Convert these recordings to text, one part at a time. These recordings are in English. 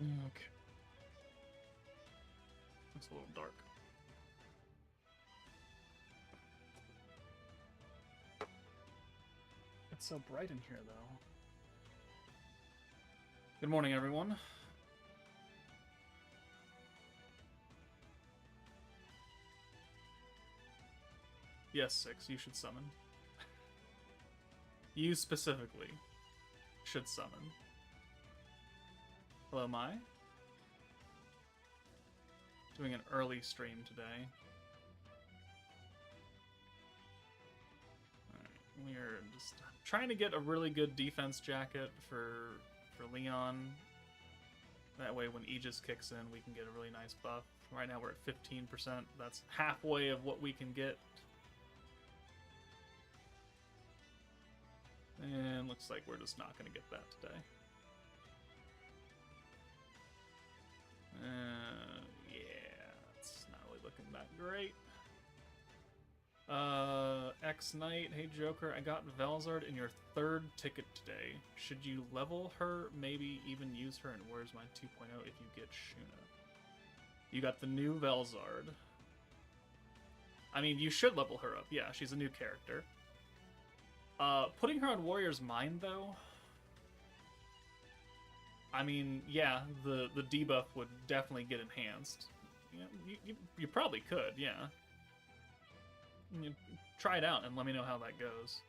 Okay. It's a little dark. It's so bright in here, though. Good morning, everyone. Yes, 6, you should summon. You specifically should summon. Hello, Mai. Doing an early stream today. Alright, we're just trying to get a really good defense jacket for Leon. That way when Aegis kicks in, we can get a really nice buff. Right now we're at 15%. That's halfway of what we can get. And looks like we're just not going to get that today. Yeah, it's not really looking that great. X Knight, hey Joker, I got Velzard in your 3rd ticket today. Should you level her, maybe even use her in Where's My 2.0 if you get Shuna? You got the new Velzard. I mean, you should level her up. Yeah, she's a new character. Putting her on Warrior's Mind, though... I mean, yeah, the debuff would definitely get enhanced. Yeah, you probably could, yeah. You try it out and let me know how that goes.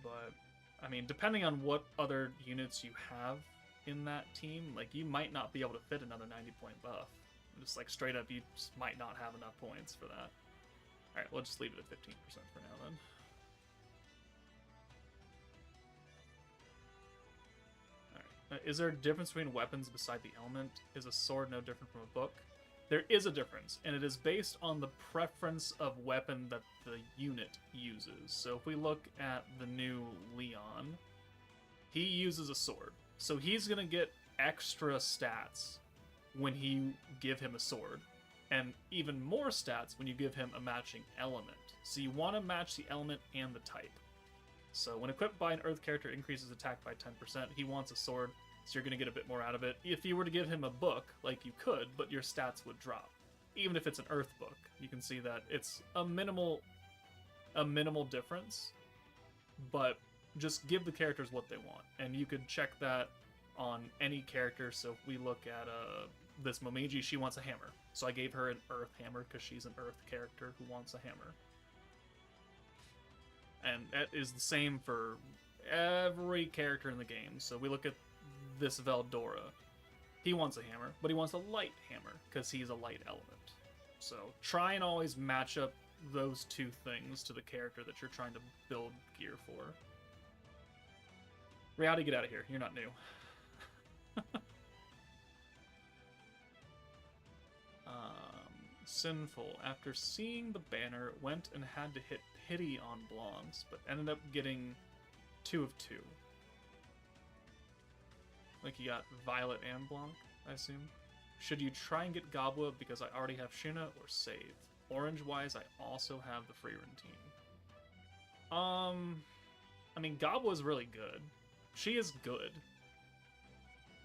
But, I mean, depending on what other units you have in that team, like, you might not be able to fit another 90-point buff. Just, like, straight up, you just might not have enough points for that. Alright, we'll just leave it at 15% for now, then. Is there a difference between weapons beside the element? Is a sword no different from a book? There is a difference, and it is based on the preference of weapon that the unit uses. So if we look at the new Leon, he uses a sword. So he's going to get extra stats when you give him a sword, and even more stats when you give him a matching element. So you want to match the element and the type. So when equipped by an Earth character, increases attack by 10%. He wants a sword, so you're going to get a bit more out of it. If you were to give him a book, like you could, but your stats would drop. Even if it's an Earth book, you can see that it's a minimal difference, but just give the characters what they want. And you could check that on any character. So if we look at this Momiji, she wants a hammer. So I gave her an Earth hammer because she's an Earth character who wants a hammer. And that is the same for every character in the game. So we look at this Veldora. He wants a hammer, but he wants a light hammer because he's a light element. So try and always match up those two things to the character that you're trying to build gear for. Reality, get out of here. You're not new. Sinful. After seeing the banner, went and had to hit pity on Blancs, but ended up getting 2 of 2. Like you got Violet and Blanc, I assume. Should you try and get Gobwa because I already have Shuna, or save? Orange-wise, I also have the Freerun team. I mean, Gobwa's really good. She is good.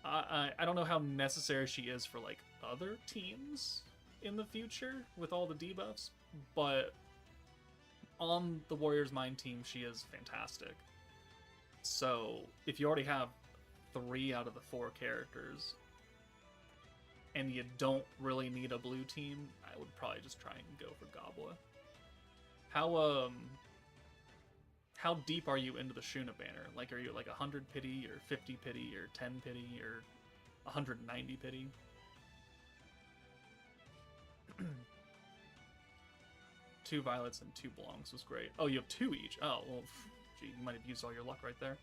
I don't know how necessary she is for, like, other teams in the future with all the debuffs, but on the Warrior's Mind team, she is fantastic. So, if you already have 3 out of the 4 characters, and you don't really need a blue team, I would probably just try and go for Gobwa. How deep are you into the Shuna banner? Like, are you like 100 pity, or 50 pity, or 10 pity, or 190 pity? 2 violets and 2 Blancs was great. Oh, you have 2 each. Oh, well, gee, you might have used all your luck right there.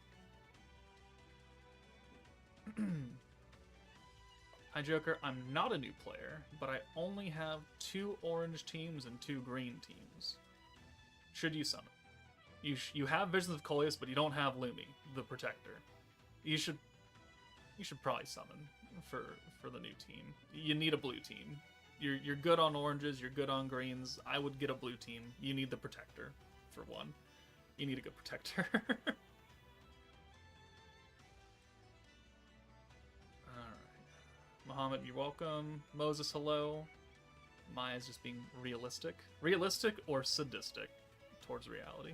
Hi, Joker. I'm not a new player, but I only have 2 orange teams and 2 green teams. Should you summon? You have Visions of Coleus, but you don't have Lumi, the Protector. You should probably summon for the new team. You need a blue team. You're good on oranges, you're good on greens. I would get a blue team. You need the Protector, for one. You need a good Protector. Muhammad, you're welcome. Moses, hello. Maya's just being realistic. Realistic or sadistic towards reality.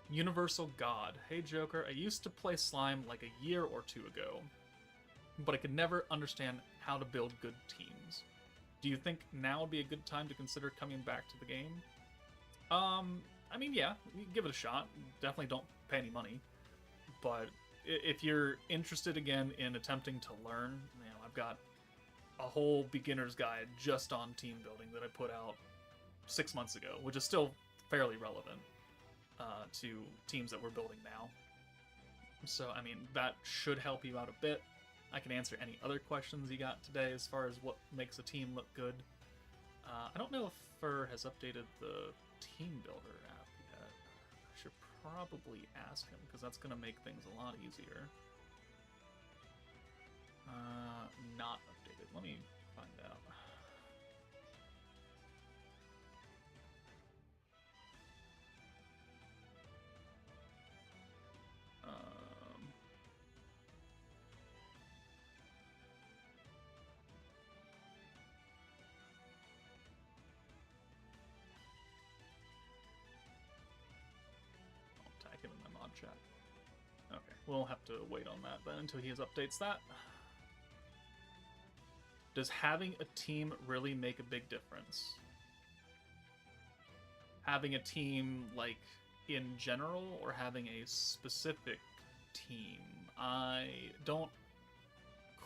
Universal God. Hey Joker, I used to play Slime like a year or two ago, but I could never understand how to build good teams. Do you think now would be a good time to consider coming back to the game? I mean, yeah, give it a shot. Definitely don't pay any money. But if you're interested again in attempting to learn, you know, I've got a whole beginner's guide just on team building that I put out 6 months ago, which is still fairly relevant to teams that we're building now. So, I mean, that should help you out a bit. I can answer any other questions you got today as far as what makes a team look good. I don't know if Fur has updated the Team Builder app yet. I should probably ask him, because that's going to make things a lot easier. Not updated. Let me find out. I'll tag him in my mod chat. Okay, we'll have to wait on that then until he updates that. Does having a team really make a big difference? Having a team, like, in general, or having a specific team? I don't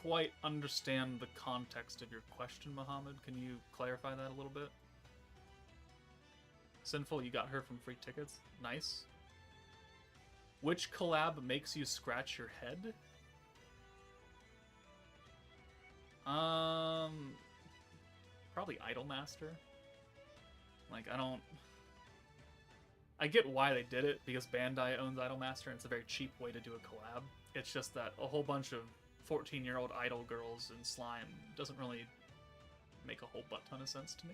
quite understand the context of your question, Mohammed. Can you clarify that a little bit? Sinful, you got her from free tickets. Nice. Which collab makes you scratch your head? Probably Idolmaster. Like, I get why they did it, because Bandai owns Idolmaster, and it's a very cheap way to do a collab. It's just that a whole bunch of 14-year-old idol girls in Slime doesn't really make a whole butt-ton of sense to me.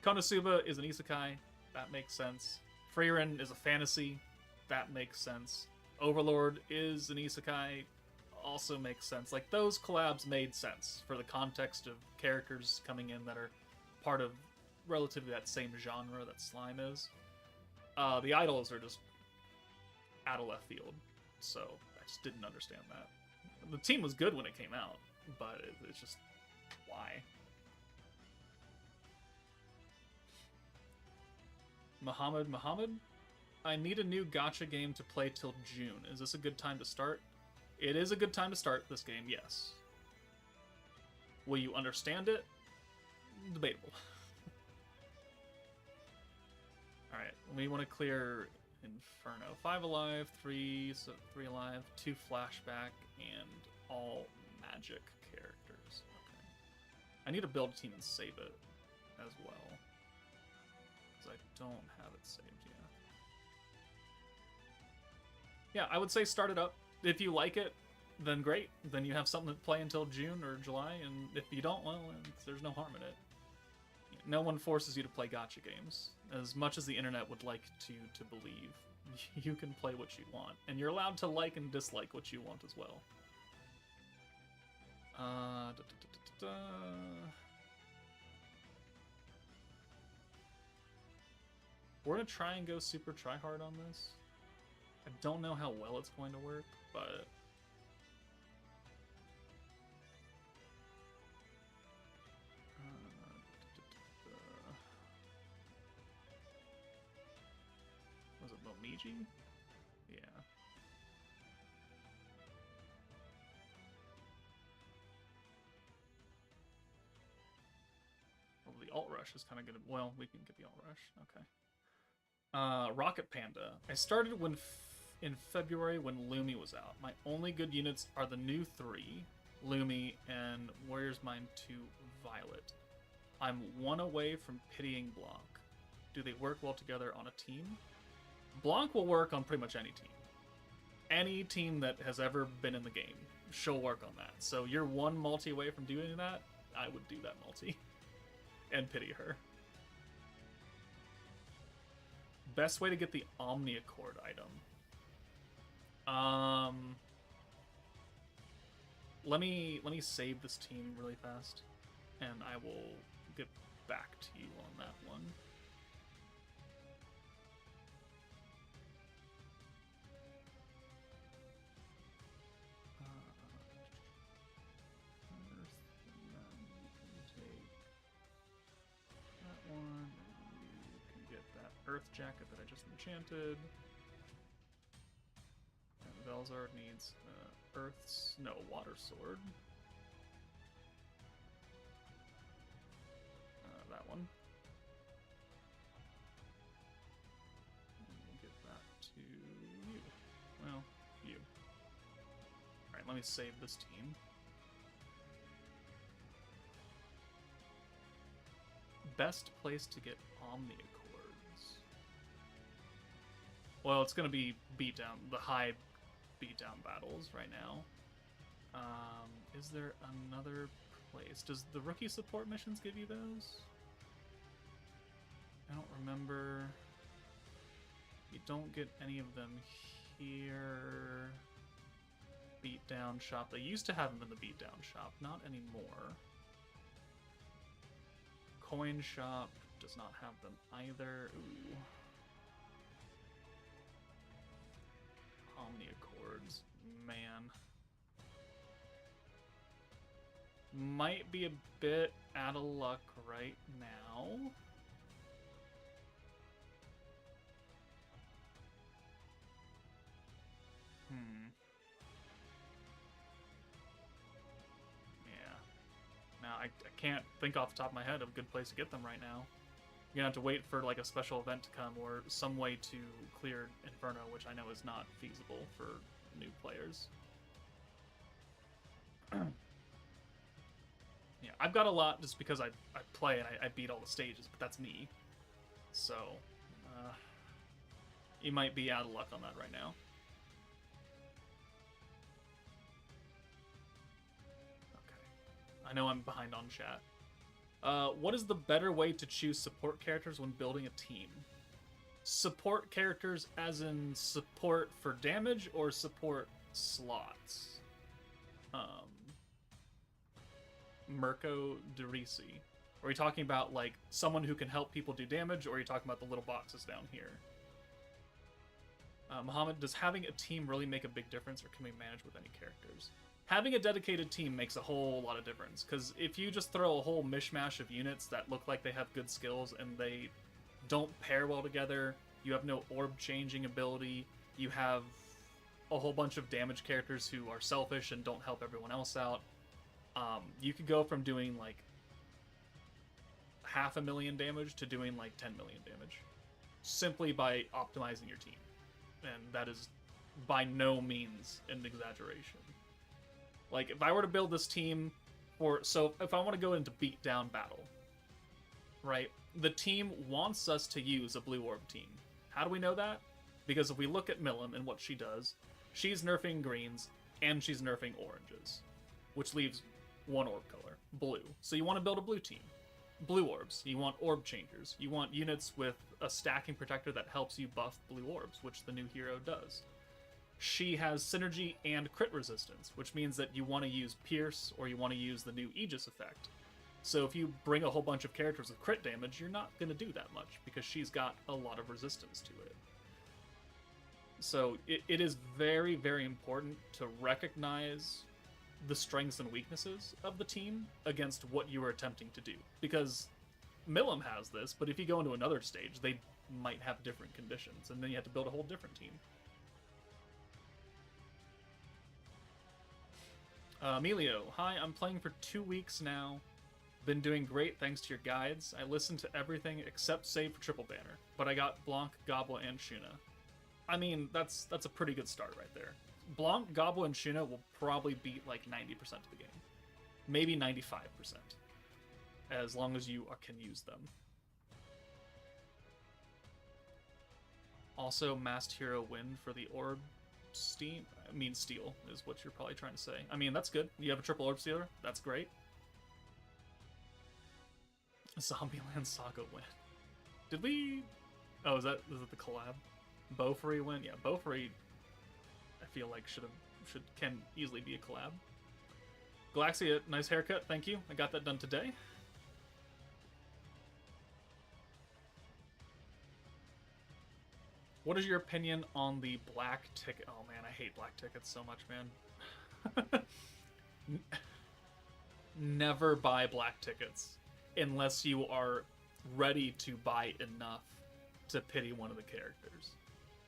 Konosuba is an isekai. That makes sense. Frieren is a fantasy. That makes sense. Overlord is an isekai. Also makes sense. Like, those collabs made sense for the context of characters coming in that are part of relatively that same genre that Slime is. The idols are just out of left field, so I just didn't understand that. The team was good when it came out, but it's just, why? Muhammad, I need a new gacha game to play till June. Is this a good time to start? It is a good time to start this game, yes. Will you understand it? Debatable. Alright, we want to clear Inferno. 5 alive, 3 alive, 2 flashback, and all magic characters. Okay. I need to build a team and save it as well, because I don't have it saved yet. Yeah, I would say start it up. If you like it, then great. Then you have something to play until June or July, and if you don't, well, there's no harm in it. No one forces you to play gacha games. As much as the internet would like to believe, you can play what you want. And you're allowed to like and dislike what you want as well. We're gonna try and go super tryhard on this. I don't know how well it's going to work, but was it Momiji? Yeah. Well, the alt rush is kind of gonna. Well, we can get the alt rush. Okay. Rocket Panda. I started in February when Lumi was out. My only good units are the new 3, Lumi, and Warriors Mine 2, Violet. I'm 1 away from pitying Blanc. Do they work well together on a team? Blanc will work on pretty much any team. Any team that has ever been in the game, she'll work on that. So you're 1 multi away from doing that, I would do that multi. And pity her. Best way to get the Omni Accord item. Let me save this team really fast, and I will get back to you on that one. One, you can get that earth jacket that I just enchanted. And Velzard needs water sword. That one. We'll get that to you. Well, you. Alright, let me save this team. Best place to get Omni Accords. Well, it's gonna be beatdown, the high beatdown battles right now. Is there another place? Does the rookie support missions give you those? I don't remember. You don't get any of them here. Beatdown shop. They used to have them in the beatdown shop, not anymore. Coin shop does not have them either. Ooh. Omni Accords. Man. Might be a bit out of luck right now. Now, I can't think off the top of my head of a good place to get them right now. You're gonna have to wait for like a special event to come or some way to clear Inferno, which I know is not feasible for new players. Yeah, I've got a lot just because I play and I beat all the stages, but that's me. So, you might be out of luck on that right now. I know I'm behind on chat. What is the better way to choose support characters when building a team? Support characters as in support for damage or support slots? Mirko Derisi. Are you talking about like someone who can help people do damage, or are you talking about the little boxes down here? Muhammad, does having a team really make a big difference, or can we manage with any characters? Having a dedicated team makes a whole lot of difference, because if you just throw a whole mishmash of units that look like they have good skills and they don't pair well together, you have no orb changing ability, you have a whole bunch of damage characters who are selfish and don't help everyone else out, you could go from doing like 500,000 damage to doing like 10 million damage, simply by optimizing your team. And that is by no means an exaggeration. Like, if I were to build this team so if I want to go into beatdown battle, right, the team wants us to use a blue orb team. How do we know that? Because if we look at Milim and what she does, she's nerfing greens and she's nerfing oranges, which leaves one orb color, blue. So you want to build a blue team. Blue orbs. You want orb changers. You want units with a stacking protector that helps you buff blue orbs, which the new hero does. She has synergy and crit resistance, which means that you want to use Pierce or you want to use the new Aegis effect. So if you bring a whole bunch of characters with crit damage, you're not going to do that much because she's got a lot of resistance to it. So it is very, very important to recognize the strengths and weaknesses of the team against what you are attempting to do. Because Milim has this, but if you go into another stage, they might have different conditions, and then you have to build a whole different team. Emilio, hi, I'm playing for 2 weeks now. Been doing great thanks to your guides. I listened to everything except save for Triple Banner, but I got Blanc, Gobble, and Shuna. I mean, that's a pretty good start right there. Blanc, Gobble, and Shuna will probably beat like 90% of the game. Maybe 95%. As long as you can use them. Also, Masked Hero win for the Orb Steam. I mean, Steal is what you're probably trying to say. I mean, that's good. You have a triple Orb Stealer. That's great. Zombieland Saga win. Did we... Oh, is it the collab? Beaufrey win? Yeah, Beaufrey I feel like can easily be a collab. Galaxia, nice haircut, thank you. I got that done today. What is your opinion on the black ticket? Oh man, I hate black tickets so much, man. Never buy black tickets unless you are ready to buy enough to pity one of the characters.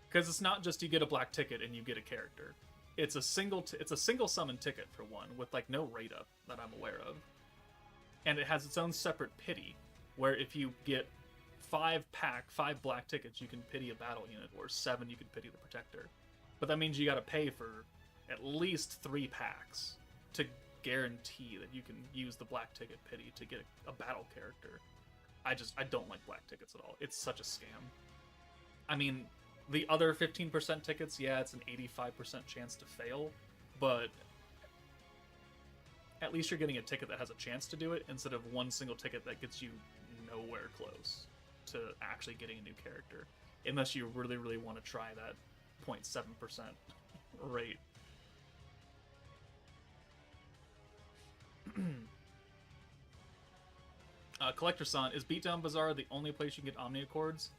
Because it's not just you get a black ticket and you get a character. It's a single summon ticket for one, with like no rate up that I'm aware of, and it has its own separate pity, where if you get 5 black tickets, you can pity a battle unit, or 7 you can pity the protector. But that means you got to pay for at least 3 packs to guarantee that you can use the black ticket pity to get a battle character. I don't like black tickets at all. It's such a scam. I mean, the other 15% tickets, yeah, it's an 85% chance to fail, but at least you're getting a ticket that has a chance to do it instead of one single ticket that gets you nowhere close to actually getting a new character, unless you really, really want to try that 0.7% rate. Collector-san, is Beatdown Bazaar the only place you can get Omni Accords?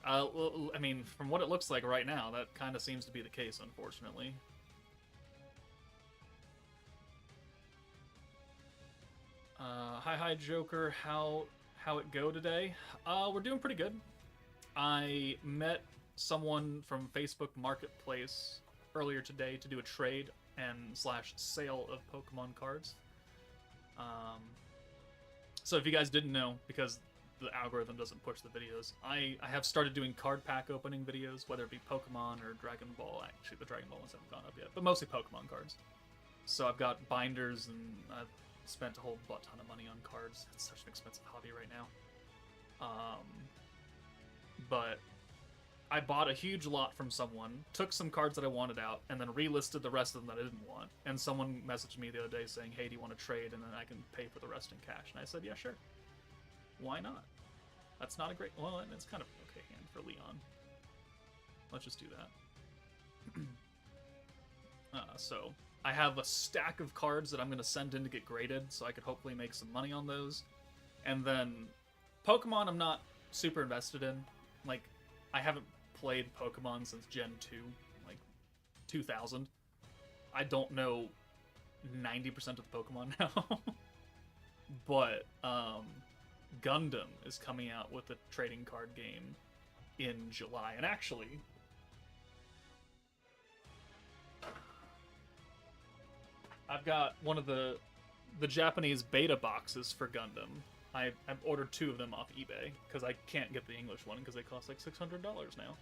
Well, I mean, from what it looks like right now, that kind of seems to be the case, unfortunately. Hi, Joker. How it go today? We're doing pretty good. I met someone from Facebook Marketplace earlier today to do a trade and / sale of Pokemon cards. So if you guys didn't know, because the algorithm doesn't push the videos, I have started doing card pack opening videos, whether it be Pokemon or Dragon Ball. Actually, the Dragon Ball ones haven't gone up yet, but mostly Pokemon cards. So I've got binders, and I've spent a whole butt ton of money on cards. It's such an expensive hobby right now. But I bought a huge lot from someone, took some cards that I wanted out, and then relisted the rest of them that I didn't want. And someone messaged me the other day saying, hey, do you want to trade? And then I can pay for the rest in cash. And I said, yeah, sure. Why not? That's not a great... Well, it's kind of an okay hand for Leon. Let's just do that. So, I have a stack of cards that I'm going to send in to get graded, so I could hopefully make some money on those. And then, Pokemon I'm not super invested in. Like, I haven't played Pokemon since Gen 2, like 2000. I don't know 90% of the Pokemon now. But Gundam is coming out with a trading card game in July. And actually, I've got one of the Japanese beta boxes for Gundam. I've ordered 2 of them off eBay, because I can't get the English one, because they cost like $600 now.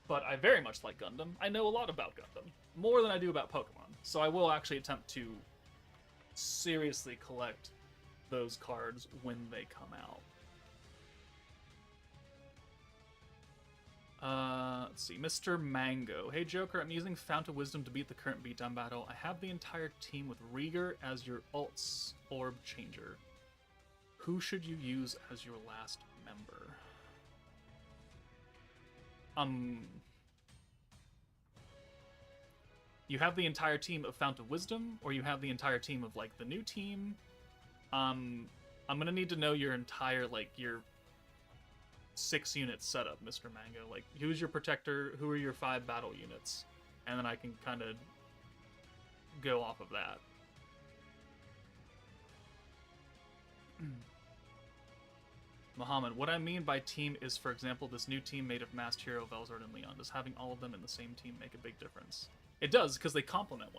But I very much like Gundam. I know a lot about Gundam. More than I do about Pokemon. So I will actually attempt to seriously collect those cards when they come out. Let's see, Mr. Mango. Hey Joker, I'm using Fount of Wisdom to beat the current beatdown battle. I have the entire team with Rieger as your ult's orb changer. Who should you use as your last member? You have the entire team of Fount of Wisdom, or you have the entire team of, like, the new team? I'm gonna need to know your entire, like, your 6-unit setup, Mr. Mango. Like, who's your protector, who are your 5 battle units? And then I can kind of go off of that. Muhammad, what I mean by team is, for example, this new team made of Masked Hero, Velzard, and Leon. Does having all of them in the same team make a big difference? It does, because they complement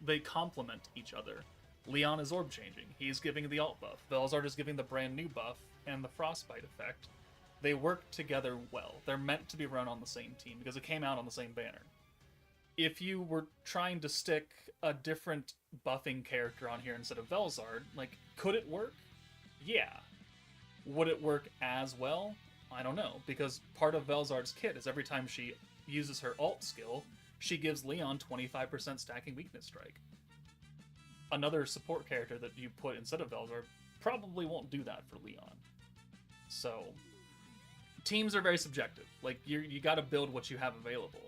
They complement each other. Leon is orb changing. He's giving the alt buff. Velzard is giving the brand new buff and the frostbite effect. They work together well. They're meant to be run on the same team, because it came out on the same banner. If you were trying to stick a different buffing character on here instead of Velzard, like, could it work? Yeah. Would it work as well? I don't know, because part of Velzard's kit is every time she uses her alt skill, she gives Leon 25% stacking weakness strike. Another support character that you put instead of Velzard probably won't do that for Leon. So, teams are very subjective. Like, you got to build what you have available.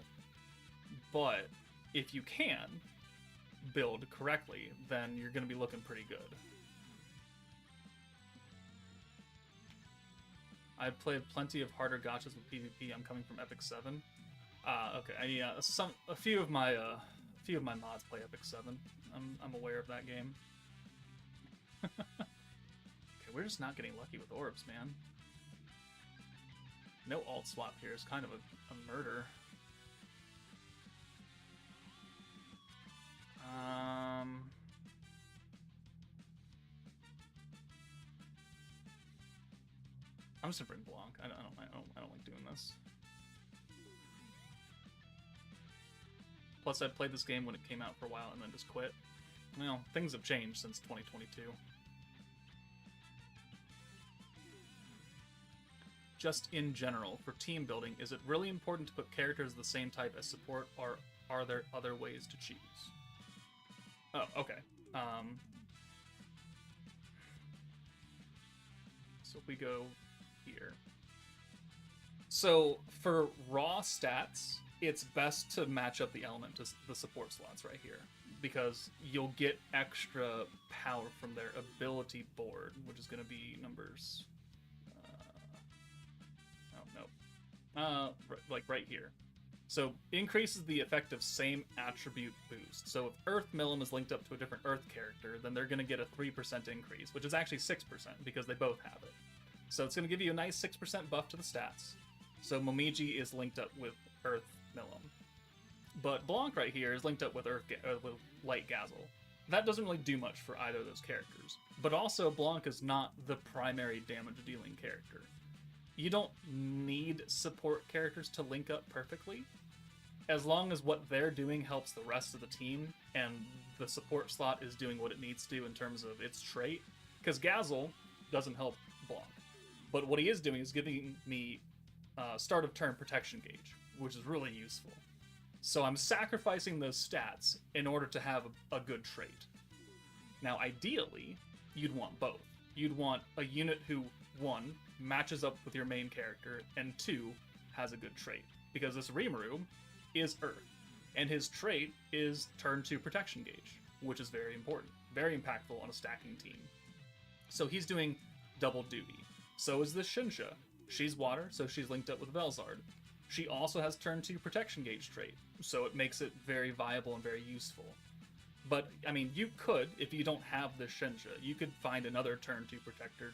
But if you can build correctly, then you're going to be looking pretty good. I've played plenty of harder gachas with PvP. I'm coming from Epic 7. Okay. Yeah, a few of my mods play Epic 7. I'm aware of that game. Okay, we're just not getting lucky with orbs, man. No alt swap here is kind of a murder. I'm just gonna bring Blanc. I don't like doing this. Plus, I played this game when it came out for a while and then just quit. Well, things have changed since 2022. Just in general, for team building, is it really important to put characters of the same type as support, or are there other ways to choose? Oh, okay. So if we go here. So for raw stats, it's best to match up the element to the support slots right here, because you'll get extra power from their ability board, which is going to be numbers. Like right here. So increases the effective same attribute boost. So if Earth Milim is linked up to a different Earth character, then they're going to get a 3% increase, which is actually 6% because they both have it. So it's going to give you a nice 6% buff to the stats. So Momiji is linked up with Earth Milim. But Blanc right here is linked up with with Light Gazel. That doesn't really do much for either of those characters. But also, Blanc is not the primary damage dealing character. You don't need support characters to link up perfectly, as long as what they're doing helps the rest of the team, and the support slot is doing what it needs to in terms of its trait. Because Gazel doesn't help Blanc. But what he is doing is giving me start of turn protection gauge, which is really useful. So I'm sacrificing those stats in order to have a good trait. Now, ideally, you'd want both. You'd want a unit who, 1, matches up with your main character, and 2, has a good trait. Because this Rimuru is Earth, and his trait is turn 2 protection gauge, which is very important, very impactful on a stacking team. So he's doing double duty. So is this Shinsha. She's water, so she's linked up with Velzard. She also has turn 2 protection gauge trait, so it makes it very viable and very useful. But, I mean, you could, if you don't have this Shinsha, you could find another turn 2 protector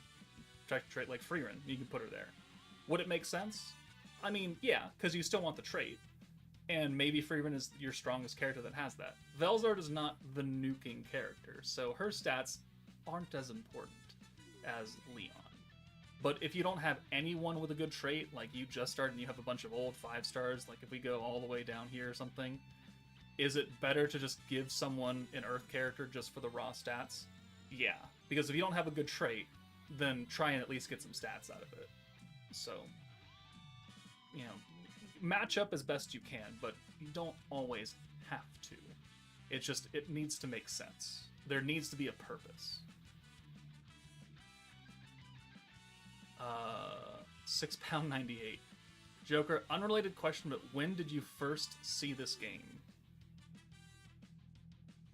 trait like Frieren. You can put her there. Would it make sense? I mean, yeah, because you still want the trait. And maybe Frieren is your strongest character that has that. Velzard is not the nuking character, so her stats aren't as important as Leon. But if you don't have anyone with a good trait, like you just started and you have a bunch of old 5-stars, like if we go all the way down here or something, is it better to just give someone an Earth character just for the raw stats? Yeah, because if you don't have a good trait, then try and at least get some stats out of it. So, you know, match up as best you can, but you don't always have to. It's just, it needs to make sense. There needs to be a purpose. £6.98. Joker, unrelated question, but when did you first see this game?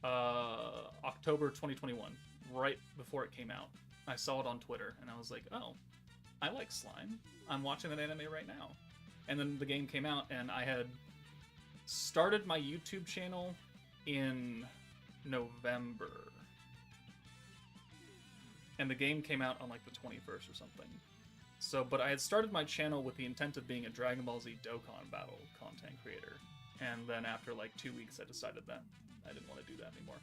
October 2021, right before it came out. I saw it on Twitter, and I was like, oh, I like slime. I'm watching that anime right now. And then the game came out, and I had started my YouTube channel in November. And the game came out on like the 21st or something. So, but I had started my channel with the intent of being a Dragon Ball Z Dokon battle content creator. And then after like 2 weeks, I decided that I didn't want to do that anymore.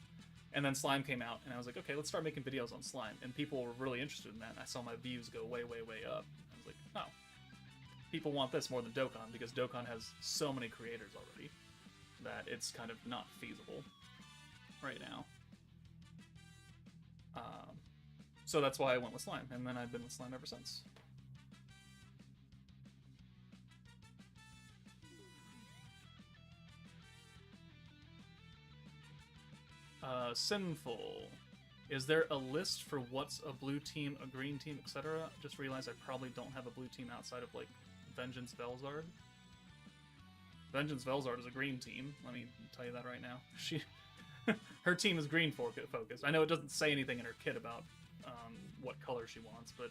And then Slime came out, and I was like, okay, let's start making videos on Slime. And people were really interested in that, and I saw my views go way, way, way up. I was like, oh, people want this more than Dokon, because Dokon has so many creators already that it's kind of not feasible right now. So that's why I went with Slime, and then I've been with Slime ever since. Sinful. Is there a list for what's a blue team, a green team, etc.? Just realized I probably don't have a blue team outside of like Vengeance Velzard. Vengeance Velzard is a green team. Let me tell you that right now. Her team is green focused. I know it doesn't say anything in her kit about what color she wants, but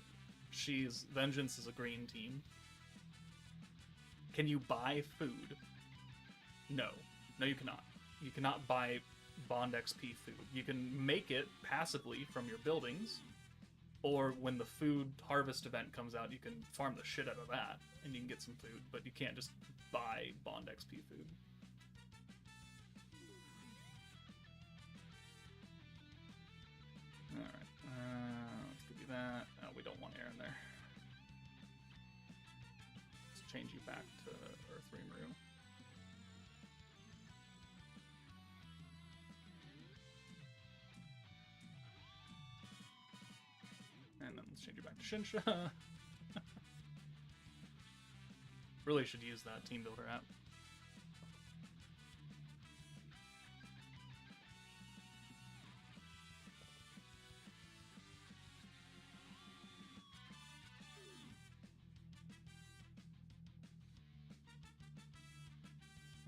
Vengeance is a green team. Can you buy food? No. No, you cannot. You cannot buy Bond XP food. You can make it passively from your buildings, or when the food harvest event comes out, you can farm the shit out of that, and you can get some food, but you can't just buy Bond XP food. Alright, let's give you that. Oh, we don't want air in there. Let's change you back to Earth Rimuru. And then let's change you back to Shinsha. Really should use that team builder app.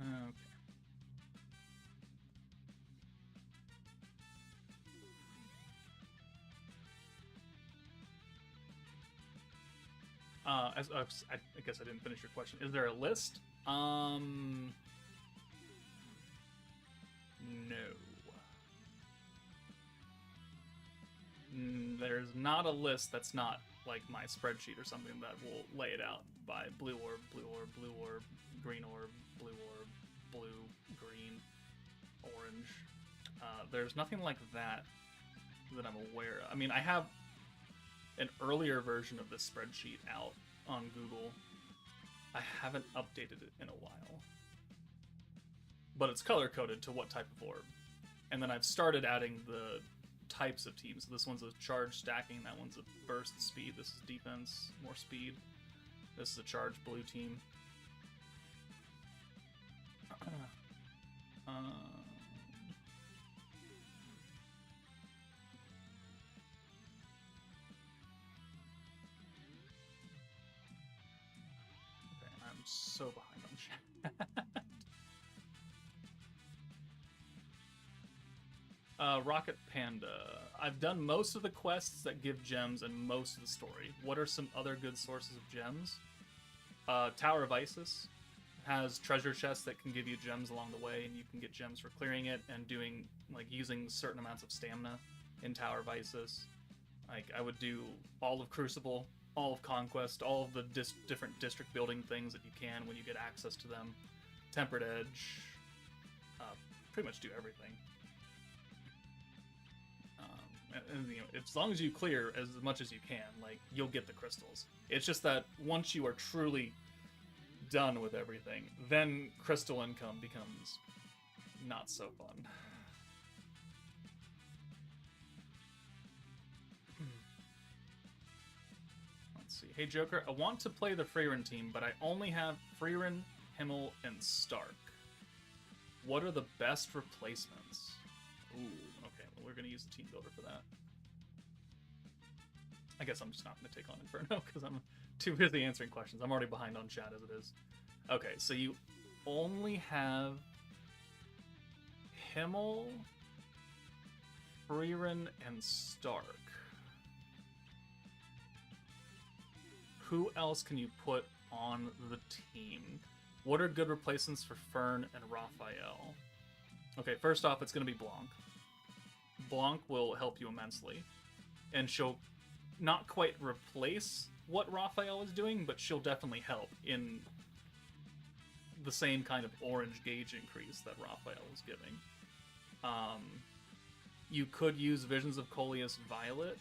Okay. I guess I didn't finish your question. Is there a list? No. There's not a list that's not like my spreadsheet or something that will lay it out by blue orb, blue orb, blue orb, green orb, blue orb, blue, green, orange. There's nothing like that that I'm aware of. I mean, I have an earlier version of this spreadsheet out on Google. I haven't updated it in a while. But it's color-coded to what type of orb. And then I've started adding the types of teams. So this one's a charge stacking, that one's a burst speed, this is defense, more speed. This is a charge blue team. So behind on chat. Rocket Panda. I've done most of the quests that give gems and most of the story. What are some other good sources of gems? Tower of Isis has treasure chests that can give you gems along the way, and you can get gems for clearing it and doing, like, using certain amounts of stamina in Tower of Isis. Like, I would do all of Crucible, all of Conquest, all of the different district building things that you can when you get access to them. Tempered Edge, pretty much do everything. And you know, as long as you clear as much as you can, like, you'll get the crystals. It's just that once you are truly done with everything, then crystal income becomes not so fun. See. Hey Joker, I want to play the Freerin team, but I only have Freerin, Himmel, and Stark. What are the best replacements? Ooh, okay, well we're gonna use the team builder for that. I guess I'm just not gonna take on Inferno because I'm too busy answering questions. I'm already behind on chat as it is. Okay, so you only have Himmel, Freerin, and Stark. Who else can you put on the team? What are good replacements for Fern and Raphael? Okay, first off, it's going to be Blanc. Blanc will help you immensely. And she'll not quite replace what Raphael is doing, but she'll definitely help in the same kind of orange gauge increase that Raphael was giving. You could use Visions of Coleus Violet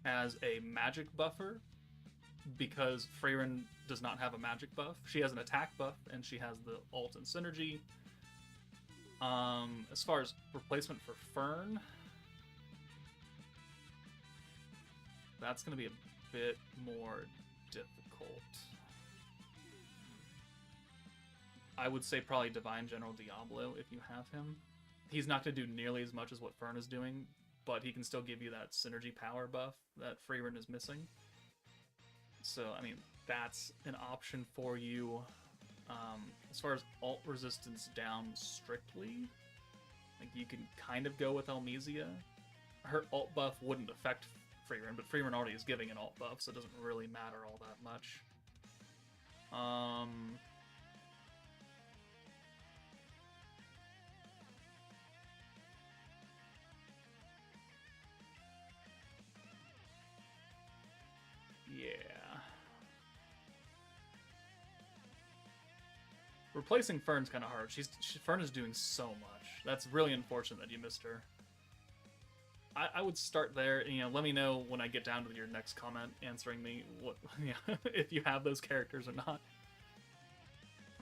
as a magic buffer, because Freerin does not have a magic buff. She has an attack buff, and she has the ult and synergy. As far as replacement for Fern, that's going to be a bit more difficult. I would say probably Divine General Diablo if you have him. He's not going to do nearly as much as what Fern is doing, but he can still give you that synergy power buff that Freerin is missing. So, I mean, that's an option for you. As far as alt resistance down strictly, like you can kind of go with Almesia. Her alt buff wouldn't affect Freeman, but Freeman already is giving an alt buff, so it doesn't really matter all that much. Yeah. Replacing Fern's kind of hard. Fern is doing so much. That's really unfortunate that you missed her. I would start there. You know, let me know when I get down to your next comment answering me what if you have those characters or not.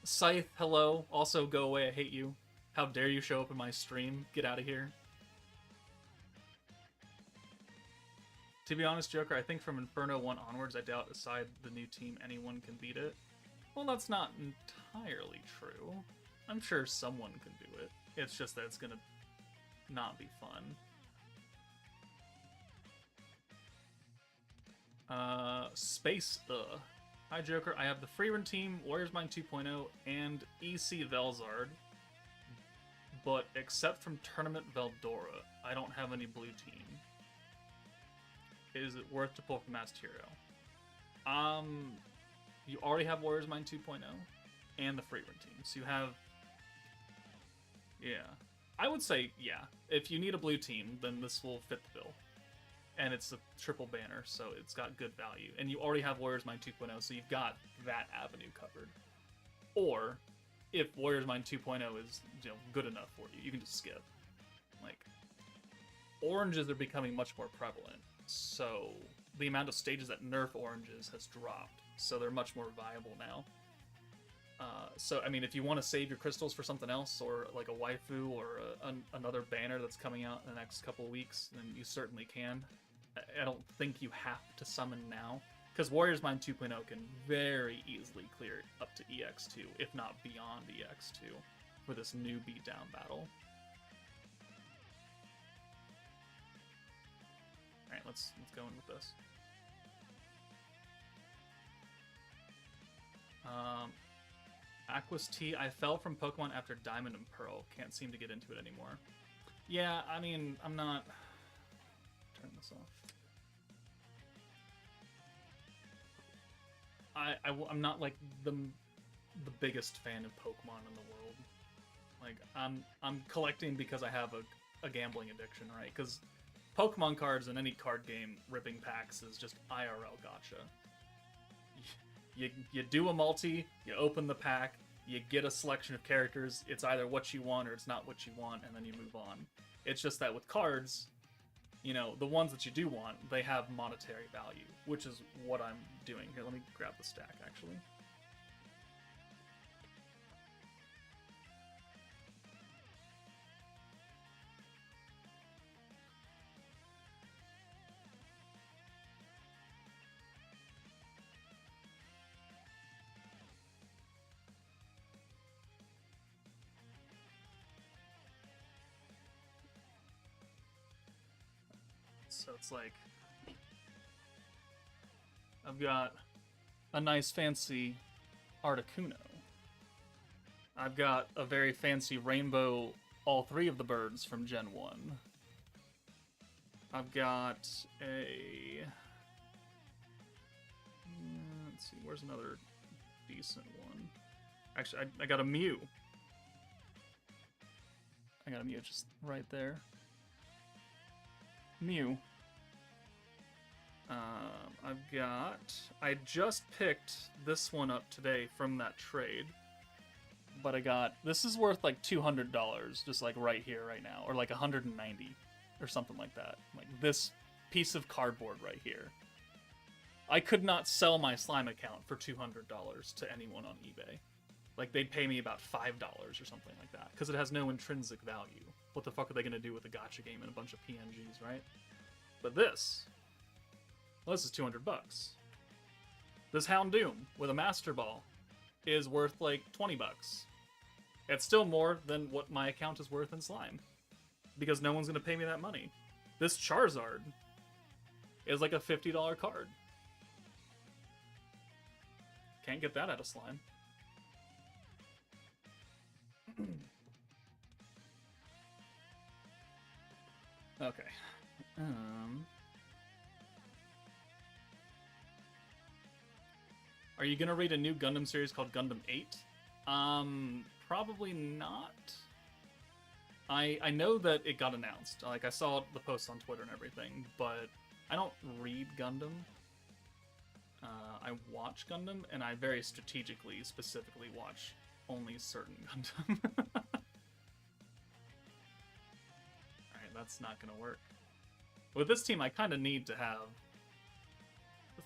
Scythe, hello. Also, go away. I hate you. How dare you show up in my stream? Get out of here. To be honest, Joker, I think from Inferno 1 onwards, I doubt aside the new team anyone can beat it. Well, that's not entirely true. I'm sure someone can do it. It's just that it's gonna not be fun. Space, Hi, Joker. I have the Freerun team, Warriors Mind 2.0, and EC Velzard. But except from Tournament Veldora, I don't have any blue team. Is it worth to pull from Masked Hero? You already have Warriors Mind 2.0 and the Freerun team. So you have... Yeah. I would say, yeah. If you need a blue team, then this will fit the bill. And it's a triple banner, so it's got good value. And you already have Warriors Mind 2.0, so you've got that avenue covered. Or, if Warriors Mind 2.0 is good enough for you, you can just skip. Like, oranges are becoming much more prevalent, so the amount of stages that nerf oranges has dropped, so they're much more viable now. So, I mean, if you want to save your crystals for something else, or like a waifu, or another banner that's coming out in the next couple of weeks, then you certainly can. I don't think you have to summon now, because Warriors Mind 2.0 can very easily clear up to EX2, if not beyond EX2, for this new beatdown battle. Alright, let's go in with this. Aqua's Tea, I fell from Pokemon after Diamond and Pearl. Can't seem to get into it anymore. Yeah, I mean, I'm not... Turn this off. I'm not like the biggest fan of Pokemon in the world. Like, I'm collecting because I have a gambling addiction, right? Because Pokemon cards in any card game ripping packs is just IRL gotcha. You do a multi, you open the pack, you get a selection of characters, it's either what you want or it's not what you want, and then you move on. It's just that with cards, the ones that you do want, they have monetary value, which is what I'm doing. Here, let me grab the stack, actually. So it's like, I've got a nice fancy Articuno. I've got a very fancy rainbow, all three of the birds from Gen 1. I've got a... Let's see, where's another decent one? Actually, I got a Mew. I got a Mew just right there. Mew. I just picked this one up today from that trade, but this is worth like $200, just like right here, right now, or like 190 or something like that. Like this piece of cardboard right here. I could not sell my slime account for $200 to anyone on eBay. Like they'd pay me about $5 or something like that, because it has no intrinsic value. What the fuck are they gonna do with a gacha game and a bunch of PNGs, right? But this is $200. This Houndoom with a Master Ball is worth like $20. It's still more than what my account is worth in slime, because no one's gonna pay me that money. This Charizard is like a $50 card. Can't get that out of slime. Okay. Are you gonna read a new Gundam series called Gundam 8? Probably not. I know that it got announced. Like, I saw the post on Twitter and everything, but I don't read Gundam. I watch Gundam, and I very strategically, specifically watch only certain Gundam. Alright, that's not gonna work. With this team, I kind of need to have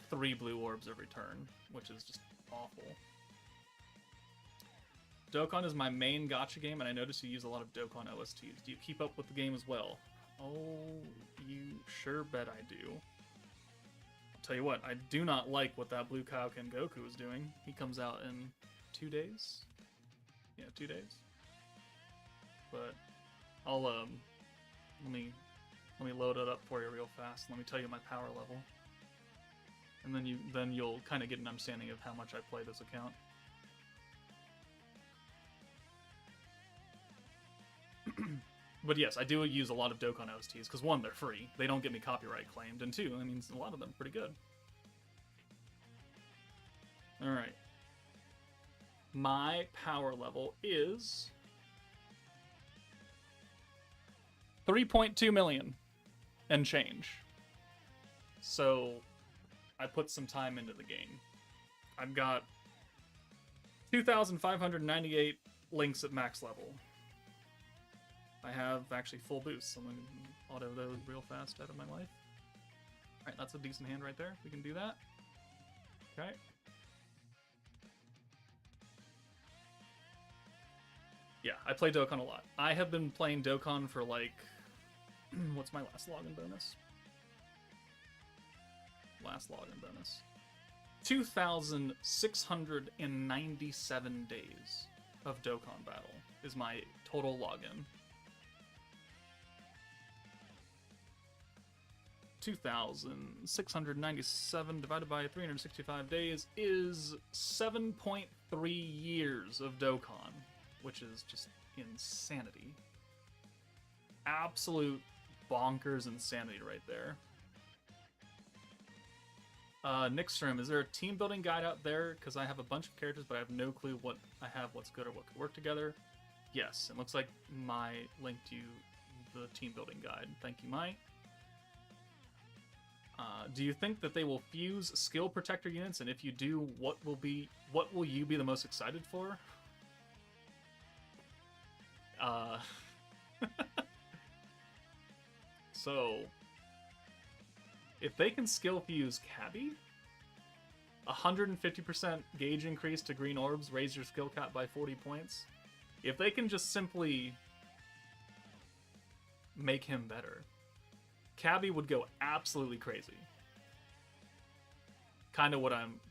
3 blue orbs every turn, which is just awful. Dokon is my main gacha game, and I notice you use a lot of Dokon OSTs. Do you keep up with the game as well? Oh, you sure bet I do. I'll tell you what, I do not like what that Blue Kaioken Goku is doing. He comes out in 2 days? Yeah, 2 days. But I'll let me load it up for you real fast. Let me tell you my power level. And then you'll kind of get an understanding of how much I play this account. But yes, I do use a lot of Dokon OSTs, because 1, they're free. They don't get me copyright claimed, and 2, I mean, a lot of them are pretty good. Alright. My power level is 3.2 million and change. So I put some time into the game. I've got 2,598 links at max level. I have actually full boost, so I'm going to auto those real fast out of my life. Alright, that's a decent hand right there. We can do that. Okay. Yeah, I play Dokon a lot. I have been playing Dokon for like... what's my last login bonus? Last login bonus. 2,697 days of Dokon battle is my total login. 2,697 divided by 365 days is 7.3 years of Dokon, which is just insanity. Absolute bonkers insanity right there. Nickstrom, is there a team building guide out there? Because I have a bunch of characters, but I have no clue what's good or what could work together. Yes, it looks like my link to the team building guide. Thank you, Mai. Do you think that they will fuse skill protector units? And if you do, what will you be the most excited for? So, if they can skill fuse Cabby, 150% gauge increase to green orbs, raise your skill cap by 40 points. If they can just simply make him better, Cabby would go absolutely crazy. Kind of what I'm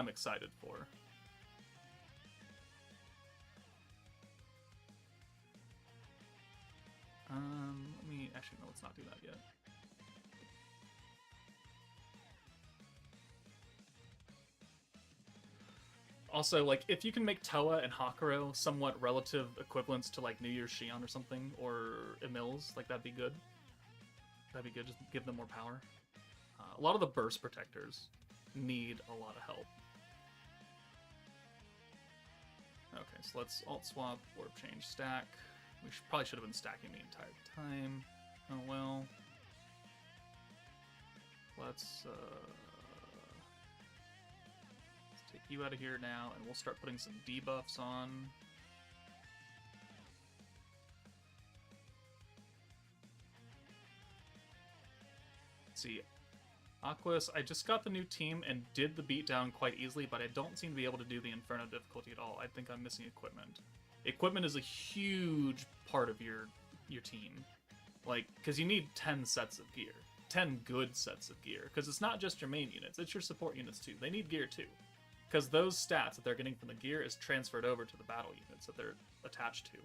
excited for. Let me actually no, let's not do that yet. Also, like, if you can make Toa and Hakuro somewhat relative equivalents to, like, New Year's Shion or something, or Emils, like, that'd be good. That'd be good, just give them more power. A lot of the burst protectors need a lot of help. Okay, so let's alt swap, orb change, stack. We probably should have been stacking the entire time. Oh well. Let's take you out of here now, and we'll start putting some debuffs on. Let's see. Aquas, I just got the new team and did the beatdown quite easily, but I don't seem to be able to do the Inferno difficulty at all. I think I'm missing equipment. Equipment is a huge part of your team. Like, because you need 10 sets of gear. 10 good sets of gear. Because it's not just your main units, it's your support units too. They need gear too. Because those stats that they're getting from the gear is transferred over to the battle units that they're attached to.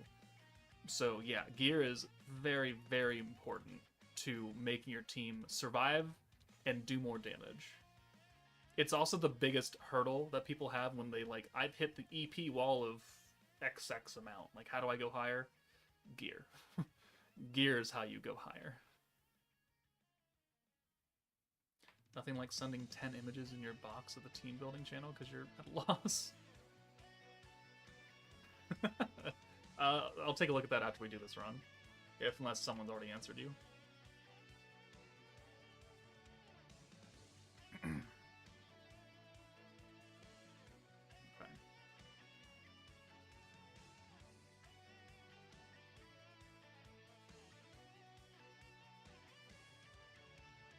So yeah, gear is very, very important to making your team survive and do more damage. It's also the biggest hurdle that people have when they like, I've hit the EP wall of XX amount. Like, how do I go higher? Gear. Gear is how you go higher. Nothing like sending 10 images in your box of the team building channel because you're at a loss. I'll take a look at that after we do this run. Unless someone's already answered you. Okay.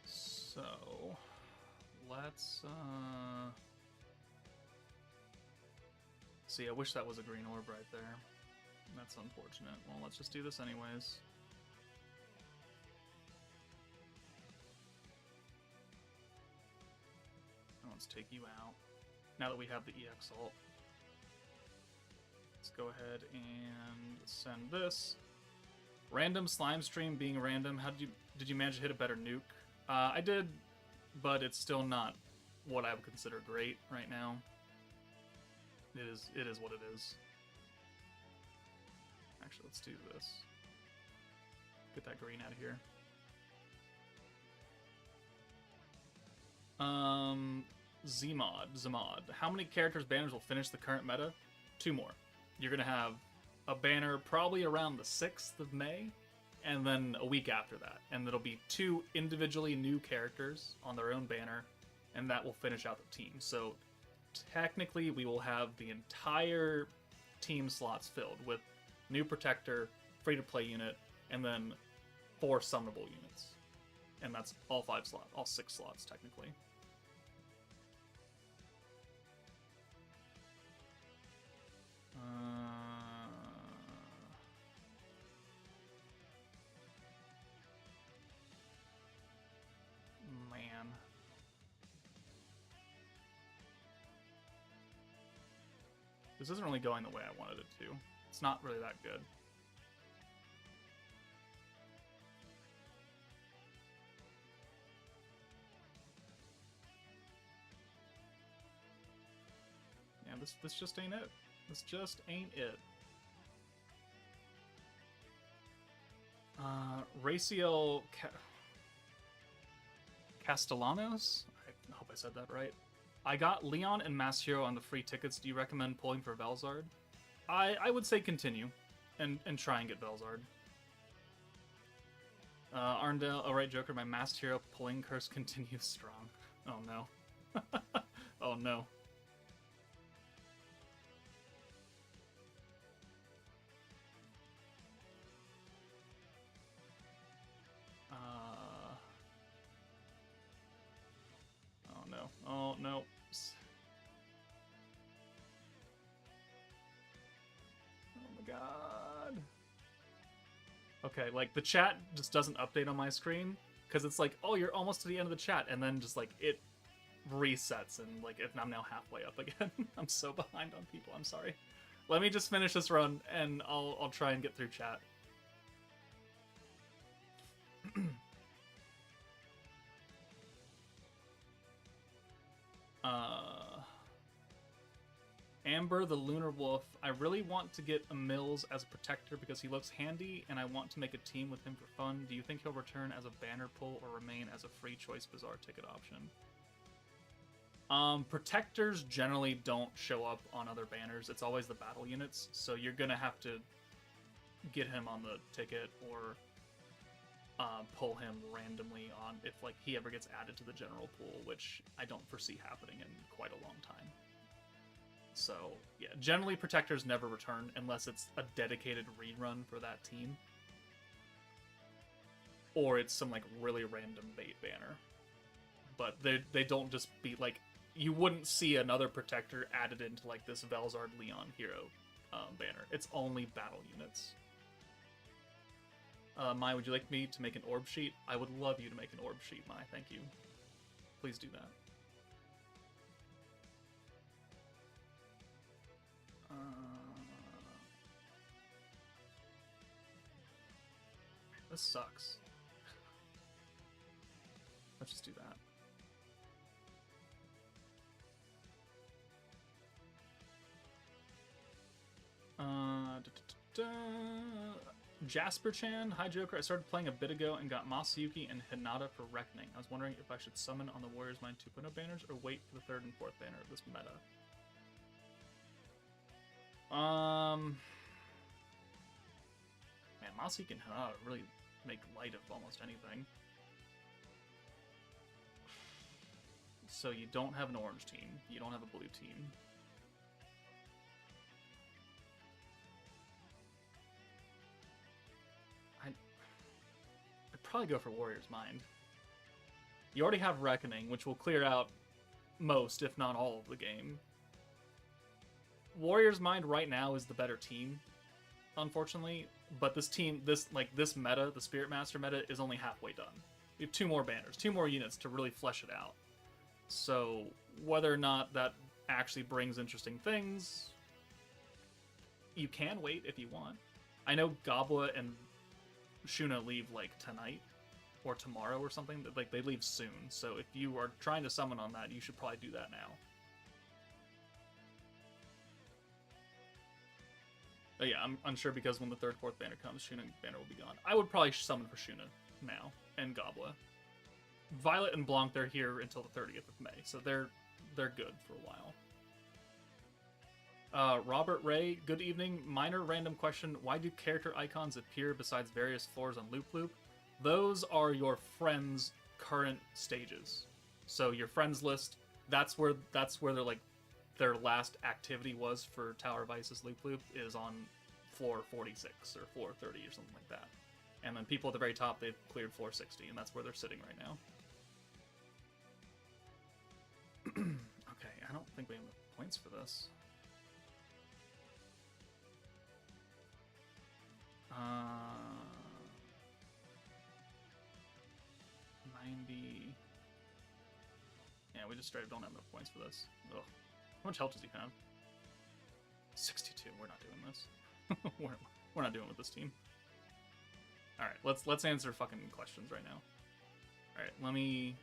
So, let's, see, I wish that was a green orb right there. That's unfortunate. Well, let's just do this anyways. Let's take you out. Now that we have the EX ult. Let's go ahead and send this. Random slime stream being random. How did you manage to hit a better nuke? I did, but it's still not what I would consider great right now. It is what it is. Actually, let's do this. Get that green out of here. Zmod. How many characters banners will finish the current meta? 2 more. You're gonna have a banner probably around the 6th of May, and then a week after that. And it'll be 2 individually new characters on their own banner, and that will finish out the team. So technically we will have the entire team slots filled with new protector, free-to-play unit, and then 4 summonable units. And that's all 5 slots, all 6 slots technically. Man. This isn't really going the way I wanted it to. It's not really that good. Yeah, this just ain't it. This just ain't it. Raciel Castellanos? I hope I said that right. I got Leon and Mass Hero on the free tickets. Do you recommend pulling for Velzard? I would say continue and try and get Velzard. Arndale, alright Joker, my Masked Hero pulling curse continues strong. Oh no. Oh no. Oh no. Oh no. Oh my god. Okay, like the chat just doesn't update on my screen because it's like, oh, you're almost to the end of the chat, and then just like it resets and like I'm now halfway up again. I'm so behind on people. I'm sorry. Let me just finish this run and I'll try and get through chat. Amber the Lunar Wolf. I really want to get a Mills as a protector because he looks handy, and I want to make a team with him for fun. Do you think he'll return as a banner pull or remain as a free choice Bazaar ticket option? Protectors generally don't show up on other banners. It's always the battle units, so you're gonna have to get him on the ticket or pull him randomly on if like he ever gets added to the general pool, which I don't foresee happening in quite a long time. So yeah, generally protectors never return unless it's a dedicated rerun for that team, or it's some like really random bait banner. But they don't just be like, you wouldn't see another protector added into like this Velzard Leon hero banner. It's only battle units. Mai, would you like me to make an orb sheet? I would love you to make an orb sheet, Mai. Thank you. Please do that. This sucks. Let's just do that. Jasper-chan, hi Joker. I started playing a bit ago and got Masayuki and Hinata for Reckoning. I was wondering if I should summon on the Warriors Mind 2.0 banners or wait for the 3rd and 4th banner of this meta. Man, Masayuki and Hinata really make light of almost anything. So you don't have an orange team. You don't have a blue team. I'd probably go for Warrior's Mind. You already have Reckoning, which will clear out most, if not all, of the game. Warrior's Mind right now is the better team, unfortunately. But this team, this meta, the Spirit Master meta, is only halfway done. We have 2 more banners, 2 more units to really flesh it out. So whether or not that actually brings interesting things, you can wait if you want. I know Goblet and Shuna leave like tonight or tomorrow or something. Like they leave soon. So if you are trying to summon on that, you should probably do that now. But yeah, I'm unsure because when the 3rd, 4th banner comes, Shuna banner will be gone. I would probably summon for Shuna now and Goblet. Violet and Blanc, they're here until the 30th of May, so they're good for a while. Robert Ray, good evening. Minor random question: why do character icons appear besides various floors on Loop Loop? Those are your friends' current stages. So your friends list, that's where they're like their last activity was for Tower of Isis Loop Loop is on floor 46 or floor 30 or something like that. And then people at the very top, they've cleared floor 60, and that's where they're sitting right now. Okay, I don't think we have enough points for this. 90. Yeah, we just straight up don't have enough points for this. Ugh. How much health does he have? 62. We're not doing this. we're not doing it with this team. All right, let's answer fucking questions right now. All right, let me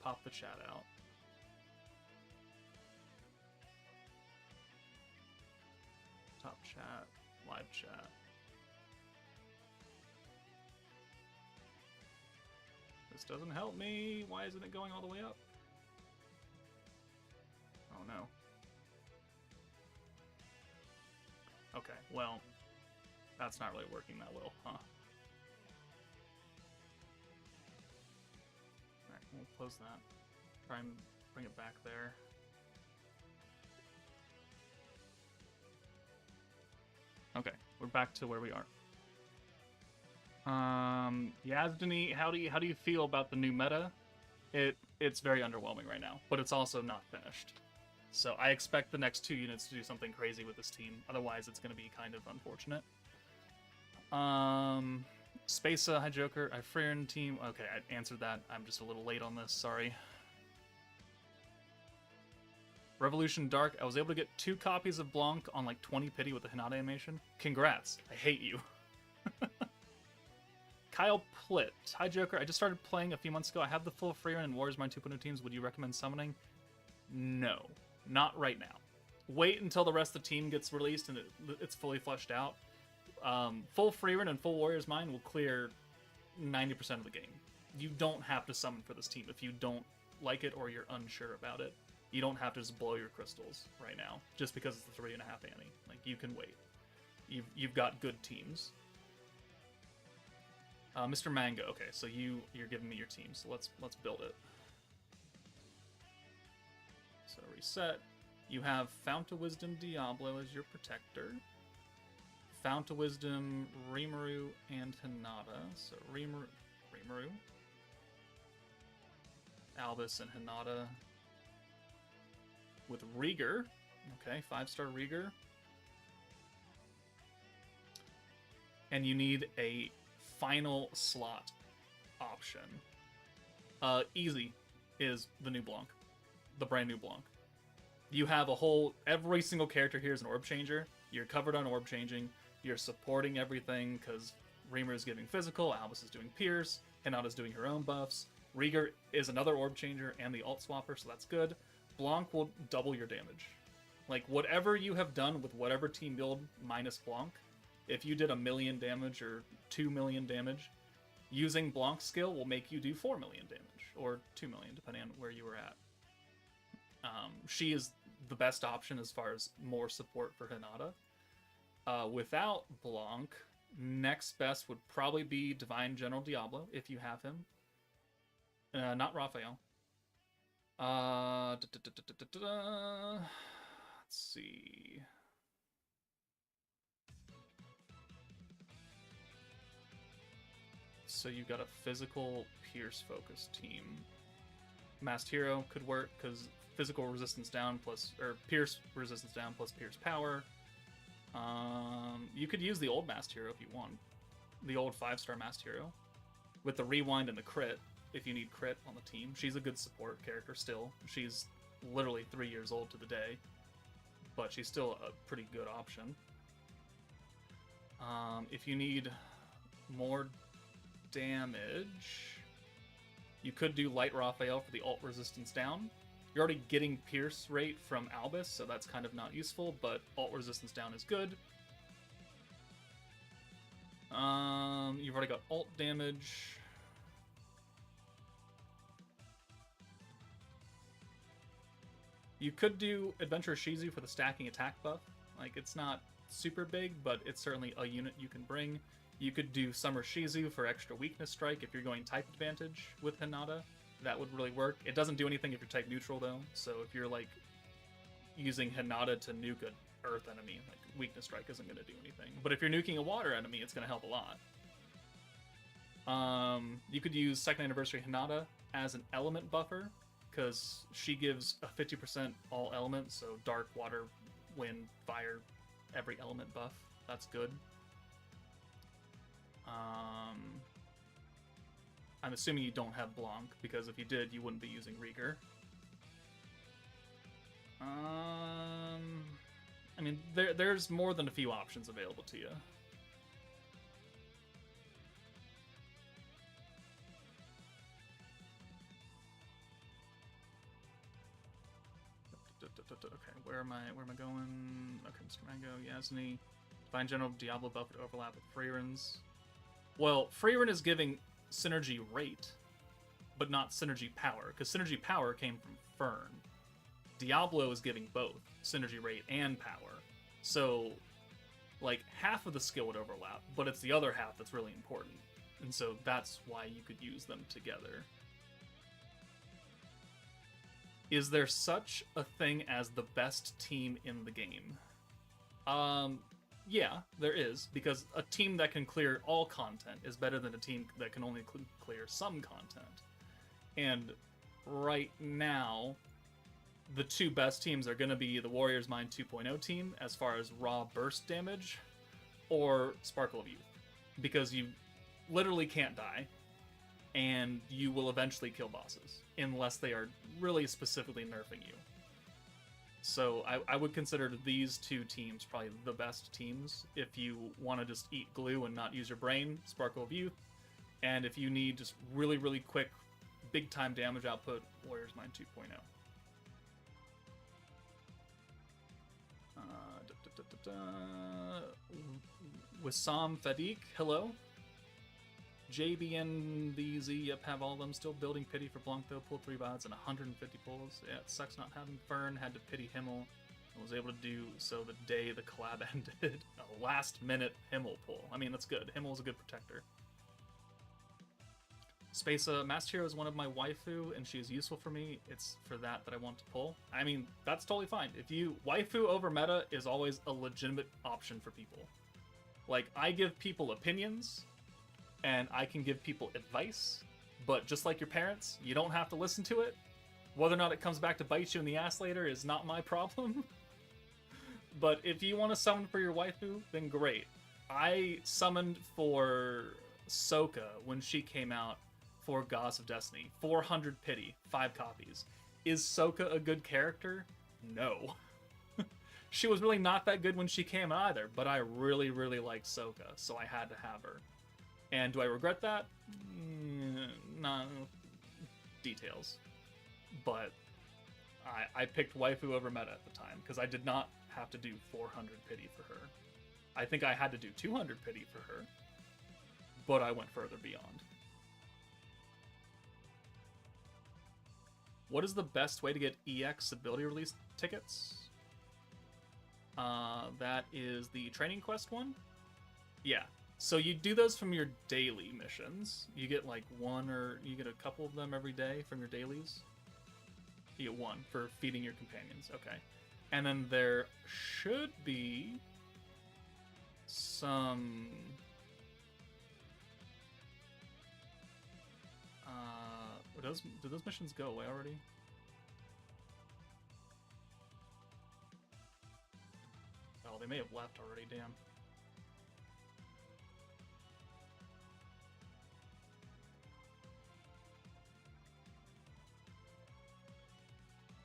pop the chat out. Top chat, live chat. This doesn't help me. Why isn't it going all the way up? Oh no. Okay, well, that's not really working that well, huh? Alright, we'll close that. Try and bring it back there. Okay, we're back to where we are. Yasden, how do you feel about the new meta? It's very underwhelming right now, but it's also not finished. So I expect the next 2 units to do something crazy with this team. Otherwise, it's going to be kind of unfortunate. Spasa, hi Joker. I Freerin team. Okay, I answered that. I'm just a little late on this. Sorry. Revolution Dark. I was able to get 2 copies of Blanc on like 20 pity with the Hinata animation. Congrats. I hate you. Kyle Plitt. Hi Joker. I just started playing a few months ago. I have the full Freerin and Warriors Mind 2.0 teams. Would you recommend summoning? No. Not right now. Wait until the rest of the team gets released and it's fully fleshed out. Full Freerin and full Warriors Mind will clear 90% of the game. You don't have to summon for this team if you don't like it or you're unsure about it. You don't have to just blow your crystals right now just because it's the 3.5 Annie. Like, you can wait. You've got good teams. Mr. Mango. Okay, so you're giving me your team, so let's build it. So reset. You have Fount of Wisdom Diablo as your protector. Fount of Wisdom Rimuru and Hinata. So Rimuru, Albus and Hinata with Rieger. Okay, 5-star Rieger. And you need a final slot option. Easy is the new Blanc. The brand new Blanc. You have a whole... Every single character here is an orb changer. You're covered on orb changing. You're supporting everything because Reamer is giving physical, Albus is doing pierce, Hinata's doing her own buffs. Rieger is another orb changer and the alt swapper, so that's good. Blanc will double your damage. Like, whatever you have done with whatever team build minus Blanc, if you did 1 million damage or 2 million damage, using Blanc's skill will make you do 4 million damage, or 2 million, depending on where you were at. She is the best option as far as more support for Hinata. Without Blanc, next best would probably be Divine General Diablo, if you have him. Not Raphael. Let's see. So you've got a physical Pierce focused team. Masked Hero could work because physical resistance down plus, or Pierce resistance down plus Pierce power. You could use the old Masked Hero if you want. The old 5-star Masked Hero. With the rewind and the crit, if you need crit on the team. She's a good support character still. She's literally 3 years old to the day. But she's still a pretty good option. If you need more damage, you could do Light Raphael for the ult resistance down. You're already getting Pierce rate from Albus, so that's kind of not useful, but ult resistance down is good. You've already got ult damage. You could do Adventurous Shizu for the stacking attack buff. Like, it's not super big, but it's certainly a unit you can bring. You could do Summer Shizu for extra weakness strike if you're going type advantage with Hinata. That would really work. It doesn't do anything if you're type neutral, though. So if you're, like, using Hinata to nuke an earth enemy, like, weakness strike isn't going to do anything. But if you're nuking a water enemy, it's going to help a lot. You could use 2nd Anniversary Hinata as an element buffer, because she gives a 50% all elements, so dark, water, wind, fire, every element buff. That's good. I'm assuming you don't have Blanc, because if you did, you wouldn't be using Rieger. I mean, there's more than a few options available to you. Okay, where am I going? Okay, Mr. Mango, Yasden. Divine General Diablo buff would overlap with Freyrun's. Well, Freyrun is giving synergy rate, but not synergy power, because synergy power came from Fern. Diablo is giving both synergy rate and power. So, like, half of the skill would overlap, but it's the other half that's really important. And so that's why you could use them together. Is there such a thing as the best team in the game? Yeah, there is, because a team that can clear all content is better than a team that can only clear some content. And right now, the two best teams are going to be the Warriors Mind 2.0 team as far as raw burst damage, or Sparkle of Youth, because you literally can't die, and you will eventually kill bosses, unless they are really specifically nerfing you. So I would consider these two teams probably the best teams if you want to just eat glue and not use your brain, Sparkle of Youth. And if you need just really, really quick, big-time damage output, Warriors Mind 2.0. Wissam Fadik, hello. JBNDZ, yep, have all of them. Still building pity for Blanc, though. Pulled 3 bots and 150 pulls. Yeah, it sucks not having Fern. Had to pity Himmel. I was able to do so the day the collab ended. A last-minute Himmel pull. I mean, that's good. Himmel's a good protector. Spesa, Masked Hero is one of my waifu, and she is useful for me. It's for that I want to pull. I mean, that's totally fine. If you... Waifu over meta is always a legitimate option for people. Like, I give people opinions, and I can give people advice, but just like your parents, you don't have to listen to it. Whether or not it comes back to bite you in the ass later is not my problem. But if you want to summon for your waifu, then great. I summoned for Sokka when she came out for Goddess of Destiny. 400 pity, 5 copies. Is Sokka a good character? No. She was really not that good when she came either, but I really, really liked Sokka, so I had to have her. And do I regret that? No details. But I picked waifu over meta at the time because I did not have to do 400 pity for her. I think I had to do 200 pity for her, but I went further beyond. What is the best way to get EX ability release tickets? That is the training quest one. Yeah. So you do those from your daily missions. You get like one, or you get a couple of them every day from your dailies. You get one for feeding your companions. Okay. And then there should be some... did those missions go away already? Oh, they may have left already, damn.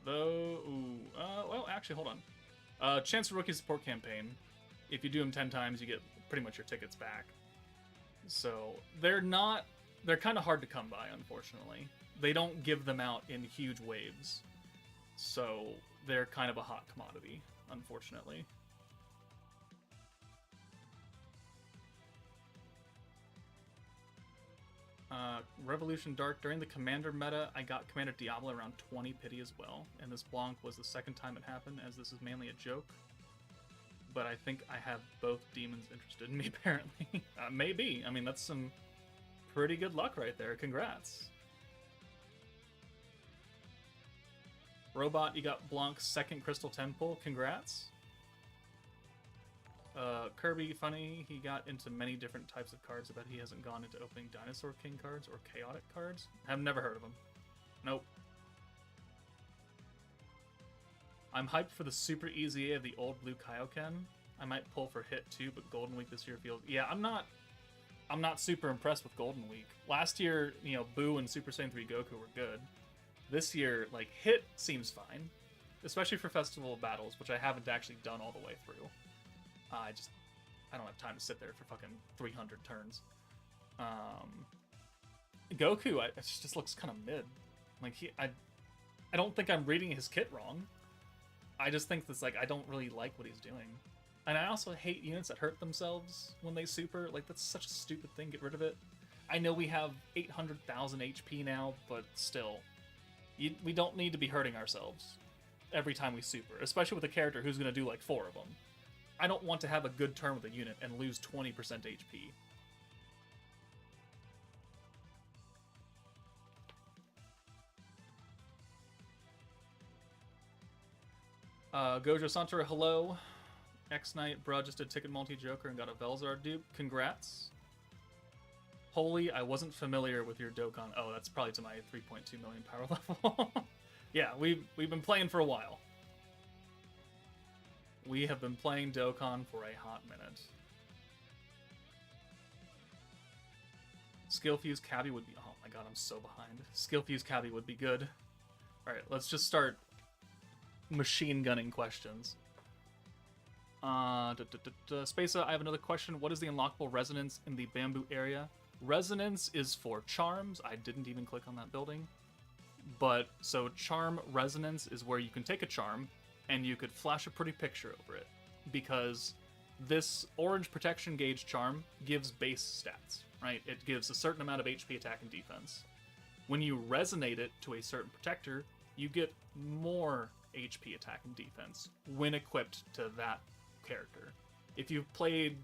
Though, well, actually, hold on. Chance for Rookie Support Campaign. If you do them 10 times, you get pretty much your tickets back. So, they're kind of hard to come by, unfortunately. They don't give them out in huge waves. So, they're kind of a hot commodity, unfortunately. Revolution Dark. During the Commander meta, I got Commander Diablo around 20 pity as well, and this Blanc was the second time it happened, as this is mainly a joke. But I think I have both demons interested in me, apparently. Maybe. I mean, that's some pretty good luck right there. Congrats. Robot, you got Blanc's second Crystal Temple. Congrats. Kirby, funny, he got into many different types of cards, but he hasn't gone into opening Dinosaur King cards or Chaotic cards. I've never heard of him. Nope. I'm hyped for the super easy of the old blue Kaioken. I might pull for hit too, but Golden Week this year feels... Yeah, I'm not super impressed with Golden Week. Last year, you know, Boo and Super Saiyan 3 Goku were good. This year, like, hit seems fine. Especially for Festival of Battles, which I haven't actually done all the way through. I don't have time to sit there for fucking 300 turns. Goku, it just looks kind of mid. Like, I don't think I'm reading his kit wrong. I just think that's, like, I don't really like what he's doing. And I also hate units that hurt themselves when they super. Like, that's such a stupid thing. Get rid of it. I know we have 800,000 HP now, but still. We don't need to be hurting ourselves every time we super. Especially with a character who's going to do, like, 4 of them. I don't want to have a good turn with a unit and lose 20% HP. Gojo Santora, hello. X-Knight, bruh, just did Ticket Multi-Joker and got a Velzar dupe. Congrats. Holy, I wasn't familiar with your Dokon. Oh, that's probably to my 3.2 million power level. Yeah, we've been playing for a while. We have been playing Dokon for a hot minute. Skill Fuse Cabby would be... Oh my god, I'm so behind. Skill Fuse Cabby would be good. Alright, let's just start machine gunning questions. Spasa, I have another question. What is the unlockable resonance in the bamboo area? Resonance is for charms. I didn't even click on that building. But, so charm resonance is where you can take a charm and you could flash a pretty picture over it, because this orange protection gauge charm gives base stats, right? It gives a certain amount of HP, attack, and defense. When you resonate it to a certain protector, you get more HP, attack, and defense when equipped to that character. If you've played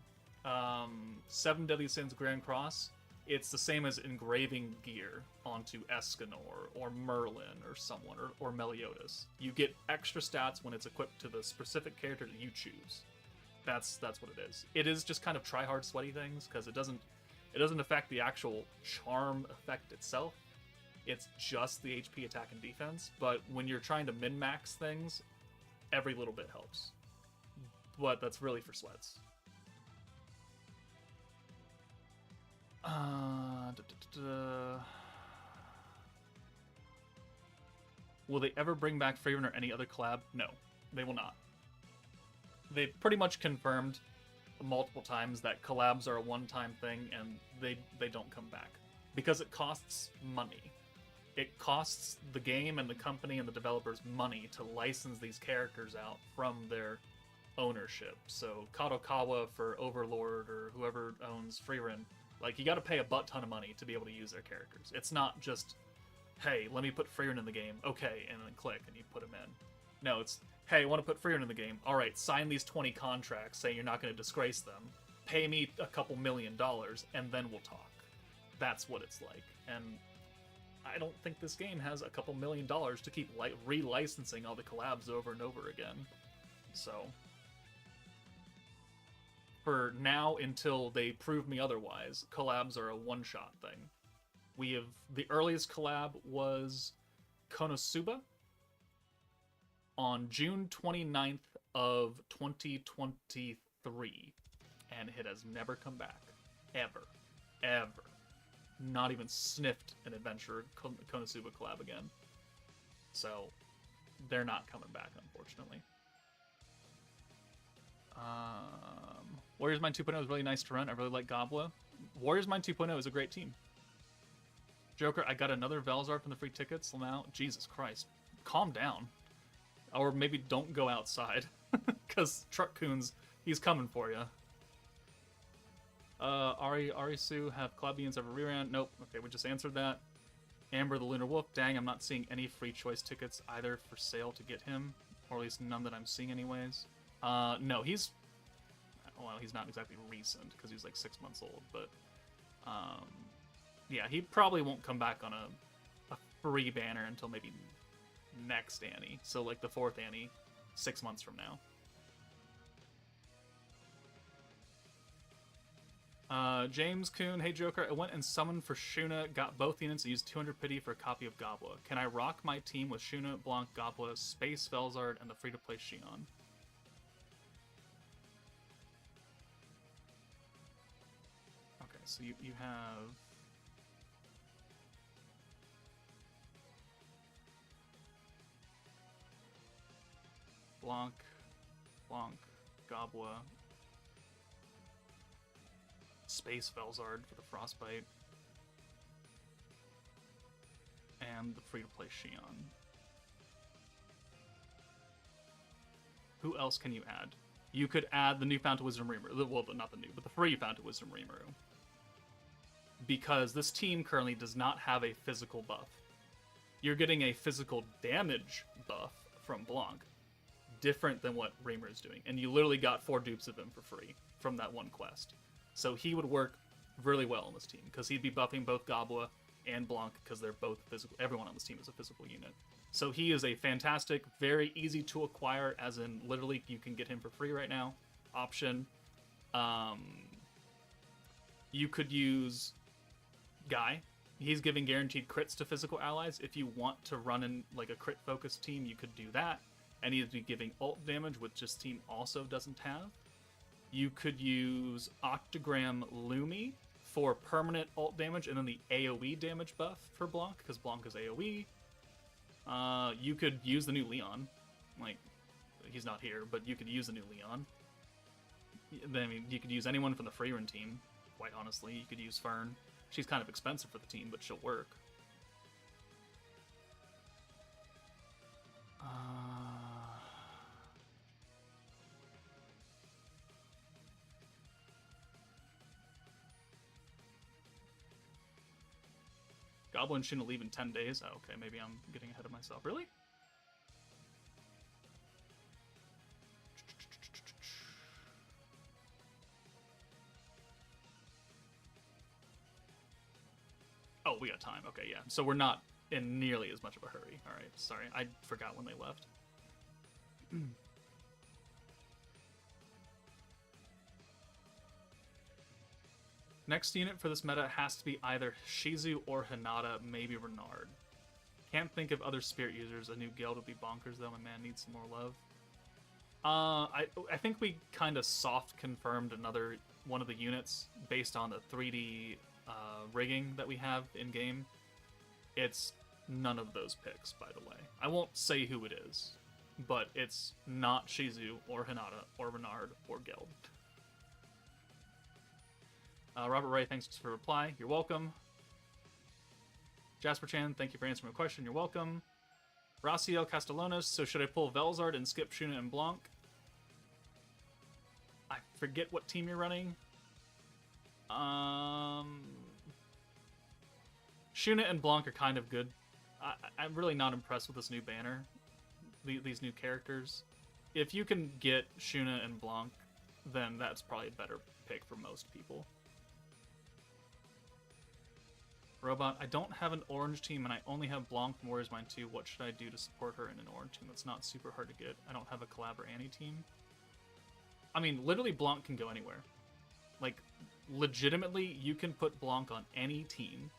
7 Deadly Sins Grand Cross, it's the same as engraving gear onto Escanor or Merlin or someone, or Meliodas. You get extra stats when it's equipped to the specific character that you choose. That's what it is. It is just kind of try hard sweaty things, because it doesn't affect the actual charm effect itself. It's just the HP, attack, and defense. But when you're trying to min-max things, every little bit helps. But that's really for sweats. Will they ever bring back Fraven or any other collab? No, they will not. They've pretty much confirmed multiple times that collabs are a one-time thing, and they don't come back because it costs money. it costs the game and the company and the developers money to license these characters out from their ownership. So Kadokawa for Overlord or whoever owns Freerin, like, you got to pay a butt ton of money to be able to use their characters. It's not just, hey, let me put Freerin in the game, okay, and then click and you put him in. No, it's, hey, I want to put Freerin in the game. All right, sign these 20 contracts saying you're not going to disgrace them. Pay me a couple $1 million, and then we'll talk. That's what it's like. And I don't think this game has a couple $1 million to keep re-licensing all the collabs over and over again. So, for now, until they prove me otherwise, collabs are a one-shot thing. We have, the earliest collab was Konosuba on June 29th of 2023, and it has never come back. Ever. Ever. Not even sniffed an Adventure Konosuba collab again. So, they're not coming back, unfortunately. Warriors Mind 2.0 is really nice to run. I really like Gobla. Warriors Mind 2.0 is a great team. Joker, I got another Velzar from the free tickets now. Jesus Christ. Calm down. Or maybe don't go outside. Because Truck Coons, he's coming for you. Arisu have Clubbians ever reran? Nope. Okay, we just answered that. Amber the Lunar Wolf. Dang, I'm not seeing any free choice tickets either for sale to get him. Or at least none that I'm seeing anyways. No, he's... Well, he's not exactly recent, because he's like 6 months old, but... yeah, he probably won't come back on a free banner until maybe next Annie. So, like, the 4th Annie, 6 months from now. James Kuhn, hey Joker, I went and summoned for Shuna, got both units, and used 200 pity for a copy of Gobla. Can I rock my team with Shuna, Blanc, Gobla, Space, Velzard, and the free-to-play Shion? Okay, so you have... Blanc, Gobla, Space Velzard for the Frostbite, and the free-to-play Shion. Who else can you add? You could add the new Fountain Wisdom Rimuru. Well, not the new, but the free Fountain Wisdom Rimuru. Because this team currently does not have a physical buff. You're getting a physical damage buff from Blanc. Different than what Reamer is doing. And you literally got 4 dupes of him for free from that one quest. So he would work really well on this team, because he'd be buffing both Gobla and Blanc, because they're both physical. Everyone on this team is a physical unit. So he is a fantastic, very easy to acquire, as in literally you can get him for free right now, option. You could use Guy. He's giving guaranteed crits to physical allies. If you want to run in like a crit focused team, you could do that. And he'd be giving ult damage, which this team also doesn't have. You could use Octogram Lumi for permanent ult damage, and then the AoE damage buff for Blanc, because Blanc is AoE. You could use the new Leon. Like, he's not here, but you could use the new Leon. I mean, you could use anyone from the Freerin team, quite honestly. You could use Fern. She's kind of expensive for the team, but she'll work. Goblin shouldn't leave in 10 days. Oh, okay, maybe I'm getting ahead of myself. Really? Oh, we got time. Okay, yeah. So we're not in nearly as much of a hurry. All right, sorry. I forgot when they left. Next unit for this meta has to be either Shizu or Hinata, maybe Renard. Can't think of other spirit users. A new guild would be bonkers, though. My man needs some more love. I think we kind of soft confirmed another one of the units based on the 3D rigging that we have in-game. It's none of those picks, by the way. I won't say who it is, but it's not Shizu or Hinata or Renard or Geld. Robert Ray, thanks for the reply. You're welcome. Jasper Chan, thank you for answering my question. You're welcome. Raciel Castellanos, so should I pull Velzard and skip Shuna and Blanc? I forget what team you're running. Shuna and Blanc are kind of good. I'm really not impressed with this new banner. These new characters. If you can get Shuna and Blanc, then that's probably a better pick for most people. Robot, I don't have an orange team and I only have Blanc from Warriors Mine 2. What should I do to support her in an orange team that's not super hard to get? I don't have a Collab or Annie team. I mean, literally Blanc can go anywhere. Like, legitimately, you can put Blanc on any team.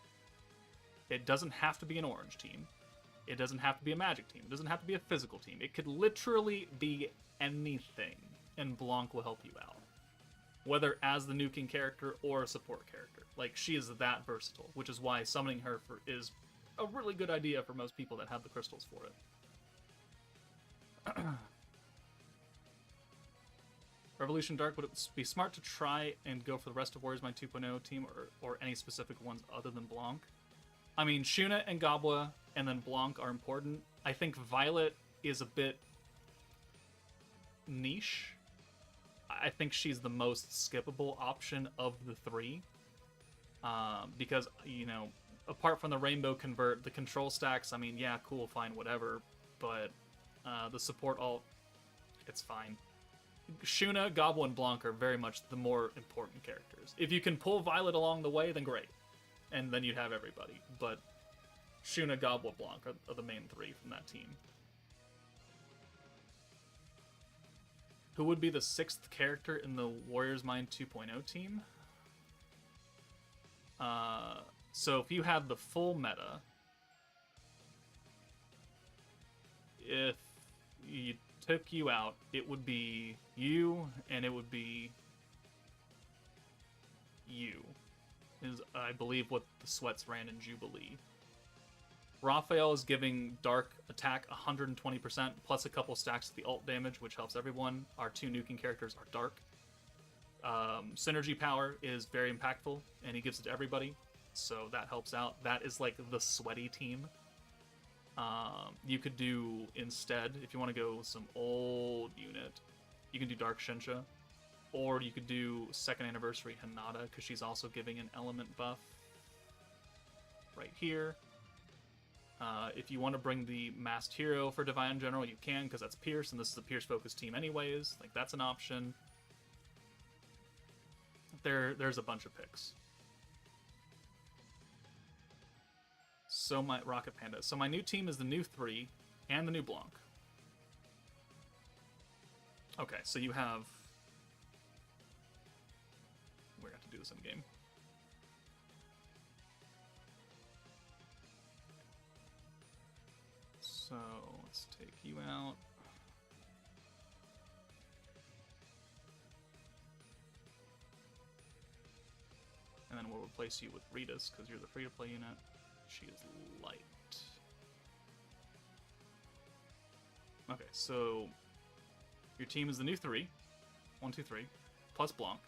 It doesn't have to be an orange team. It doesn't have to be a magic team. It doesn't have to be a physical team. It could literally be anything, and Blanc will help you out. Whether as the nuking character or a support character. Like, she is that versatile, which is why summoning her is a really good idea for most people that have the crystals for it. Revolution Dark, would it be smart to try and go for the rest of Warriors Mine 2.0 team or any specific ones other than Blanc? I mean, Shuna and Gabwa and then Blanc are important. I think Violet is a bit niche. I think she's the most skippable option of the three. Because, you know, apart from the Rainbow Convert, the control stacks, I mean, yeah, cool, fine, whatever. But the support alt, it's fine. Shuna, Gabwa, and Blanc are very much the more important characters. If you can pull Violet along the way, then great. And then you'd have everybody. But Shuna, Gabwa, Blanc are the main three from that team. Who would be the 6th character in the Warriors Mine 2.0 team? So if you had the full meta, if you took you out, it would be you, and it would be you. Is, I believe, what the Sweats ran in Jubilee. Raphael is giving Dark attack 120%, plus a couple stacks of the ult damage, which helps everyone. Our 2 nuking characters are Dark. Synergy power is very impactful, and he gives it to everybody, so that helps out. That is like the sweaty team. You could do, instead, if you want to go with some old unit, you can do Dark Shinsha, or you could do 2nd Anniversary Hinata, because she's also giving an element buff right here. If you want to bring the Masked Hero for Divine General, you can, because that's Pierce, and this is a Pierce-focused team anyways. Like, that's an option. There's a bunch of picks. So my Rocket Panda. So my new team is the new 3 and the new Blanc. Okay, so you have... We're going to have to do this in game. So let's take you out. And then we'll replace you with Rita's, because you're the free-to-play unit. She is light. Okay, so your team is the new 3. 1, 2, 3. Plus Blanc.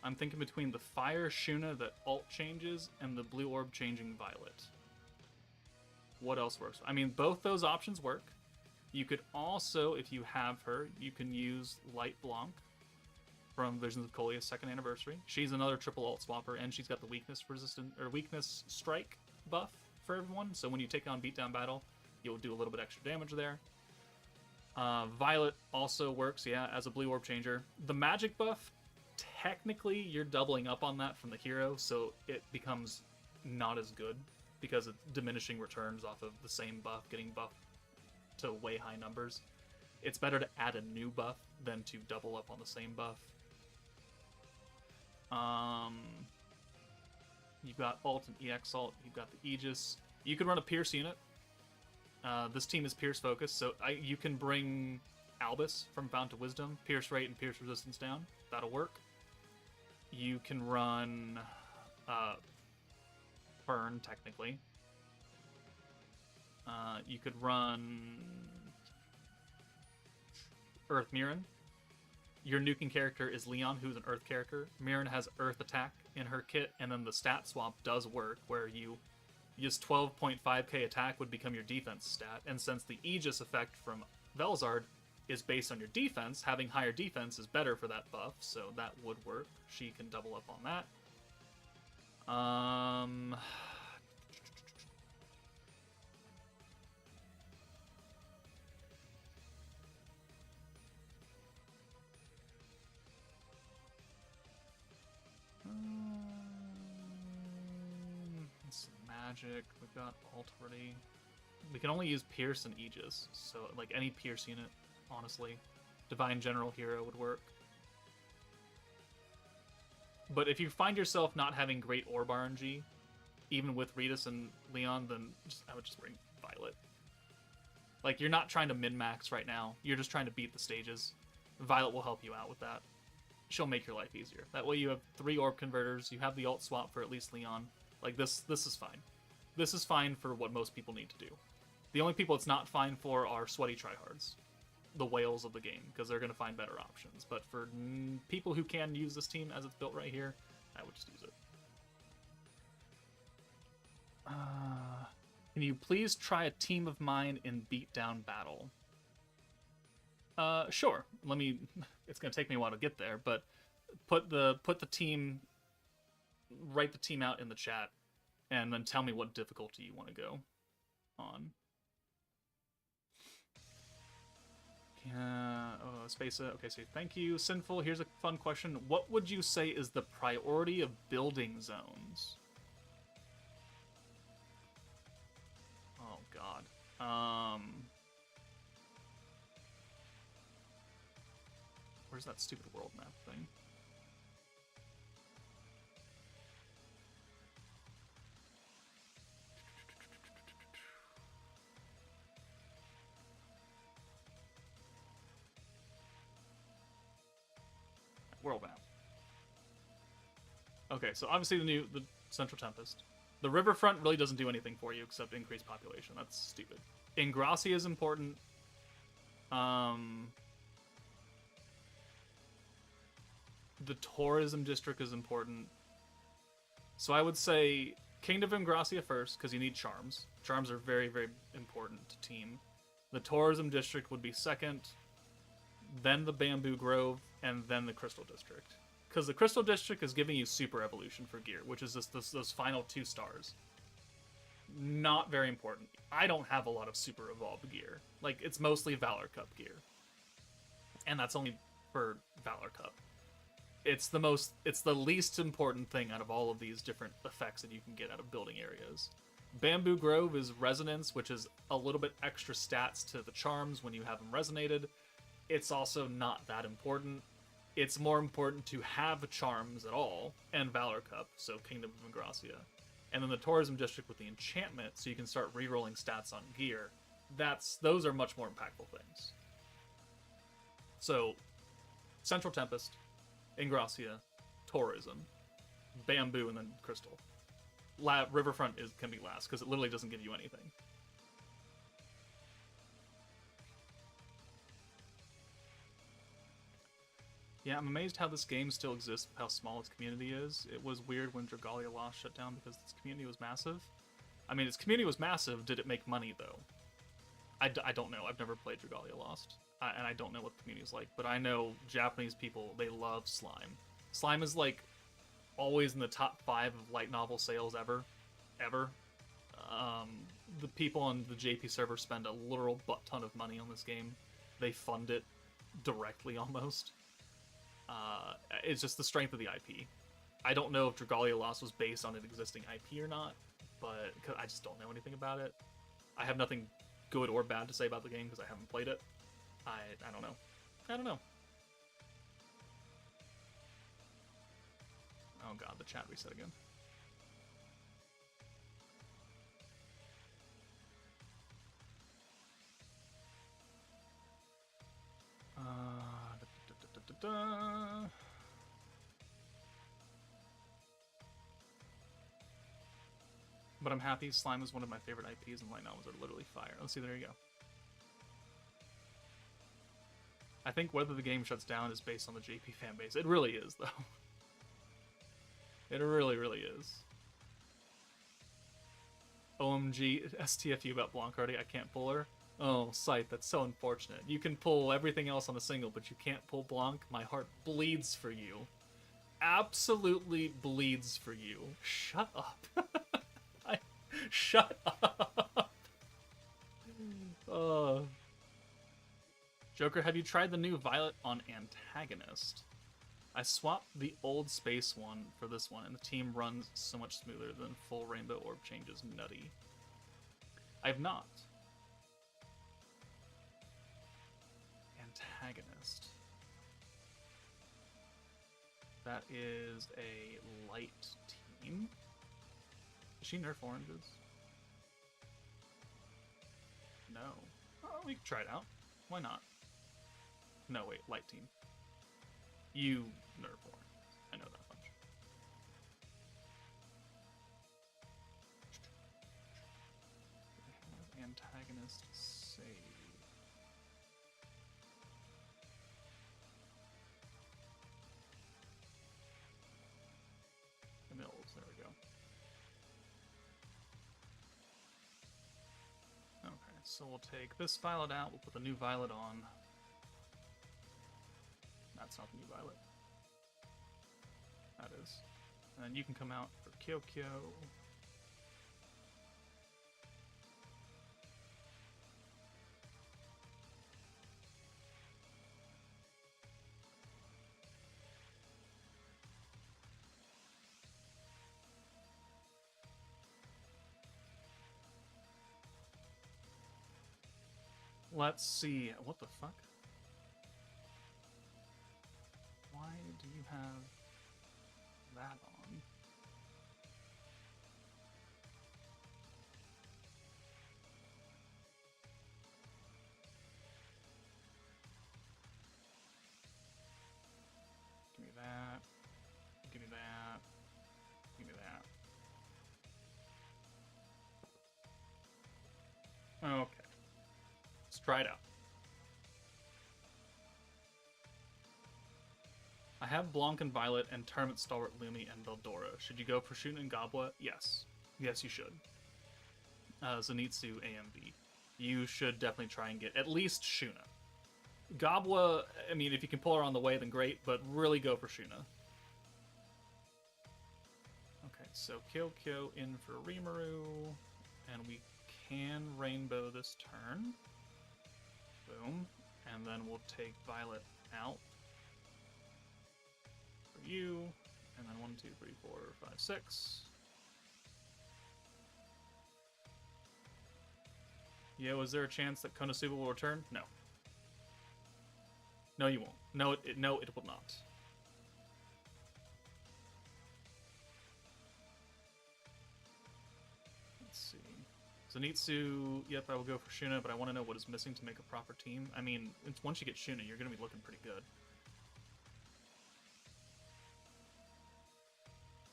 I'm thinking between the Fire Shuna that alt changes and the Blue Orb changing Violet. What else works? I mean, both those options work. You could also, if you have her, you can use Light Blanc from Visions of Colia's 2nd Anniversary. She's another triple alt swapper, and she's got the weakness resistant or weakness strike buff for everyone. So when you take on beatdown battle, you'll do a little bit extra damage there. Violet also works, yeah, as a blue orb changer. The magic buff, technically you're doubling up on that from the hero, so it becomes not as good because it's diminishing returns off of the same buff, getting buffed to way high numbers. It's better to add a new buff than to double up on the same buff. You've got ult and EX ult, you've got the Aegis. You could run a Pierce unit. This team is Pierce focused, so you can bring Albus from Fountain of Wisdom, Pierce rate and Pierce resistance down. That'll work. You can run Burn, technically. You could run Earth Mirren. Your nuking character is Leon, who's an Earth character. Mirren has Earth attack in her kit, and then the stat swap does work, where you use 12.5k attack would become your defense stat, and since the Aegis effect from Velzard is based on your defense, having higher defense is better for that buff, so that would work. She can double up on that. Magic, we've got alt already. We can only use Pierce and Aegis, so like any Pierce unit, honestly. Divine General Hero would work. But if you find yourself not having great Orb RNG, even with Ritas and Leon, then I would just bring Violet. Like, you're not trying to min-max right now, you're just trying to beat the stages. Violet will help you out with that. She'll make your life easier. That way you have 3 Orb Converters, you have the alt swap for at least Leon. Like, this is fine. This is fine for what most people need to do. The only people it's not fine for are sweaty tryhards. The whales of the game, because they're going to find better options. But for people who can use this team as it's built right here, I would just use it. Can you please try a team of mine in beatdown battle? Sure. Let me... It's going to take me a while to get there, but put the team... Write the team out in the chat, and then tell me what difficulty you want to go on. Spacer. Okay, so thank you. Sinful, here's a fun question. What would you say is the priority of building zones? Oh, God. Where's that stupid world map thing? World map. Okay, so obviously the Central Tempest. The Riverfront really doesn't do anything for you except increase population. That's stupid. Ingrassia is important. The tourism district is important. So I would say Kingdom of Ingrassia first, because you need charms. Charms are very, very important to team. The tourism district would be second, then the Bamboo Grove, and then the Crystal District. Because the Crystal District is giving you Super Evolution for gear, which is just those final 2 stars. Not very important. I don't have a lot of Super Evolved gear. Like, it's mostly Valor Cup gear. And that's only for Valor Cup. It's the least important thing out of all of these different effects that you can get out of building areas. Bamboo Grove is Resonance, which is a little bit extra stats to the charms when you have them resonated. It's also not that important. It's more important to have charms at all, and Valor Cup, so Kingdom of Ingrassia. And then the Tourism District with the enchantment, so you can start rerolling stats on gear. Those are much more impactful things. So, Central Tempest, Ingrassia, Tourism, Bamboo, and then Crystal. Riverfront can be last, because it literally doesn't give you anything. Yeah, I'm amazed how this game still exists, how small its community is. It was weird when Dragalia Lost shut down because its community was massive. I mean, its community was massive, did it make money, though? I don't know, I've never played Dragalia Lost, and I don't know what the community is like, but I know Japanese people, they love slime. Slime is, like, always in the top 5 of light novel sales ever. The people on the JP server spend a literal butt ton of money on this game. They fund it directly, almost. It's just the strength of the IP. I don't know if Dragalia Lost was based on an existing IP or not, but I just don't know anything about it. I have nothing good or bad to say about the game because I haven't played it. I don't know. I don't know. Oh god, the chat reset again. But I'm happy. Slime is one of my favorite IPs, and light novels are literally fire. Let's see, there you go. I think whether the game shuts down is based on the JP fanbase. It really is, though. It really, really is. OMG, STFU about Blancardi, I can't pull her. Oh, Scythe, that's so unfortunate. You can pull everything else on a single, but you can't pull Blanc. My heart bleeds for you. Absolutely bleeds for you. Shut up. Shut up. Joker, have you tried the new Violet on Antagonist? I swapped the old space one for this one, and the team runs so much smoother than full rainbow orb changes nutty. I have not. Antagonist. That is a light team. Does she nerf oranges? No. Oh, we can try it out. Why not? No, wait, light team. You nerf orange. I know that much. I have antagonist save. The mills, there we go. Okay, so we'll take this violet out, we'll put the new violet on. That's not the new violet. That is. And then you can come out for Kyokyo. Let's see. What the fuck? Why do you have that on? Give me that. Give me that. Give me that. Okay. Let's try it out. I have Blanc and Violet and Tournament Stalwart Lumi and Veldora. Should you go for Shuna and Gobwa? Yes. Yes, you should. Zenitsu AMV. You should definitely try and get at least Shuna. Gobwa, I mean, if you can pull her on the way, then great, but really go for Shuna. Okay, so Kyokyo in for Rimuru, and we can Rainbow this turn. Boom. And then we'll take Violet out for you, and then 1, 2, 3, 4, 5, 6. Yeah, was there a chance that Konosuba will return? No. No, you won't. No, it will not. Let's see. Zenitsu, yep, I will go for Shuna, but I want to know what is missing to make a proper team. I mean, once you get Shuna, you're going to be looking pretty good.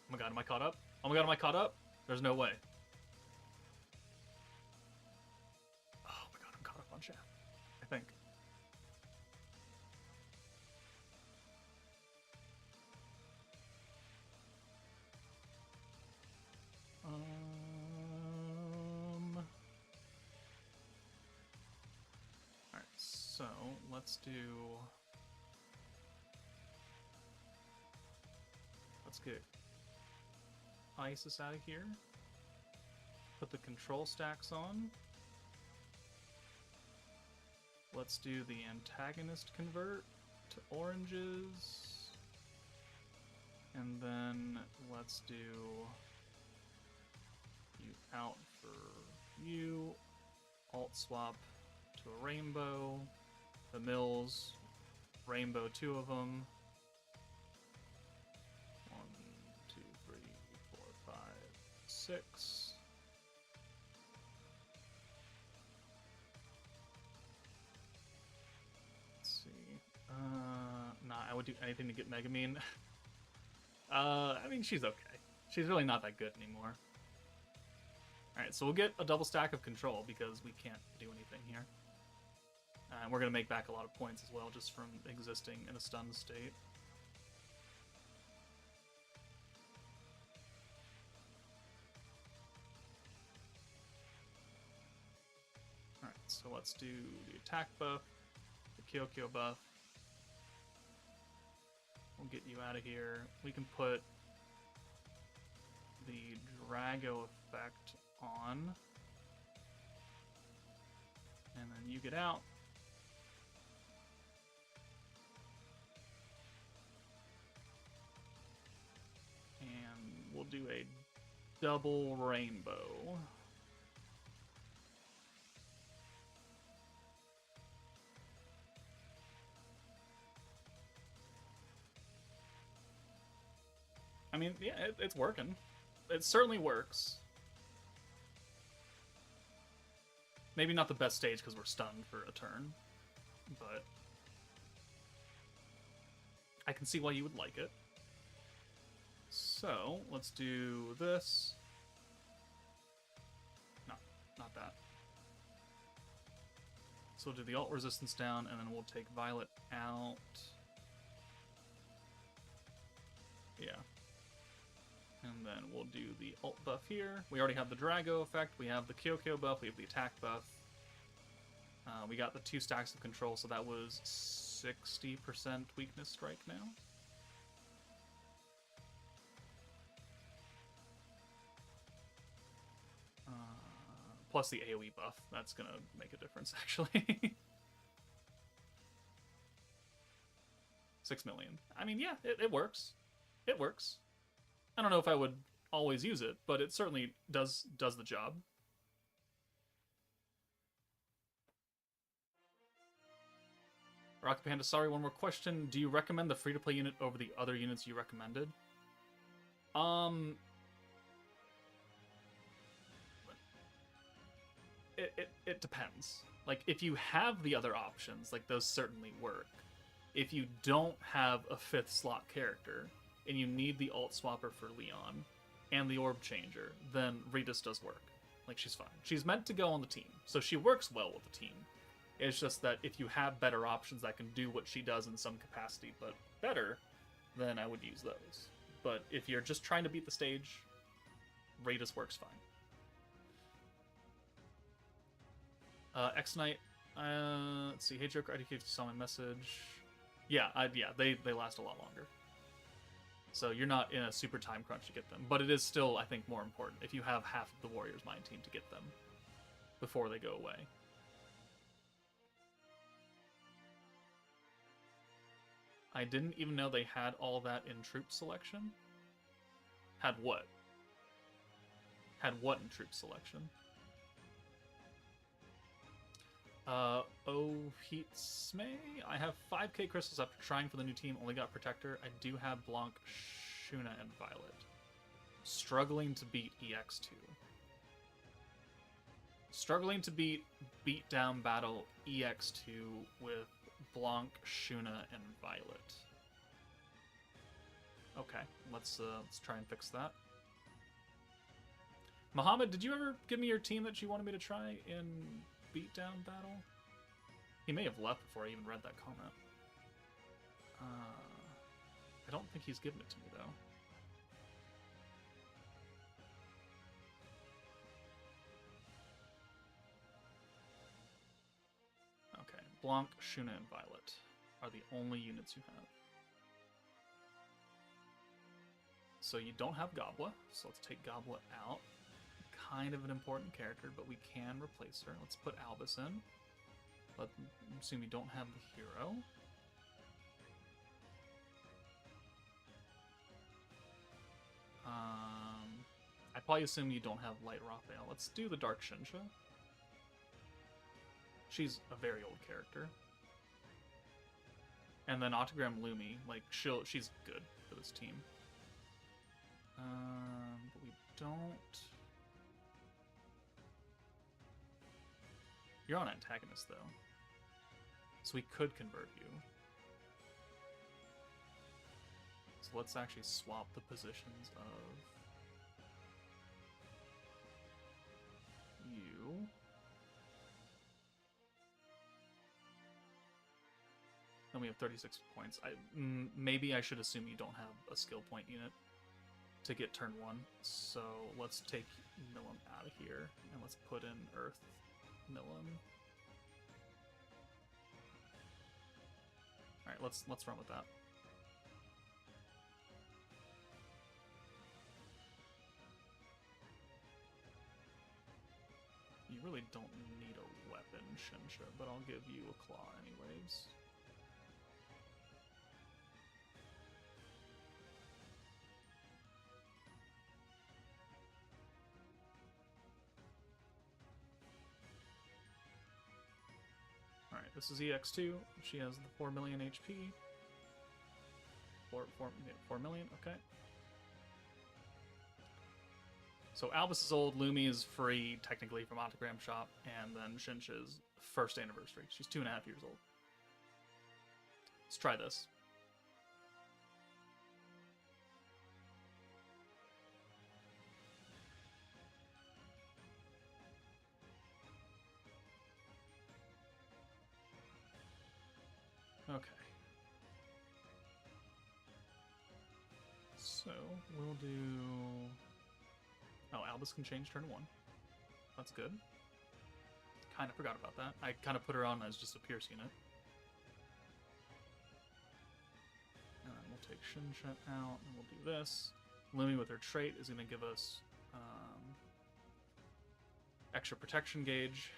Oh my god, am I caught up? Oh my god, am I caught up? There's no way. Oh my god, I'm caught up on chat. I think. Alright, so let's get Isis out of here. Put the control stacks on. Let's do the antagonist convert to oranges. And then let's do you out for you. Alt swap to a rainbow. The mills. Rainbow 2 of them. 1, 2, 3, 4, 5, 6. Let's see. Nah, I would do anything to get Megamine. I mean, she's okay. She's really not that good anymore. Alright, so we'll get a double stack of control because we can't do anything here. And we're going to make back a lot of points as well just from existing in a stunned state. So let's do the attack buff, the Kyokyo buff. We'll get you out of here. We can put the Drago effect on. And then you get out. And we'll do a double rainbow. I mean, yeah, it's working. It certainly works. Maybe not the best stage because we're stunned for a turn, but I can see why you would like it. So, let's do this. No, not that. So we'll do the ult resistance down, and then we'll take Violet out. Yeah. And then we'll do the ult buff here. We already have the Drago effect, we have the Kyokyo buff, we have the attack buff. We got the 2 stacks of control, so that was 60% weakness strike now. Plus the AoE buff, that's gonna make a difference, actually. 6 million. I mean, yeah, it works. It works. I don't know if I would always use it, but it certainly does the job. Rocket Panda, sorry, one more question. Do you recommend the free-to-play unit over the other units you recommended? It depends. Like, if you have the other options, like, those certainly work. If you don't have a 5th slot character, and you need the ult swapper for Leon, and the orb changer, then Ritas does work. Like, she's fine. She's meant to go on the team, so she works well with the team. It's just that if you have better options that can do what she does in some capacity, but better, then I would use those. But if you're just trying to beat the stage, Ritas works fine. X-Knight, let's see, hey Joker, IDK, if you saw my message. Yeah, they last a lot longer. So you're not in a super time crunch to get them, but it is still, I think, more important if you have half of the Warriors Mind team to get them before they go away. I didn't even know they had all that in troop selection. Had what? Had what in troop selection? Oh, Heatsmay? I have 5k crystals after trying for the new team, only got Protector. I do have Blanc, Shuna, and Violet. Struggling to beat EX2. Struggling to beat Beatdown Battle EX2 with Blanc, Shuna, and Violet. Okay, let's try and fix that. Muhammad, did you ever give me your team that you wanted me to try in Beatdown Battle? He may have left before I even read that comment. I don't think he's given it to me, though. Okay, Blanc, Shuna, and Violet are the only units you have. So you don't have Goblet, so let's take Goblet out. Kind of an important character, but we can replace her. Let's put Albus in. But assume you don't have the hero. I probably assume you don't have Light Raphael. Let's do the Dark Shinsha. She's a very old character. And then Autogram Lumi, like she's good for this team. But we don't. You're on antagonist though, so we could convert you. So let's actually swap the positions of you. Then we have 36 points. Maybe I should assume you don't have a skill point unit to get turn 1. So let's take Millum out of here and let's put in Earth Millum. All right, let's run with that. You really don't need a weapon, Shinsha, but I'll give you a claw anyways. Alright, this is EX2. She has the 4 million HP. 4 million, okay. So Albus is old, Lumi is free, technically, from Autogram Shop, and then Shinsha's first anniversary. She's 2.5 years old. Let's try this. Okay. So, we'll do... Oh, Albus can change turn 1. That's good. Kind of forgot about that. I kind of put her on as just a Pierce unit. And then we'll take Shinsha out, and we'll do this. Lumi with her trait is going to give us extra protection gauge.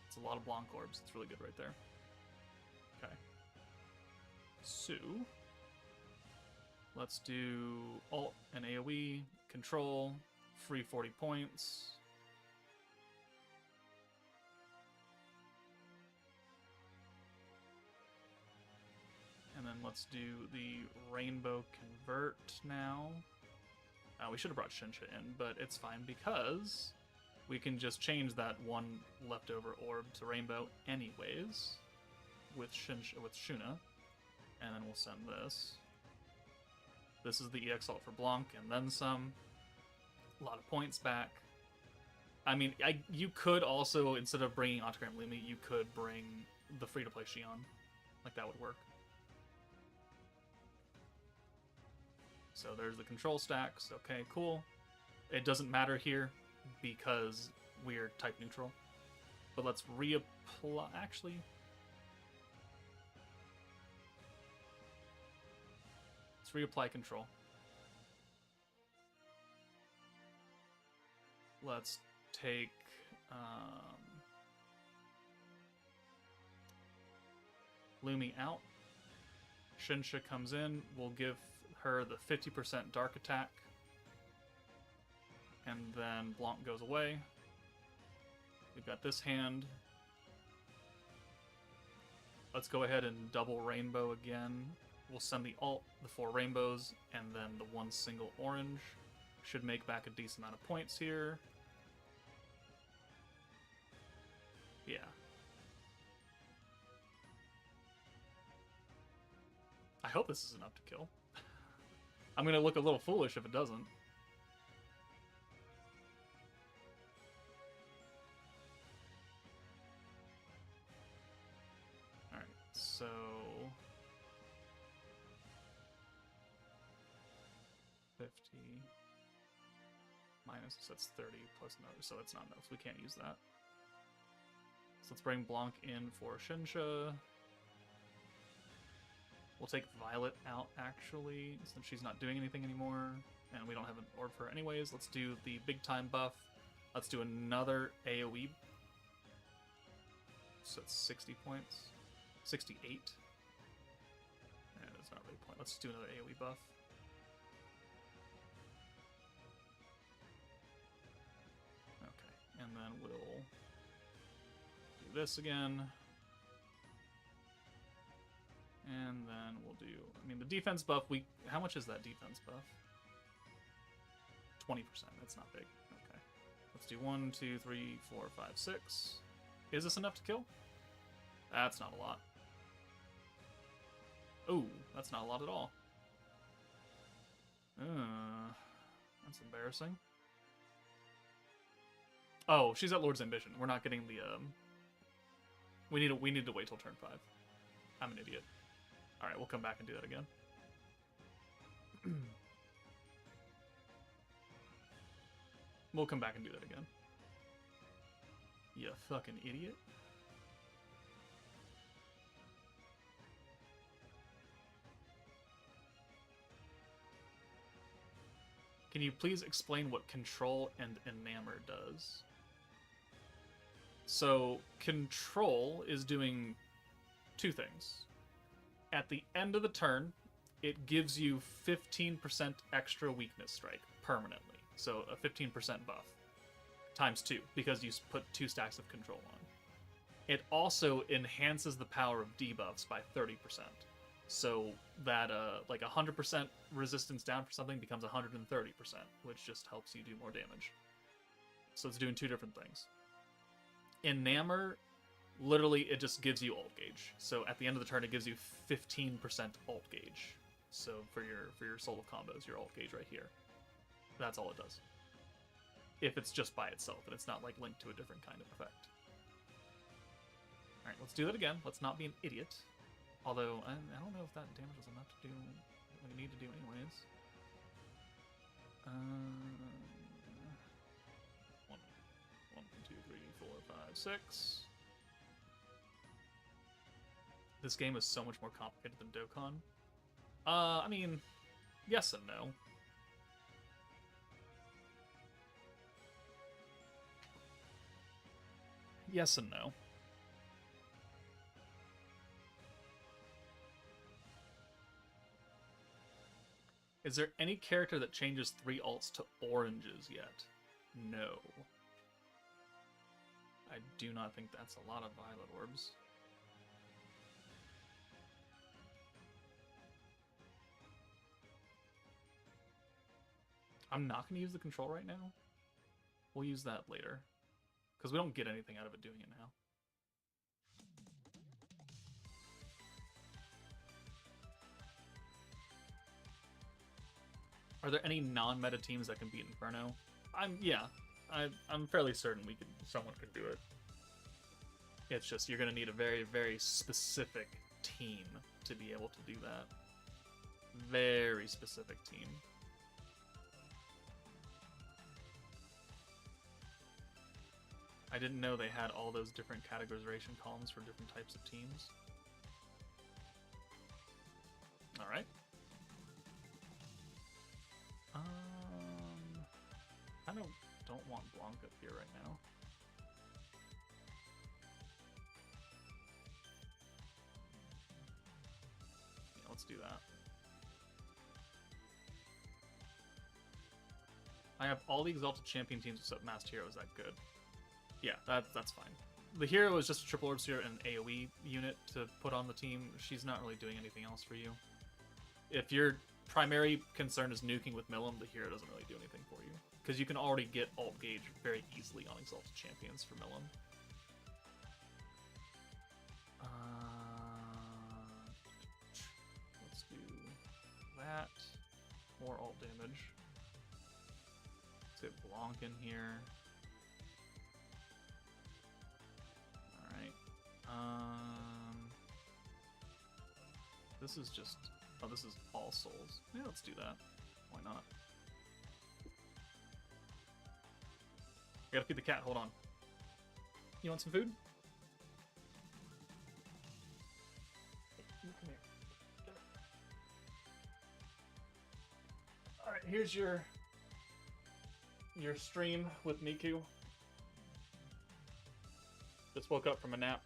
It's a lot of Blanc orbs. It's really good right there. Okay. So, let's do Alt and AoE, Control, free 40 points. And then let's do the Rainbow Convert now. We should have brought Shinsha in, but it's fine because we can just change that one leftover orb to Rainbow anyways with Shuna. And then we'll send this. This is the EX Alt for Blanc, and then some. A lot of points back. I mean, you could also, instead of bringing Autogram Lumi, you could bring the free-to-play Xion. Like, that would work. So there's the control stacks. Okay, cool. It doesn't matter here because we're type neutral. But let's reapply... Actually... Let's reapply control. Let's take Lumi out. Shinsha comes in. We'll give her the 50% dark attack. And then Blanc goes away. We've got this hand. Let's go ahead and double Rainbow again. We'll send the alt, the 4 rainbows, and then the 1 single orange. Should make back a decent amount of points here. Yeah. I hope this is enough to kill. I'm gonna look a little foolish if it doesn't. Alright, so... minus, so that's 30 plus another, so it's not enough. We can't use that. So let's bring Blanc in for Shinsha. We'll take Violet out, actually, since she's not doing anything anymore, and we don't have an orb for her anyways. Let's do the big time buff. Let's do another AoE. So it's 60 points. 68. And it's not really a point. Let's do another AoE buff. And then we'll do this again. And then we'll do... I mean, the defense buff, how much is that defense buff? 20%. That's not big. Okay. Let's do 1, 2, 3, 4, 5, 6. Is this enough to kill? That's not a lot. Ooh, that's not a lot at all. That's embarrassing. Oh, she's at Lord's Ambition. We're not getting the, We need to wait till turn 5. I'm an idiot. Alright, we'll come back and do that again. We'll come back and do that again. You fucking idiot. Can you please explain what control and enamor does? So, control is doing two things. At the end of the turn, it gives you 15% extra weakness strike permanently. So, a 15% buff. Times 2, because you put 2 stacks of control on. It also enhances the power of debuffs by 30%. So that like 100% resistance down for something becomes 130%, which just helps you do more damage. So it's doing two different things. Enamor, literally, it just gives you ult gauge. So at the end of the turn, it gives you 15% ult gauge. So for your Soul of Combos, your ult gauge right here. That's all it does. If it's just by itself, and it's not like linked to a different kind of effect. All right, let's do that again. Let's not be an idiot. Although, I don't know if that damage is enough to do what you need to do anyways. 1, 2, 3, 4, 5, 6. This game is so much more complicated than Dokon. I mean, yes and no. Yes and no. Is there any character that changes 3 alts to oranges yet? No. I do not think that's a lot of violet orbs. I'm not going to use the control right now. We'll use that later. Because we don't get anything out of it doing it now. Are there any non-meta teams that can beat Inferno? I'm fairly certain someone could do it. It's just you're gonna need a very, very specific team to be able to do that. Very specific team. I didn't know they had all those different categorization columns for different types of teams. Alright. I don't want Blanc up here right now. Yeah, let's do that. I have all the Exalted Champion teams except Masked Hero. Is that good? Yeah, that's fine. The hero is just a triple orb sphere and an AoE unit to put on the team. She's not really doing anything else for you. If your primary concern is nuking with Milim, the hero doesn't really do anything for you. Because you can already get ult gauge very easily on Exalted Champions for Milim. Let's do that. More ult damage. Let's get Blanc in here. Alright. This is just... Oh, this is all souls. Yeah, let's do that. Why not? I gotta feed the cat, hold on. You want some food? Come here. Alright, here's your stream with Miku. Just woke up from a nap.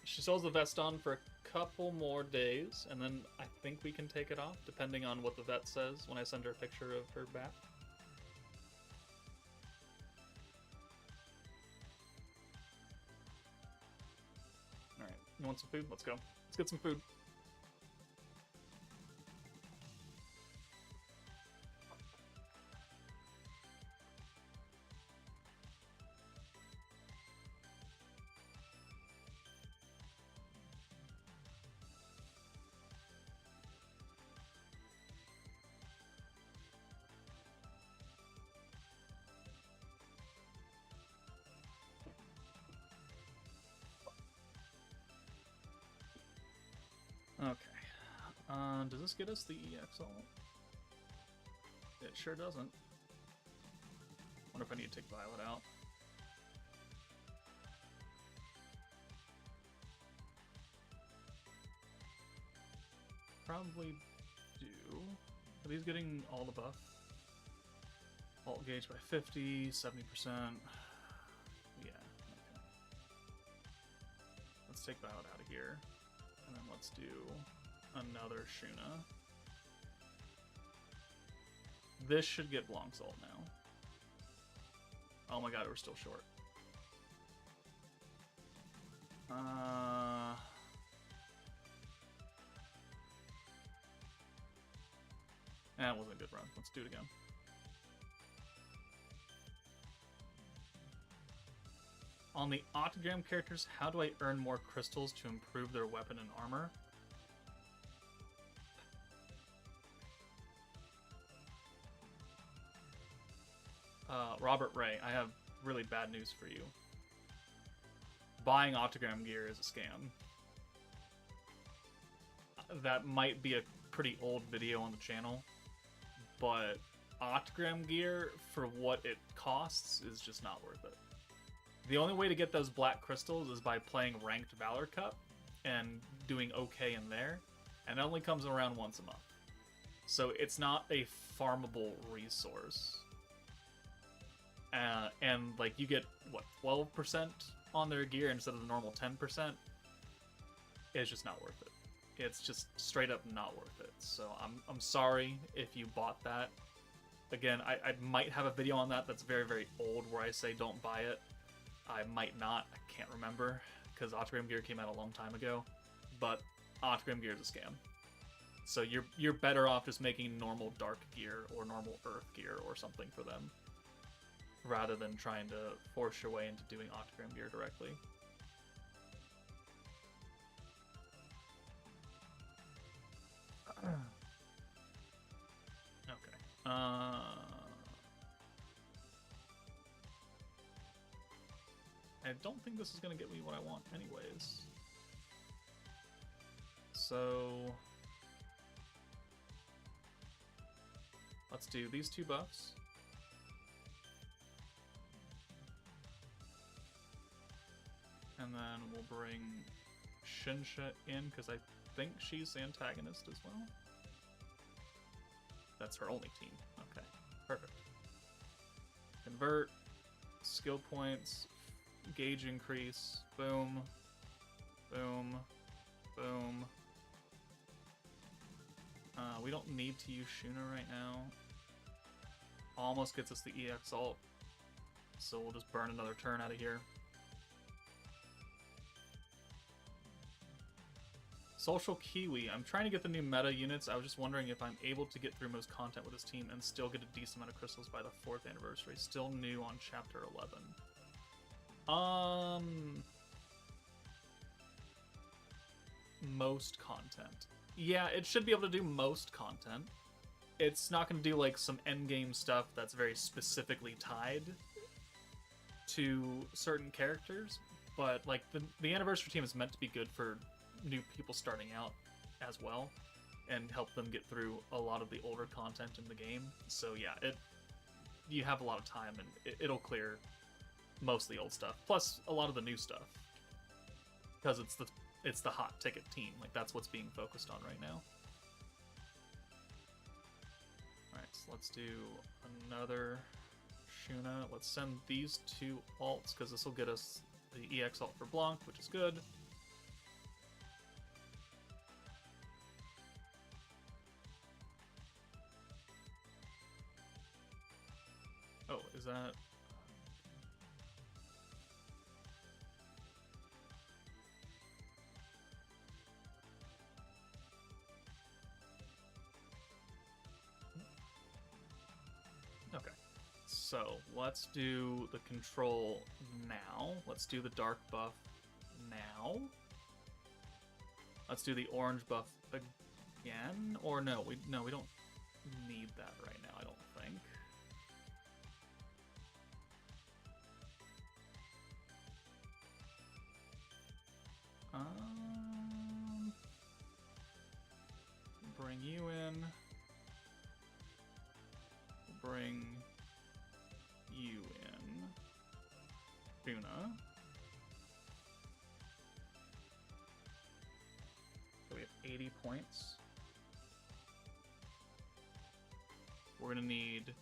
She sells the vest on for a couple more days, and then I think we can take it off, depending on what the vet says when I send her a picture of her bath. Alright, you want some food? Let's go. Let's get some food. Okay. Does this get us the EX ult? It sure doesn't. Wonder if I need to take Violet out. probably do... Are these getting all the buff? Alt gauge by 50, 70%. Yeah, okay. Let's take that out of here. And then let's do another Shuna. This should get Blancsolt now. Oh my god, we're still short. That wasn't a good run. Let's do it again. On the Octagram characters, how do I earn more crystals to improve their weapon and armor? Robert Ray, I have really bad news for you. Buying Octagram gear is a scam. That might be a pretty old video on the channel, but Octagram gear, for what it costs, is just not worth it. The only way to get those black crystals is by playing Ranked Valor Cup and doing okay in there, and it only comes around once a month. So it's not a farmable resource. And like you get, what, 12% on their gear instead of the normal 10%? It's just not worth it. It's just straight up not worth it. So I'm sorry if you bought that. Again, I might have a video on that that's very, very old where I say don't buy it. I might not. I can't remember because Octagram gear came out a long time ago. But Octagram gear is a scam. So you're better off just making normal dark gear or normal earth gear or something for them, rather than trying to force your way into doing Octagram gear directly. Okay. I don't think this is going to get me what I want anyways. So... let's do these two buffs. And then we'll bring Shinsha in, because I think she's the antagonist as well. That's her only team. Okay, perfect. Convert, skill points, gauge increase, boom, boom, boom. We don't need to use Shuna right now. Almost gets us the EX ult, so we'll just burn another turn out of here. Social Kiwi. I'm trying to get the new meta units. I was just wondering if I'm able to get through most content with this team and still get a decent amount of crystals by the 4th anniversary. Still new on chapter 11. Most content. Yeah, it should be able to do most content. It's not going to do like some endgame stuff that's very specifically tied to certain characters, but like the anniversary team is meant to be good for new people starting out as well and help them get through a lot of the older content in the game. So yeah, you have a lot of time and it'll clear most of the old stuff, plus a lot of the new stuff, because it's the hot ticket team. Like that's what's being focused on right now. Alright, so let's do another Shuna. Let's send these two alts, because this will get us the EX ult for Blanc, which is good. Oh, is that... okay, so let's do the control now. Let's do the dark buff now. Let's do the orange buff again. Or no, we don't need that right now, I don't think. Bring you in. Bring you in. Shuna. So we have 80 points. we're gonna need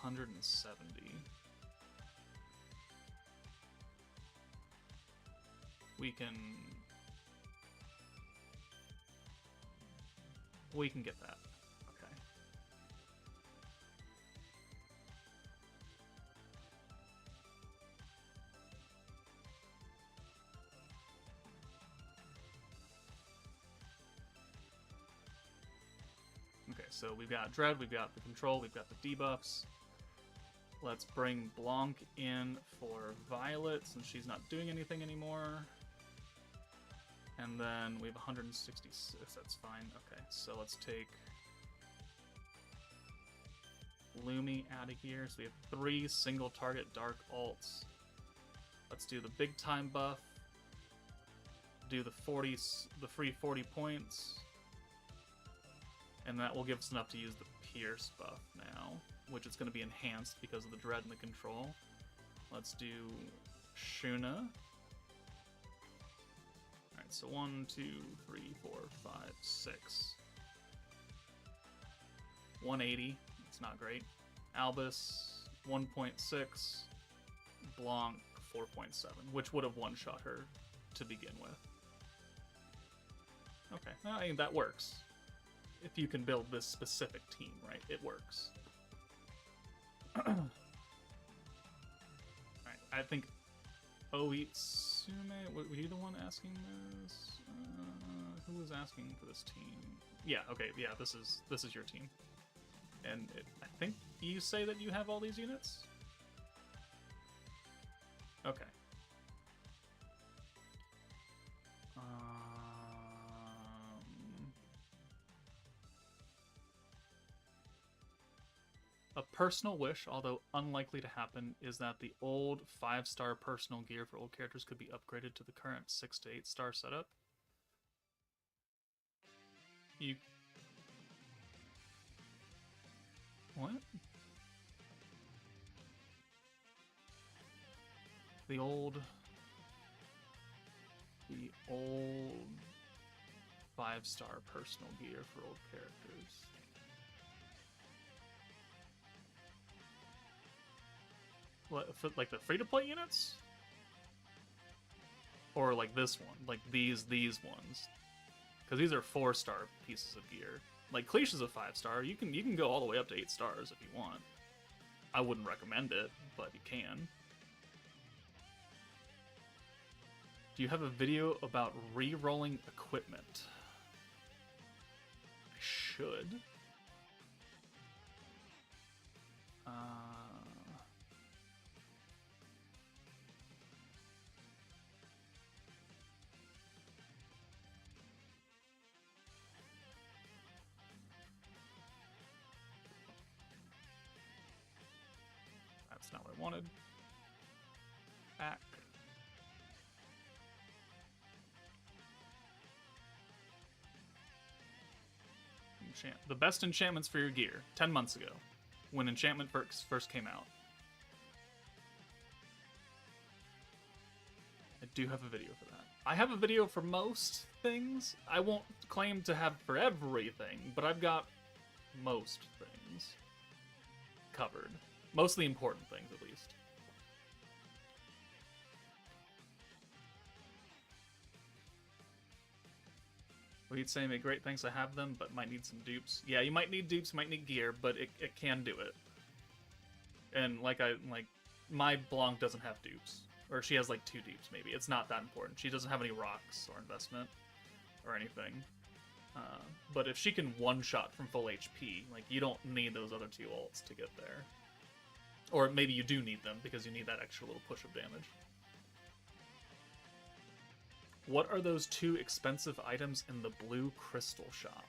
170. We can get that. Okay. Okay, so we've got Dread, we've got the control, we've got the debuffs. Let's bring Blanc in for Violet, since she's not doing anything anymore. And then we have 166, that's fine. Okay, so let's take Lumi out of here. So we have 3 single target dark alts. Let's do the big time buff. Do the free 40 points. And that will give us enough to use the Pierce buff now, which is going to be enhanced because of the Dread and the control. Let's do Shuna. Alright, so 1, 2, 3, 4, 5, 6. 180. It's not great. Albus, 1.6. Blanc, 4.7, which would have one-shot her to begin with. Okay, I mean, that works. If you can build this specific team, right? It works. Alright, I think Oitsume, were you the one asking this? Who was asking for this team? Yeah, okay, yeah, this is your team. And I think you say that you have all these units? Okay. A personal wish, although unlikely to happen, is that the old 5-star personal gear for old characters could be upgraded to the current 6 to 8-star setup. You... What? The old 5-star personal gear for old characters. What, for, like the free-to-play units? Or like this one, like these ones? Because these are 4-star pieces of gear. Like Cliche is a 5-star. You can go all the way up to 8 stars if you want. I wouldn't recommend it, but you can. Do you have a video about re-rolling equipment? I should. That's not what I wanted. Back. The best enchantments for your gear, 10 months ago, when enchantment first came out. I do have a video for that. I have a video for most things. I won't claim to have for everything, but I've got most things covered. Most of the important things, at least. We'd say, make great thanks, I have them, but might need some dupes. Yeah, you might need dupes, might need gear, but it can do it. And like my Blanc doesn't have dupes. Or she has like 2 dupes, maybe. It's not that important. She doesn't have any rocks or investment or anything. But if she can one-shot from full HP, like, you don't need those other 2 ults to get there. Or maybe you do need them, because you need that extra little push of damage. What are those 2 expensive items in the blue crystal shop?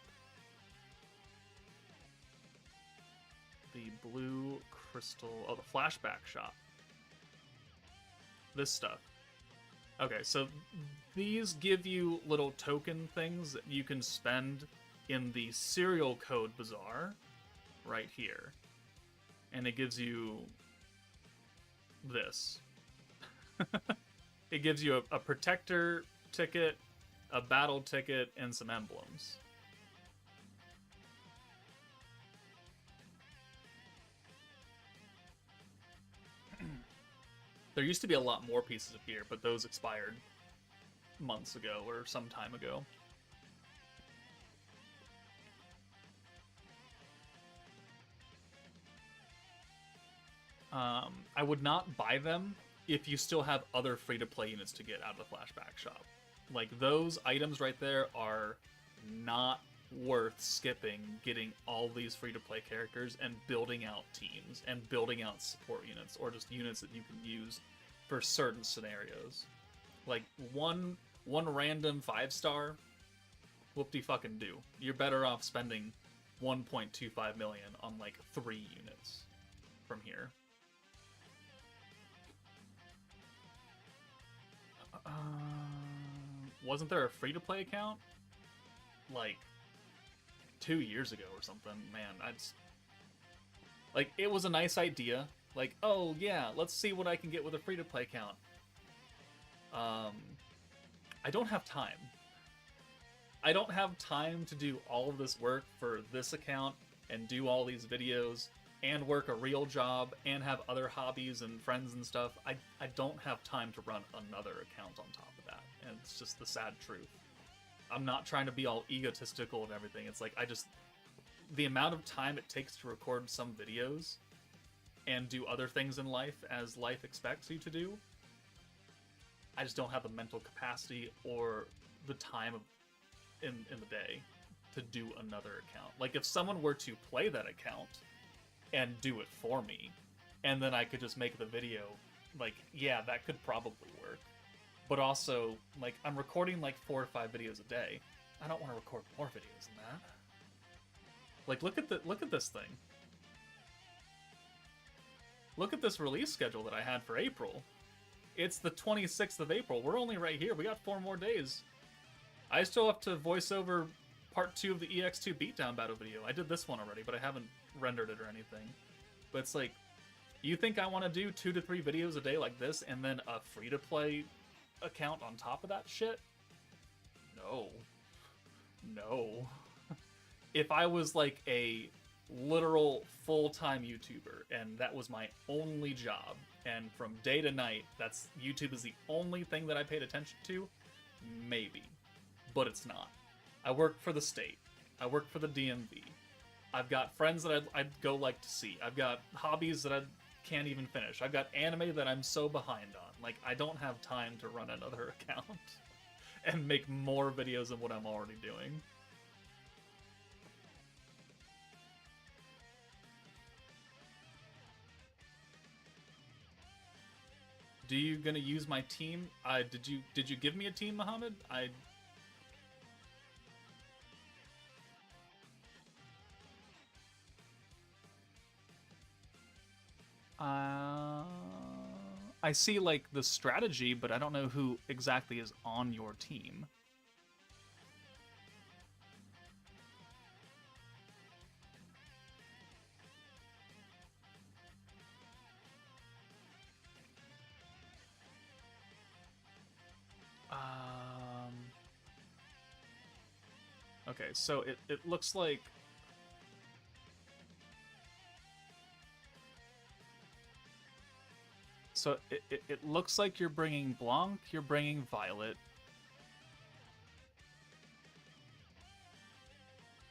The blue crystal... Oh, the flashback shop. This stuff. Okay, so these give you little token things that you can spend in the serial code bazaar right here. And it gives you this. It gives you a protector ticket, a battle ticket, and some emblems. There used to be a lot more pieces of gear, but those expired months ago or some time ago. I would not buy them if you still have other free-to-play units to get out of the flashback shop. Like, those items right there are not worth skipping getting all these free-to-play characters and building out teams and building out support units, or just units that you can use for certain scenarios. Like, one random 5-star, whoop-de-fucking-do. You're better off spending 1.25 million on, like, 3 units from here. Wasn't there a free-to-play account? Like, 2 years ago or something. Man, like, it was a nice idea. Like, oh, yeah, let's see what I can get with a free-to-play account. I don't have time. I don't have time to do all of this work for this account and do all these videos and work a real job and have other hobbies and friends and stuff. I don't have time to run another account on top of that, and it's just the sad truth. I'm not trying to be all egotistical and everything. It's like, the amount of time it takes to record some videos and do other things in life as life expects you to do, I just don't have the mental capacity or the time in the day to do another account. Like, if someone were to play that account and do it for me, and then I could just make the video, like, yeah, that could probably work. But also, like, I'm recording like 4 or 5 videos a day. I don't want to record more videos than that. Like, look at this thing. Look at this release schedule that I had for April. It's the 26th of April. We're only right here. We got 4 more days. I still have to voice over part 2 of the EX2 beatdown battle video. I did this one already, but I haven't rendered it or anything. But it's like, you think I want to do 2 to 3 videos a day like this and then a free-to-play account on top of that shit? No. No. If I was like a literal full-time YouTuber and that was my only job, and from day to night, YouTube is the only thing that I paid attention to, maybe. But it's not. I work for the state. I work for the DMV. I've got friends that I'd go like to see. I've got hobbies that I can't even finish. I've got anime that I'm so behind on. Like, I don't have time to run another account and make more videos than what I'm already doing. Do you gonna use my team? Did you give me a team, Mohammed? I see, like, the strategy, but I don't know who exactly is on your team. Okay, so it looks like... So it looks like you're bringing Blanc, you're bringing Violet,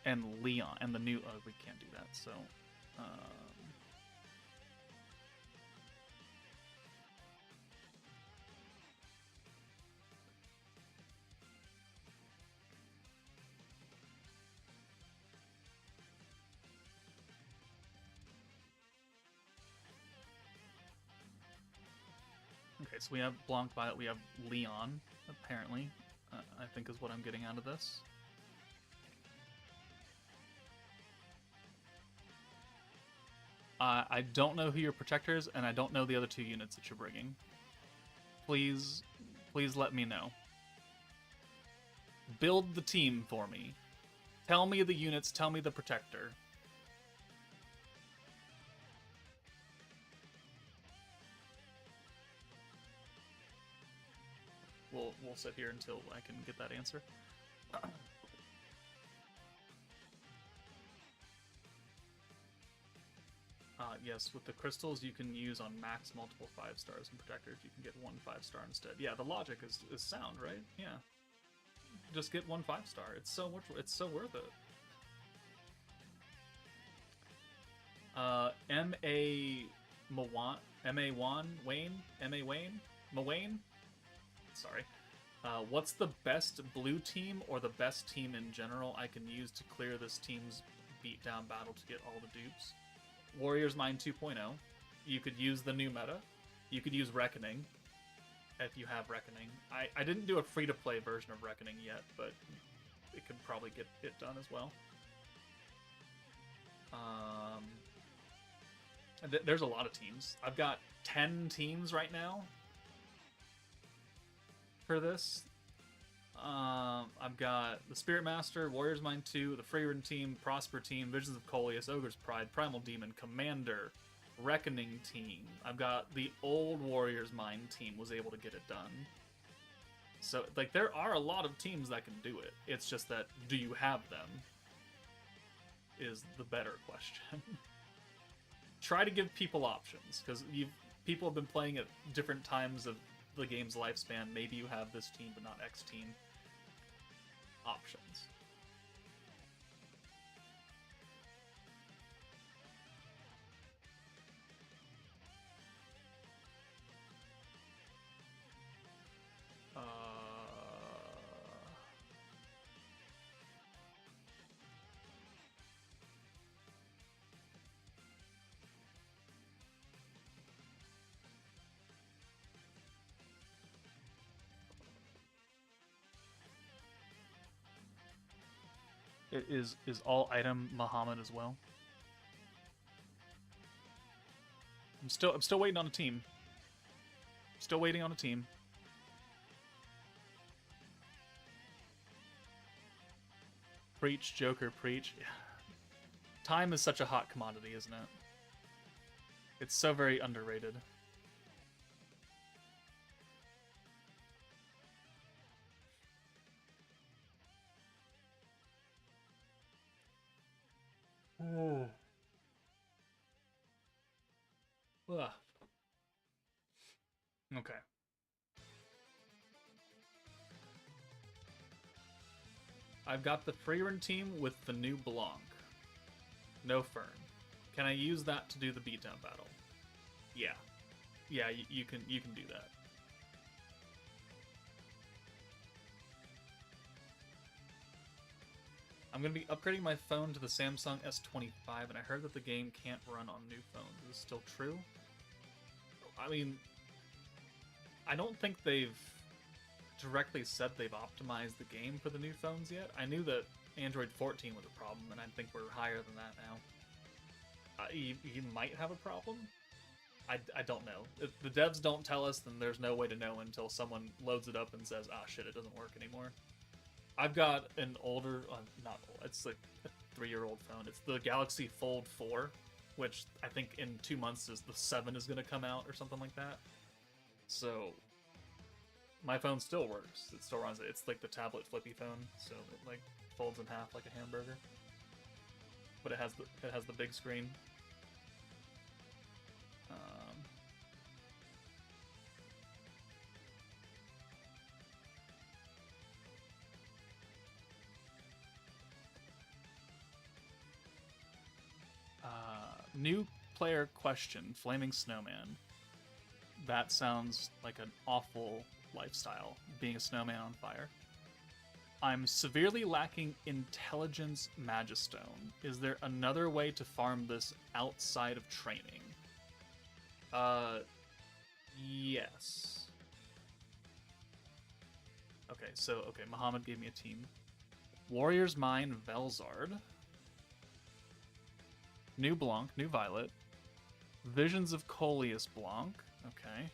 and Leon, and the new... Oh, we can't do that, so... Okay, so we have Blanc, Violet, we have Leon, apparently, I think is what I'm getting out of this. I don't know who your protector is, and I don't know the other 2 units that you're bringing. Please let me know. Build the team for me. Tell me the units, tell me the protector. We'll sit here until I can get that answer. Yes, with the crystals you can use on max multiple 5 stars and protectors, you can get 1 5-star instead. Yeah, the logic is sound, right? Yeah. Just get 1 5-star. It's so worth it. Wayne. Sorry. What's the best blue team or the best team in general I can use to clear this team's beatdown battle to get all the dupes? Warrior's Mind 2.0. You could use the new meta. You could use Reckoning if you have Reckoning. I didn't do a free-to-play version of Reckoning yet, but it could probably get it done as well. There's a lot of teams. I've got 10 teams right now for this. I've got the Spirit Master, Warrior's Mind 2, the Freerun team, Prosper team, Visions of Coleus, Ogre's Pride, Primal Demon, Commander, Reckoning team. I've got the old Warrior's Mind team was able to get it done. So, like, there are a lot of teams that can do it. It's just that, do you have them? Is the better question. Try to give people options, because people have been playing at different times of the game's lifespan. Maybe you have this team, but not X team. Options. Is all item Muhammad as well? I'm still waiting on a team. Still waiting on a team. Preach, Joker, preach. Yeah. Time is such a hot commodity, isn't it? It's so very underrated. Oh. Ugh. Okay. I've got the Freerun team with the new Blanc. No Fern. Can I use that to do the beatdown battle? Yeah. Yeah, you can do that. I'm going to be upgrading my phone to the Samsung S25, and I heard that the game can't run on new phones. Is this still true? I mean, I don't think they've directly said they've optimized the game for the new phones yet. I knew that Android 14 was a problem, and I think we're higher than that now. You might have a problem? I don't know. If the devs don't tell us, then there's no way to know until someone loads it up and says, ah, shit, it doesn't work anymore. I've got an older, not old, it's like a 3-year-old phone. It's the Galaxy Fold 4, which I think in 2 months is the 7 is going to come out or something like that. So my phone still works. It still runs it. It's like the tablet flippy phone, so it like folds in half like a hamburger. But it has the big screen. New player question, Flaming Snowman. That sounds like an awful lifestyle, being a snowman on fire. I'm severely lacking Intelligence Magistone. Is there another way to farm this outside of training? Yes. Okay, Muhammad gave me a team. Warrior's Mind, Velzard. New Blanc, new Violet. Visions of Coleus Blanc. Okay.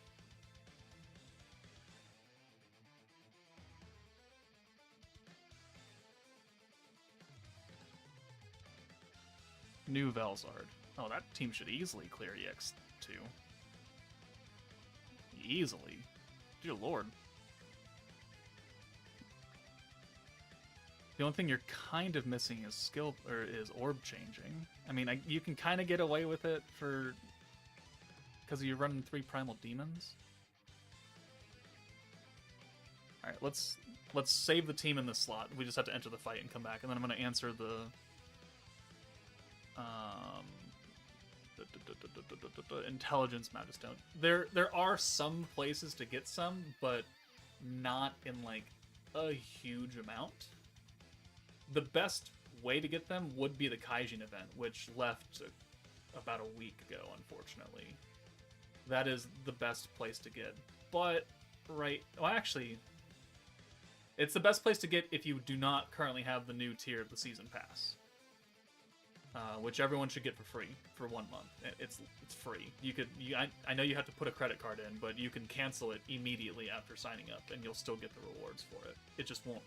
New Velzard. Oh, that team should easily clear EX2. Easily. Dear lord. The only thing you're kind of missing is skill, or is orb changing. I mean, you can kind of get away with it because you're running 3 primal demons. All right, let's save the team in this slot. We just have to enter the fight and come back, and then I'm going to answer the intelligence Magistone. There are some places to get some, but not in like a huge amount. The best way to get them would be the Kaijin event, which left about a week ago, unfortunately. That is the best place to get. But, well, actually, it's the best place to get if you do not currently have the new tier of the Season Pass. Which everyone should get for free for 1 month. It's free. I know you have to put a credit card in, but you can cancel it immediately after signing up, and you'll still get the rewards for it. It just won't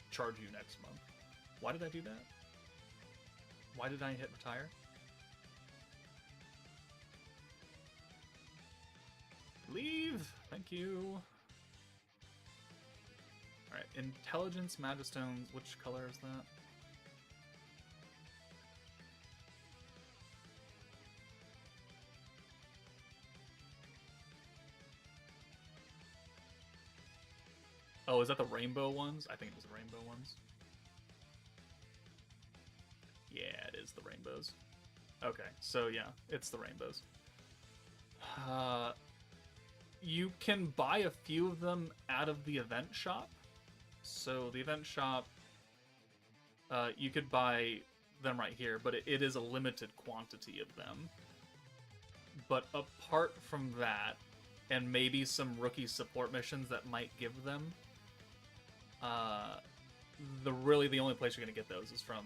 charge you next month. Why did I do that? Why did I hit retire? Leave! Thank you. Alright, Intelligence Magistones. Which color is that? Oh, is that the rainbow ones? I think it was the rainbow ones. Yeah, it is the rainbows. Okay, so yeah, it's the rainbows. You can buy a few of them out of the event shop. So the event shop, you could buy them right here, but it is a limited quantity of them. But apart from that, and maybe some rookie support missions that might give them, the only place you're gonna get those is from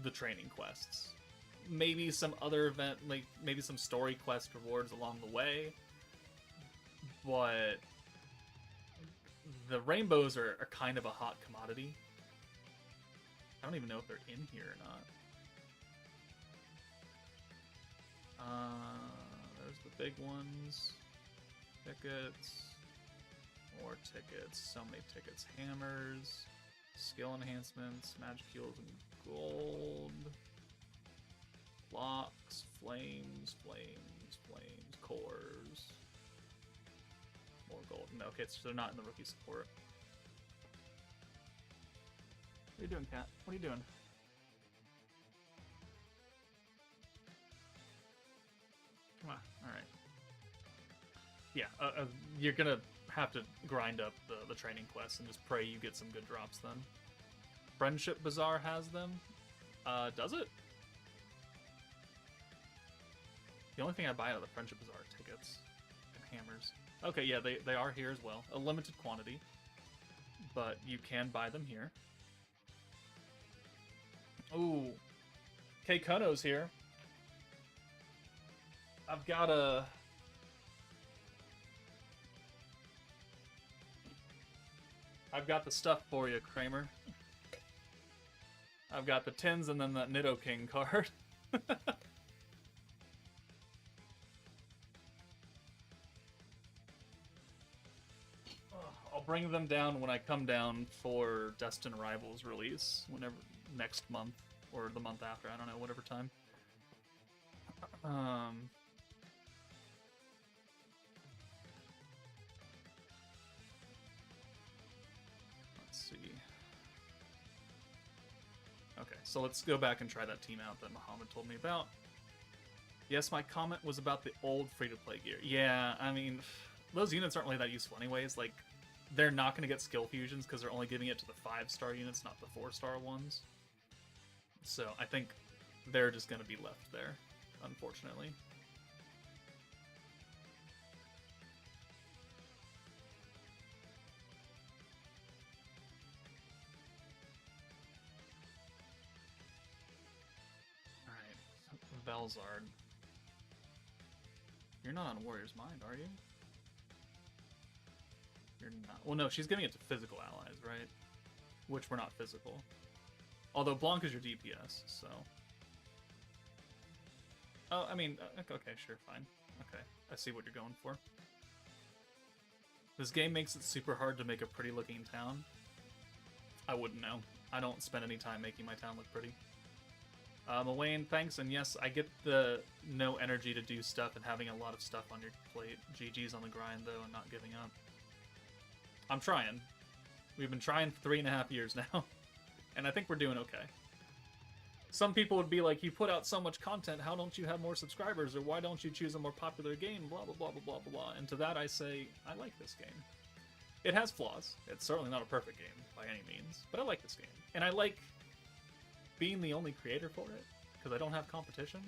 the training quests. Maybe some other event, like maybe some story quest rewards along the way, but the rainbows are kind of a hot commodity. I don't even know if they're in here or not. There's the big ones. Tickets. More tickets. So many tickets. Hammers. Skill enhancements. Magic heals and gold. Blocks. Flames. Cores. More gold. No, okay, so they're not in the rookie support. What are you doing, Cat? What are you doing? Come on. Alright. Yeah, you're gonna have to grind up the training quests and just pray you get some good drops then. Friendship Bazaar has them. Does it? The only thing I buy out of the Friendship Bazaar are tickets and hammers. Okay, yeah, they are here as well. A limited quantity, but you can buy them here. Ooh, Keikono's here. I've got the stuff for you, Kramer. I've got the tins and then that Nidoking card. I'll bring them down when I come down for Destined Rivals release, whenever, next month, or the month after, I don't know, whatever time. Let's see. Okay, so let's go back and try that team out that Muhammad told me about. Yes, my comment was about the old free-to-play gear. Yeah, I mean, those units aren't really that useful anyways. Like, they're not going to get skill fusions because they're only giving it to the 5-star units, not the 4-star ones. So I think they're just going to be left there, unfortunately. Alright, Velzard. You're not on Warrior's Mind, are you? You're not. Well, no, she's giving it to physical allies, right? Which were not physical. Although Blanc is your DPS, so... Oh, I mean, okay, sure, fine. Okay, I see what you're going for. This game makes it super hard to make a pretty-looking town. I wouldn't know. I don't spend any time making my town look pretty. Elaine, thanks, and yes, I get the no energy to do stuff and having a lot of stuff on your plate. GG's on the grind, though, and not giving up. I'm trying. We've been trying for 3.5 years now, and I think we're doing okay. Some people would be like, you put out so much content, how don't you have more subscribers, or why don't you choose a more popular game, blah, blah, blah, blah, blah, blah, blah. And to that I say, I like this game. It has flaws. It's certainly not a perfect game, by any means, but I like this game. And I like being the only creator for it, because I don't have competition.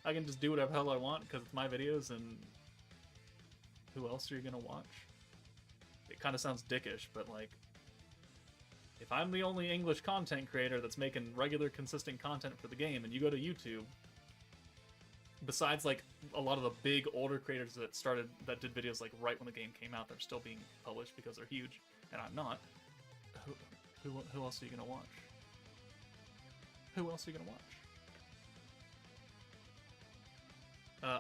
I can just do whatever hell I want, because it's my videos, and who else are you gonna watch? It kind of sounds dickish, but like, if I'm the only English content creator that's making regular, consistent content for the game, and you go to YouTube, besides like a lot of the big older creators that did videos like right when the game came out, they're still being published because they're huge, and I'm not. Who else are you gonna watch? Who else are you gonna watch?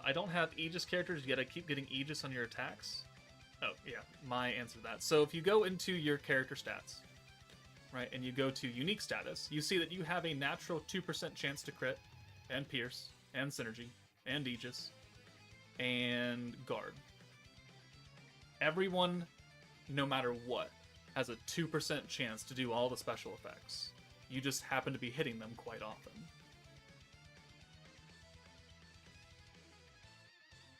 I don't have Aegis characters yet. I keep getting Aegis on your attacks. Oh yeah, my answer to that. So if you go into your character stats, right, and you go to unique status, you see that you have a natural 2% chance to crit, and pierce, and synergy, and Aegis, and guard. Everyone, no matter what, has a 2% chance to do all the special effects. You just happen to be hitting them quite often.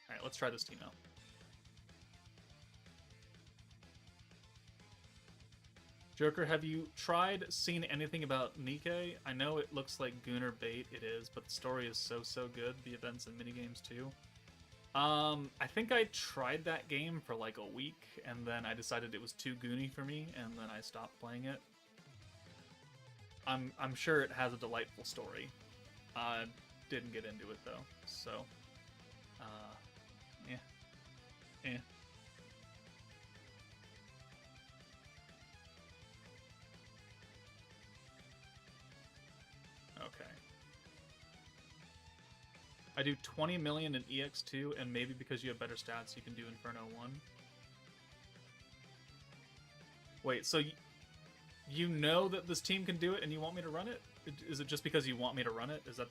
Alright, let's try this team out. Joker, have you seen anything about Nikkei? I know it looks like Gooner bait, it is, but the story is so good, the events and minigames too. I think I tried that game for like a week, and then I decided it was too goony for me, and then I stopped playing it. I'm sure it has a delightful story. Didn't get into it though, so yeah. Okay. I do 20 million in EX2, and maybe because you have better stats, you can do Inferno 1. Wait, so you know that this team can do it, and you want me to run it? Is it just because you want me to run it? Is that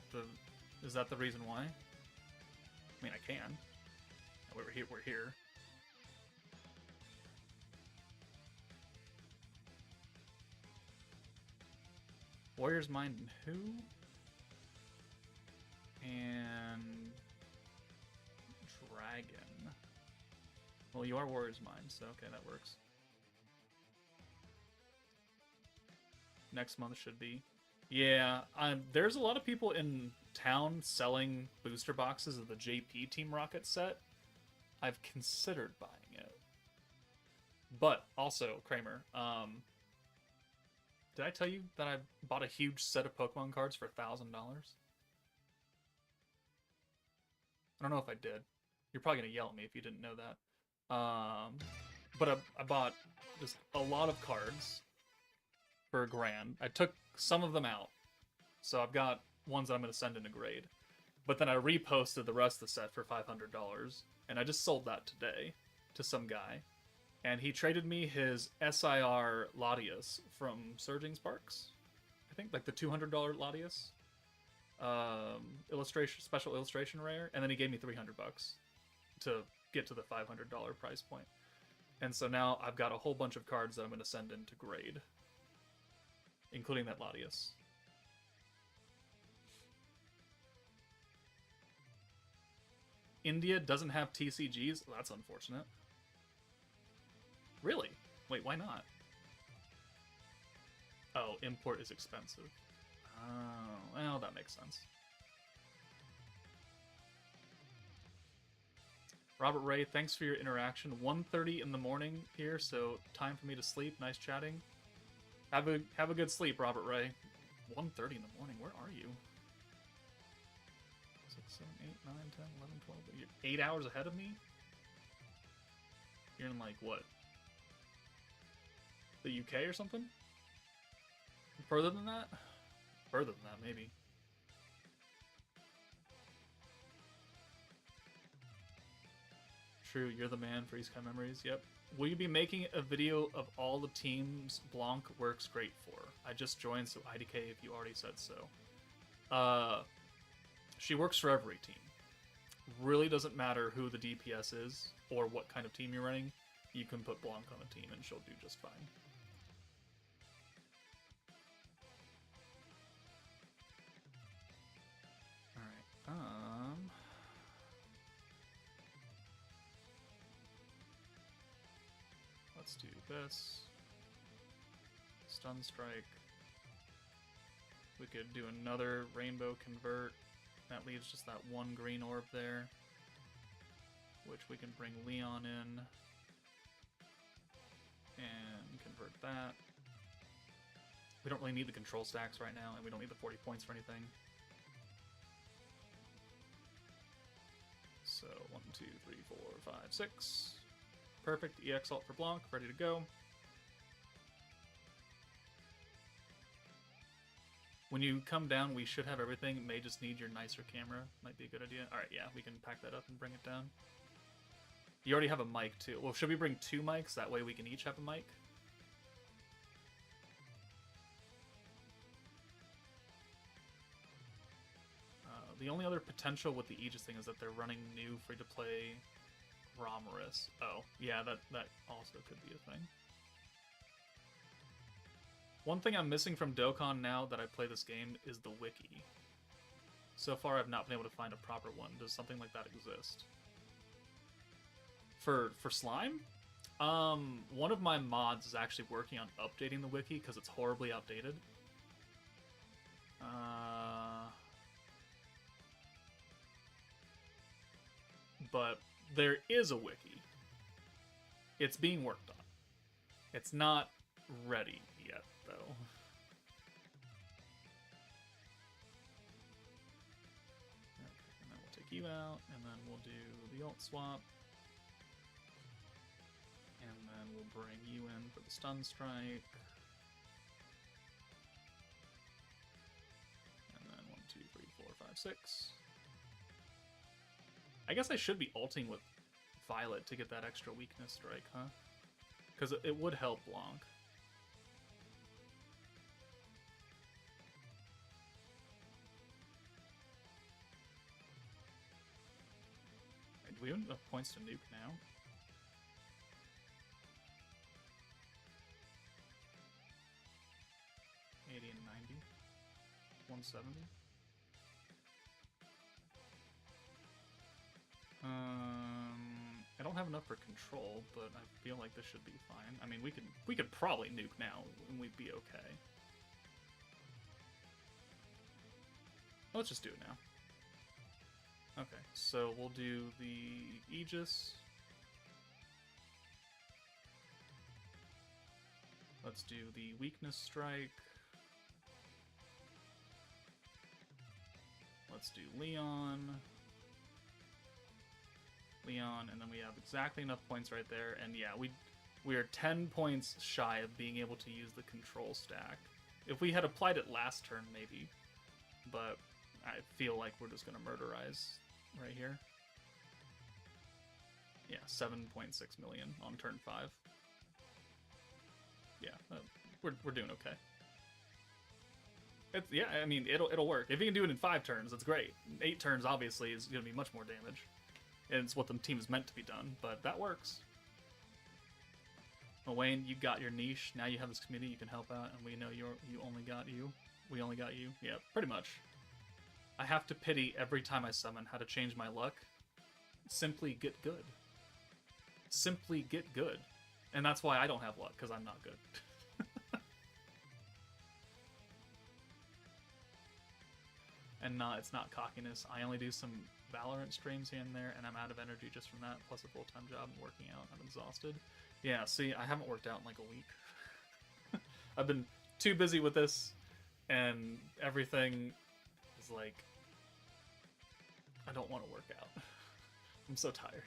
the reason why? I mean, I can. We're here. Warrior's Mind and who? And Dragon. Well, you are Warrior's Mind, so okay, that works. Next month should be. Yeah, there's a lot of people in town selling booster boxes of the JP Team Rocket set. I've considered buying it. But also, Kramer, did I tell you that I bought a huge set of Pokemon cards for $1,000? I don't know if I did. You're probably gonna yell at me if you didn't know that. But I bought just a lot of cards for $1,000. I took some of them out, so I've got ones that I'm gonna send in a grade. But then I reposted the rest of the set for $500, and I just sold that today to some guy. And he traded me his SIR Latias from Surging Sparks. I think, like the $200 Latias. Special illustration rare, and then he gave me $300 to get to the $500 price point. And so now I've got a whole bunch of cards that I'm going to send in to grade, including that Latias. India doesn't have TCGs? Well, that's unfortunate. Really? Wait, why not? Oh, import is expensive. Oh, well, that makes sense. Robert Ray, thanks for your interaction. 1:30 in the morning here, so time for me to sleep. Nice chatting. Have a good sleep, Robert Ray. 1:30 in the morning. Where are you? 6, 7, 8, 9, 10, 11, 12. You're 8 hours ahead of me? You're in like what? The UK or something? Further than that? Further than that, maybe. True, you're the man for Isekai memories. Yep. Will you be making a video of all the teams Blanc works great for? I just joined, so IDK if you already said so. She works for every team. Really doesn't matter who the DPS is or what kind of team you're running. You can put Blanc on a team and she'll do just fine. Alright, let's do this. Stun Strike. We could do another Rainbow Convert. That leaves just that one green orb there, which we can bring Leon in and convert that. We don't really need the control stacks right now, and we don't need the 40 points for anything. So 1, 2, 3, 4, 5, 6. Perfect. EX ult for Blanc, ready to go. When you come down, we should have everything. It may just need your nicer camera. Might be a good idea. Alright, yeah, we can pack that up and bring it down. You already have a mic, too. Well, should we bring 2 mics? That way we can each have a mic? The only other potential with the Aegis thing is that they're running new free-to-play Romorus. Oh, yeah, that also could be a thing. One thing I'm missing from Dokon now that I play this game is the wiki. So far, I've not been able to find a proper one. Does something like that exist? For Slime? One of my mods is actually working on updating the wiki because it's horribly outdated. But there is a wiki. It's being worked on. It's not ready yet, though. Okay, and then we'll take you out, and then we'll do the ult swap. And then we'll bring you in for the stun strike. And then 1, 2, 3, 4, 5, 6. I guess I should be ulting with Violet to get that extra weakness strike, huh? Because it would help Blanc. Do we have enough points to nuke now? $80 and 90. 170. I don't have enough for control, but I feel like this should be fine. I mean, we could probably nuke now, and we'd be okay. Let's just do it now. Okay, so we'll do the Aegis. Let's do the weakness strike. Let's do Leon, and then we have exactly enough points right there. And yeah, we are 10 points shy of being able to use the control stack. If we had applied it last turn, maybe. But I feel like we're just going to murderize right here. Yeah, 7.6 million on turn 5. Yeah, we're doing okay. Yeah, I mean, it'll work. If you can do it in 5 turns, that's great. 8 turns, obviously, is going to be much more damage. And it's what the team is meant to be done, but that works. Well, Wayne, you got your niche. Now you have this community you can help out, and we know you only got you. We only got you. Yeah, pretty much. I have to pity every time I summon how to change my luck. Simply get good. Simply get good. And that's why I don't have luck, because I'm not good. And it's not cockiness. I only do some Valorant streams here and there, and I'm out of energy just from that, plus a full-time job and working out. I'm exhausted. Yeah, see, I haven't worked out in like a week. I've been too busy with this, and everything is like, I don't want to work out. I'm so tired.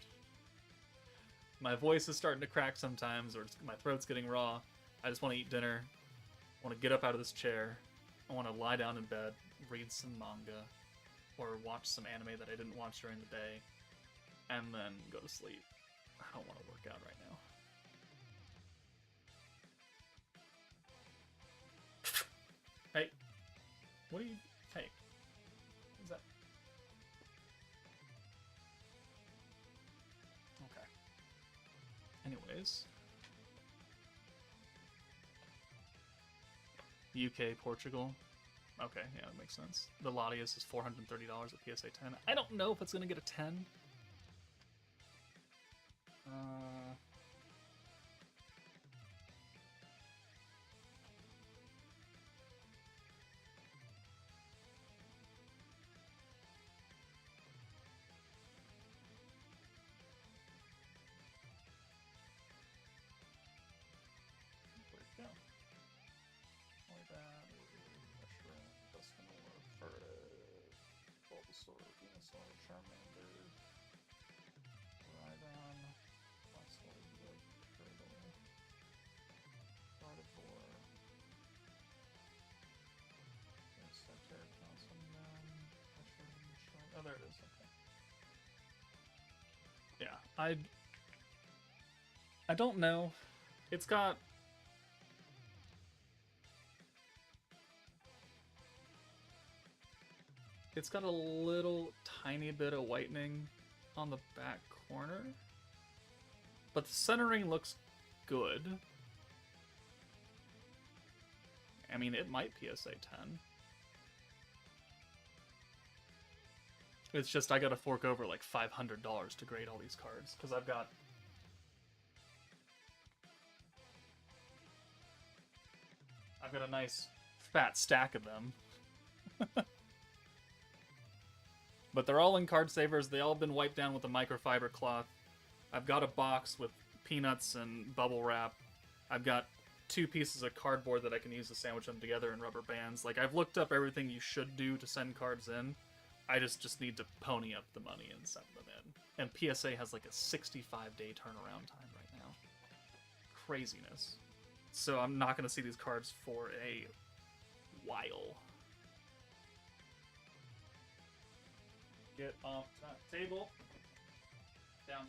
My voice is starting to crack sometimes, or my throat's getting raw. I just want to eat dinner. I want to get up out of this chair. I want to lie down in bed, read some manga, or watch some anime that I didn't watch during the day, and then go to sleep. I don't want to work out right now. What do you... Hey. Is that... Okay. Anyways. UK, Portugal. Okay, yeah, that makes sense. The Latias is $430 at PSA 10. I don't know if it's going to get a 10. Where'd it go? Only that, Mushroom, Dustinor, Furtive, Bulbasaur, Venusaur, Charmander, Rhydon, Blastoise, Turtle, Gardevoir, Triceratops, Mushroom, Charmander. Oh, there it is. Okay. Yeah, I don't know. It's got... It's got a little tiny bit of whitening on the back corner. But the centering looks good. I mean, it might PSA 10. It's just I gotta fork over like $500 to grade all these cards. Because I've got... a nice fat stack of them. But they're all in card savers. They all been wiped down with a microfiber cloth. I've got a box with peanuts and bubble wrap. I've got 2 pieces of cardboard that I can use to sandwich them together in rubber bands. Like, I've looked up everything you should do to send cards in. I just need to pony up the money and send them in. And PSA has like a 65-day turnaround time right now. Craziness. So I'm not going to see these cards for a while. Get off that table. Down.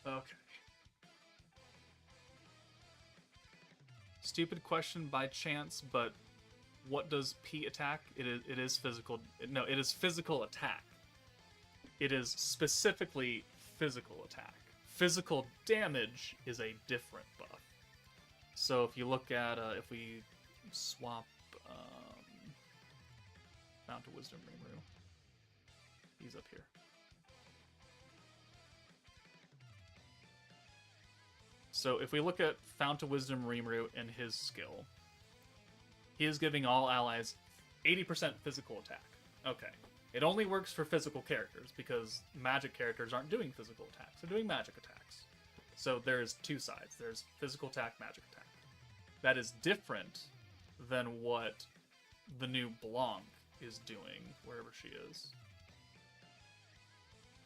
Okay. Stupid question by chance, but what does P attack? It is physical. No, it is physical attack. It is specifically physical attack. Physical damage is a different buff. So if you look at, if we swap down to Wisdom Rimuru, he's up here. So if we look at Fount of Wisdom Rimuru and his skill, he is giving all allies 80% physical attack. Okay. It only works for physical characters because magic characters aren't doing physical attacks. They're doing magic attacks. So there's 2 sides. There's physical attack, magic attack. That is different than what the new Blanc is doing, wherever she is.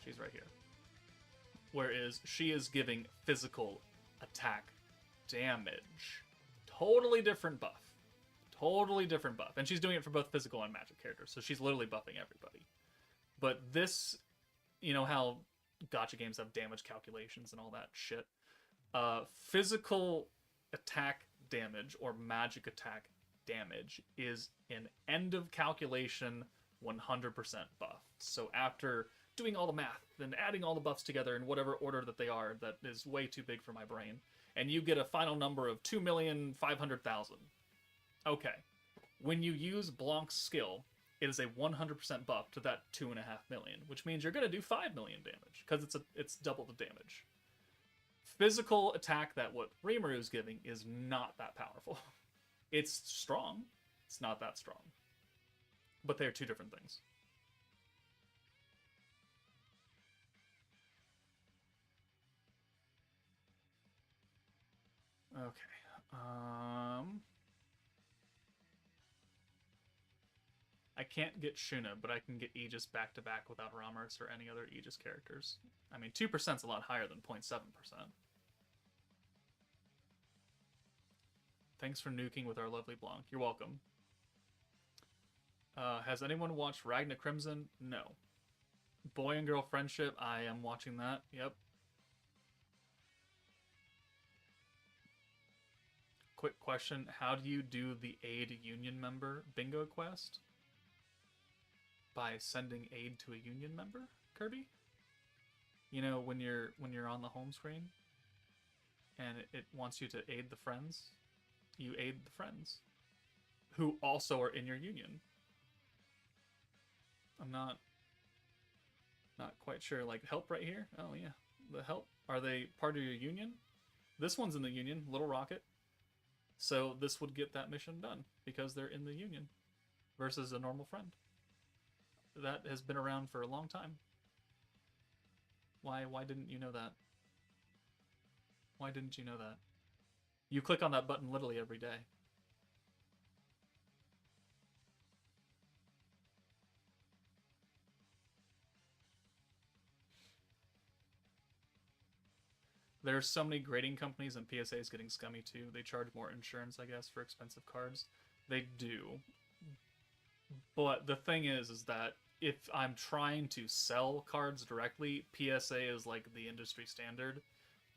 She's right here. Whereas she is giving physical attack damage. Totally different buff. Totally different buff. And she's doing it for both physical and magic characters, so she's literally buffing everybody. But this, you know how gacha games have damage calculations and all that shit? Physical attack damage or magic attack damage is an end of calculation 100% buff. So after doing all the math and adding all the buffs together in whatever order that they are, that is way too big for my brain, and you get a final number of 2,500,000. Okay. When you use Blanc's skill, it is a 100% buff to that 2.5 million, which means you're going to do 5 million damage, because it's double the damage. Physical attack that what Rimuru is giving is not that powerful. It's strong. It's not that strong. But they're 2 different things. Okay. I can't get Shuna, but I can get Aegis back-to-back without Ramers or any other Aegis characters. I mean, 2% is a lot higher than 0.7%. Thanks for nuking with our lovely Blanc. You're welcome. Has anyone watched Ragna Crimson? No. Boy and Girl Friendship? I am watching that. Yep. quick question. How do you do the aid union member bingo quest? By sending aid to a union member, Kirby? You know, when you're on the home screen and it wants you to aid the friends, you aid the friends who also are in your union. I'm not quite sure. Like, help right here? Oh yeah, the help. Are they part of your union? This one's in the union, Little Rocket. So this would get that mission done because they're in the union versus a normal friend. That has been around for a long time. Why didn't you know that? Why didn't you know that? You click on that button literally every day. There's so many grading companies, and PSA is getting scummy too. They charge more insurance, I guess, for expensive cards. They do. But the thing is that if I'm trying to sell cards directly, PSA is like the industry standard.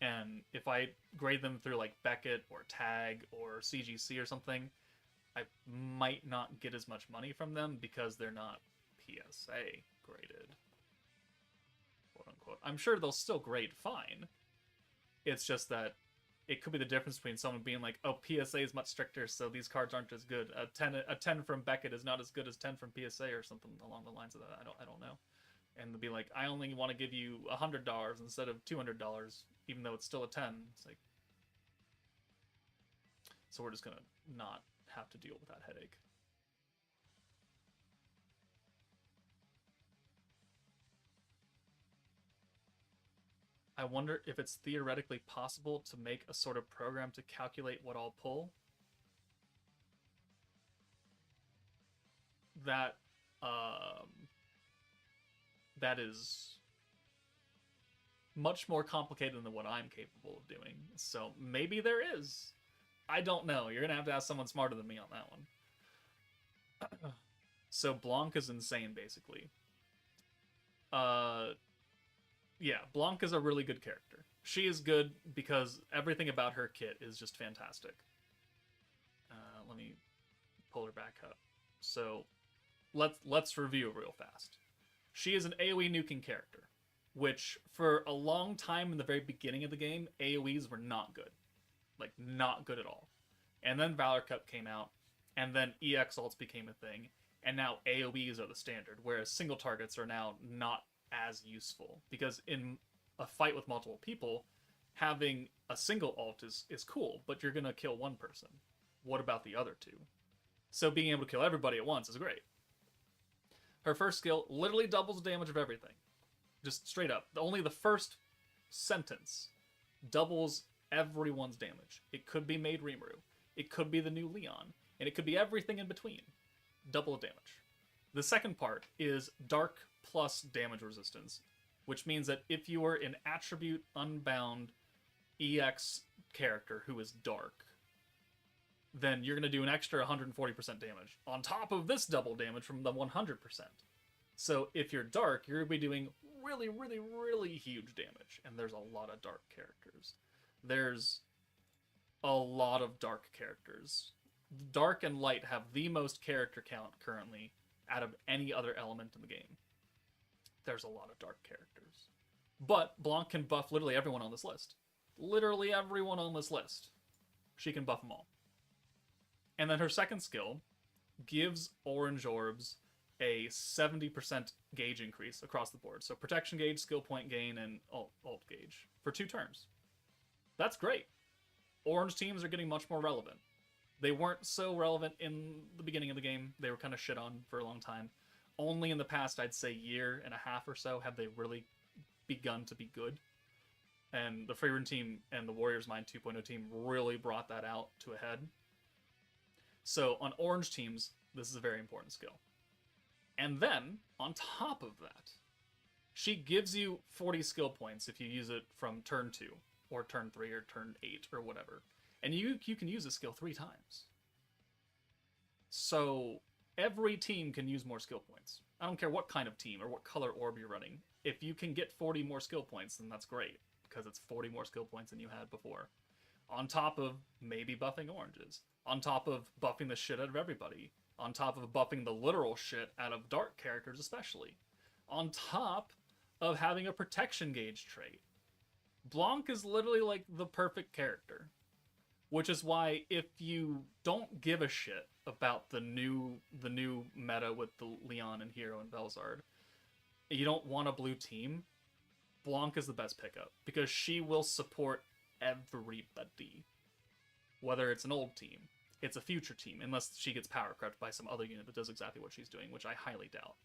And if I grade them through like Beckett or Tag or CGC or something, I might not get as much money from them because they're not PSA graded. Quote unquote. I'm sure they'll still grade fine. It's just that it could be the difference between someone being like, oh, PSA is much stricter, so these cards aren't as good. A 10 from Beckett is not as good as 10 from PSA or something along the lines of that. I don't know. And they'll be like, I only want to give you $100 instead of $200, even though it's still a 10. It's like, so we're just gonna not have to deal with that headache. I wonder if it's theoretically possible to make a sort of program to calculate what I'll pull. That is much more complicated than what I'm capable of doing. So maybe there is. I don't know. You're gonna have to ask someone smarter than me on that one. So Blanc is insane, basically. Yeah, Blanc is a really good character. She is good because everything about her kit is just fantastic. Let me pull her back up. So let's review real fast. She is an AoE nuking character, which for a long time in the very beginning of the game, AoEs were not good. Like, not good at all. And then Valor Cup came out, and then EX ults became a thing, and now AoEs are the standard, whereas single targets are now not as useful. Because in a fight with multiple people, having a single ult is cool, but you're going to kill one person. What about the other two? So being able to kill everybody at once is great. Her first skill literally doubles the damage of everything. Just straight up. Only the first sentence doubles everyone's damage. It could be Maid Rimuru. It could be the new Leon. And it could be everything in between. Double damage. The second part is Dark plus damage resistance, which means that if you are an attribute unbound EX character who is Dark, then you're going to do an extra 140% damage on top of this double damage from the 100%. So if you're Dark, you're going to be doing really, really, really huge damage. And there's a lot of Dark characters. There's a lot of Dark characters. Dark and Light have the most character count currently out of any other element in the game. There's a lot of Dark characters. But Blanc can buff literally everyone on this list. Literally everyone on this list. She can buff them all. And then her second skill gives Orange Orbs a 70% gauge increase across the board. So protection gauge, skill point gain, and ult gauge for 2 turns. That's great. Orange teams are getting much more relevant. They weren't so relevant in the beginning of the game. They were kind of shit on for a long time. Only in the past, I'd say, year and a half or so have they really begun to be good. And the Freerun team and the Warriors Mind 2.0 team really brought that out to a head. So on orange teams, this is a very important skill. And then, on top of that, she gives you 40 skill points if you use it from turn 2, or turn 3, or turn 8, or whatever. And you can use this skill 3 times. So every team can use more skill points. I don't care what kind of team or what color orb you're running. If you can get 40 more skill points, then that's great, because it's 40 more skill points than you had before. On top of maybe buffing oranges. On top of buffing the shit out of everybody. On top of buffing the literal shit out of dark characters, especially. On top of having a protection gauge trait. Blanc is literally like the perfect character. Which is why if you don't give a shit about the new meta with the Leon and Hero and Belzard, you don't want a blue team, Blanc is the best pickup. Because she will support everybody. Whether it's an old team, it's a future team, unless she gets power crept by some other unit that does exactly what she's doing, which I highly doubt.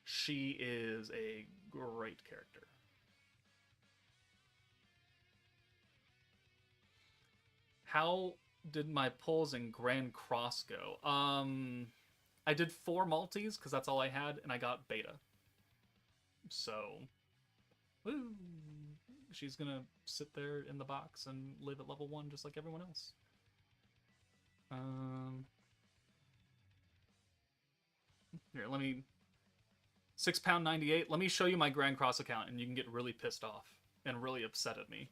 She is a great character. How did my pulls in Grand Cross go? I did 4 multis, because that's all I had, and I got beta. So, woo! She's gonna sit there in the box and live at level 1 just like everyone else. Here, let me... £6.98. Let me show you my Grand Cross account, and you can get really pissed off and really upset at me.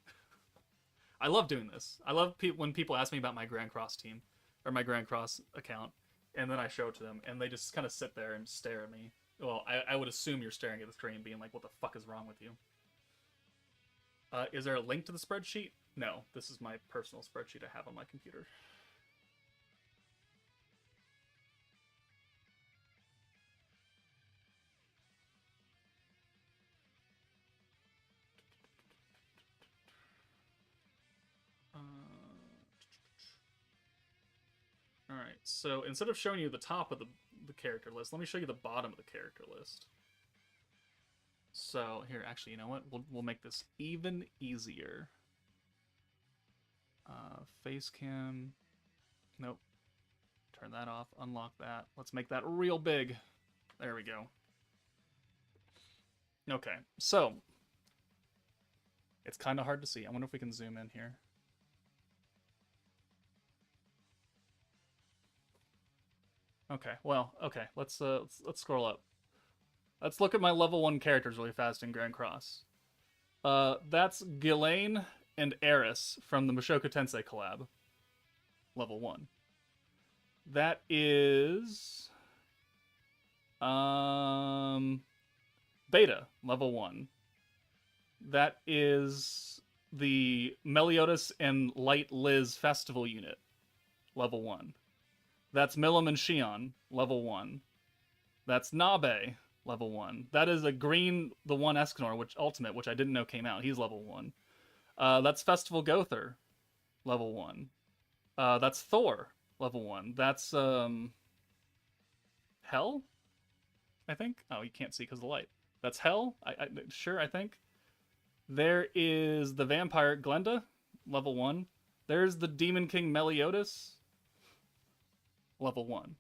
I love doing this. I love when people ask me about my Grand Cross team, or my Grand Cross account, and then I show it to them, and they just kind of sit there and stare at me. Well, I would assume you're staring at the screen, being like, what the fuck is wrong with you? Is there a link to the spreadsheet? No, this is my personal spreadsheet I have on my computer. Alright, so instead of showing you the top of the character list, let me show you the bottom of the character list. So, here, actually, you know what? We'll make this even easier. Face cam. Nope. Turn that off. Unlock that. Let's make that real big. There we go. Okay, so. It's kind of hard to see. I wonder if we can zoom in here. Okay, well, okay. Let's scroll up. Let's look at my level 1 characters really fast in Grand Cross. That's Ghislaine and Eris from the Mushoku Tensei collab. Level 1. That is... Beta, level 1. That is the Meliodas and Light Liz Festival unit, level 1. That's Milim and Shion, level 1. That's Nabe, level 1. That is a green, the one Escanor, which Ultimate, which I didn't know came out. He's level 1. That's Festival Gother, level 1. That's Thor, level 1. That's, Hell? I think? Oh, you can't see because of the light. That's Hell? Sure, I think. There is the Vampire Glenda, level 1. There's the Demon King Meliodas, level 1.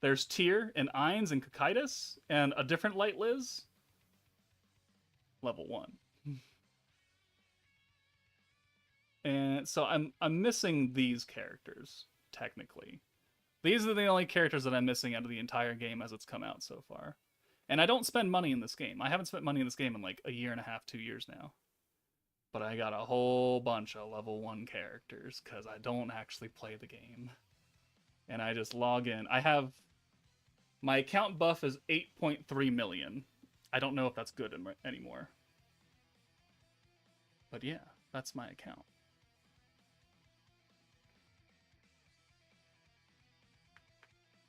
There's Tyr and Ainz and Cocytus and a different Light Liz, level 1. And so I'm missing these characters, technically. These are the only characters that I'm missing out of the entire game as it's come out so far. And I don't spend money in this game. I haven't spent money in this game in like a year and a half, 2 years now. But I got a whole bunch of level 1 characters because I don't actually play the game. And I just log in. I have... My account buff is 8.3 million. I don't know if that's good anymore. But yeah, that's my account.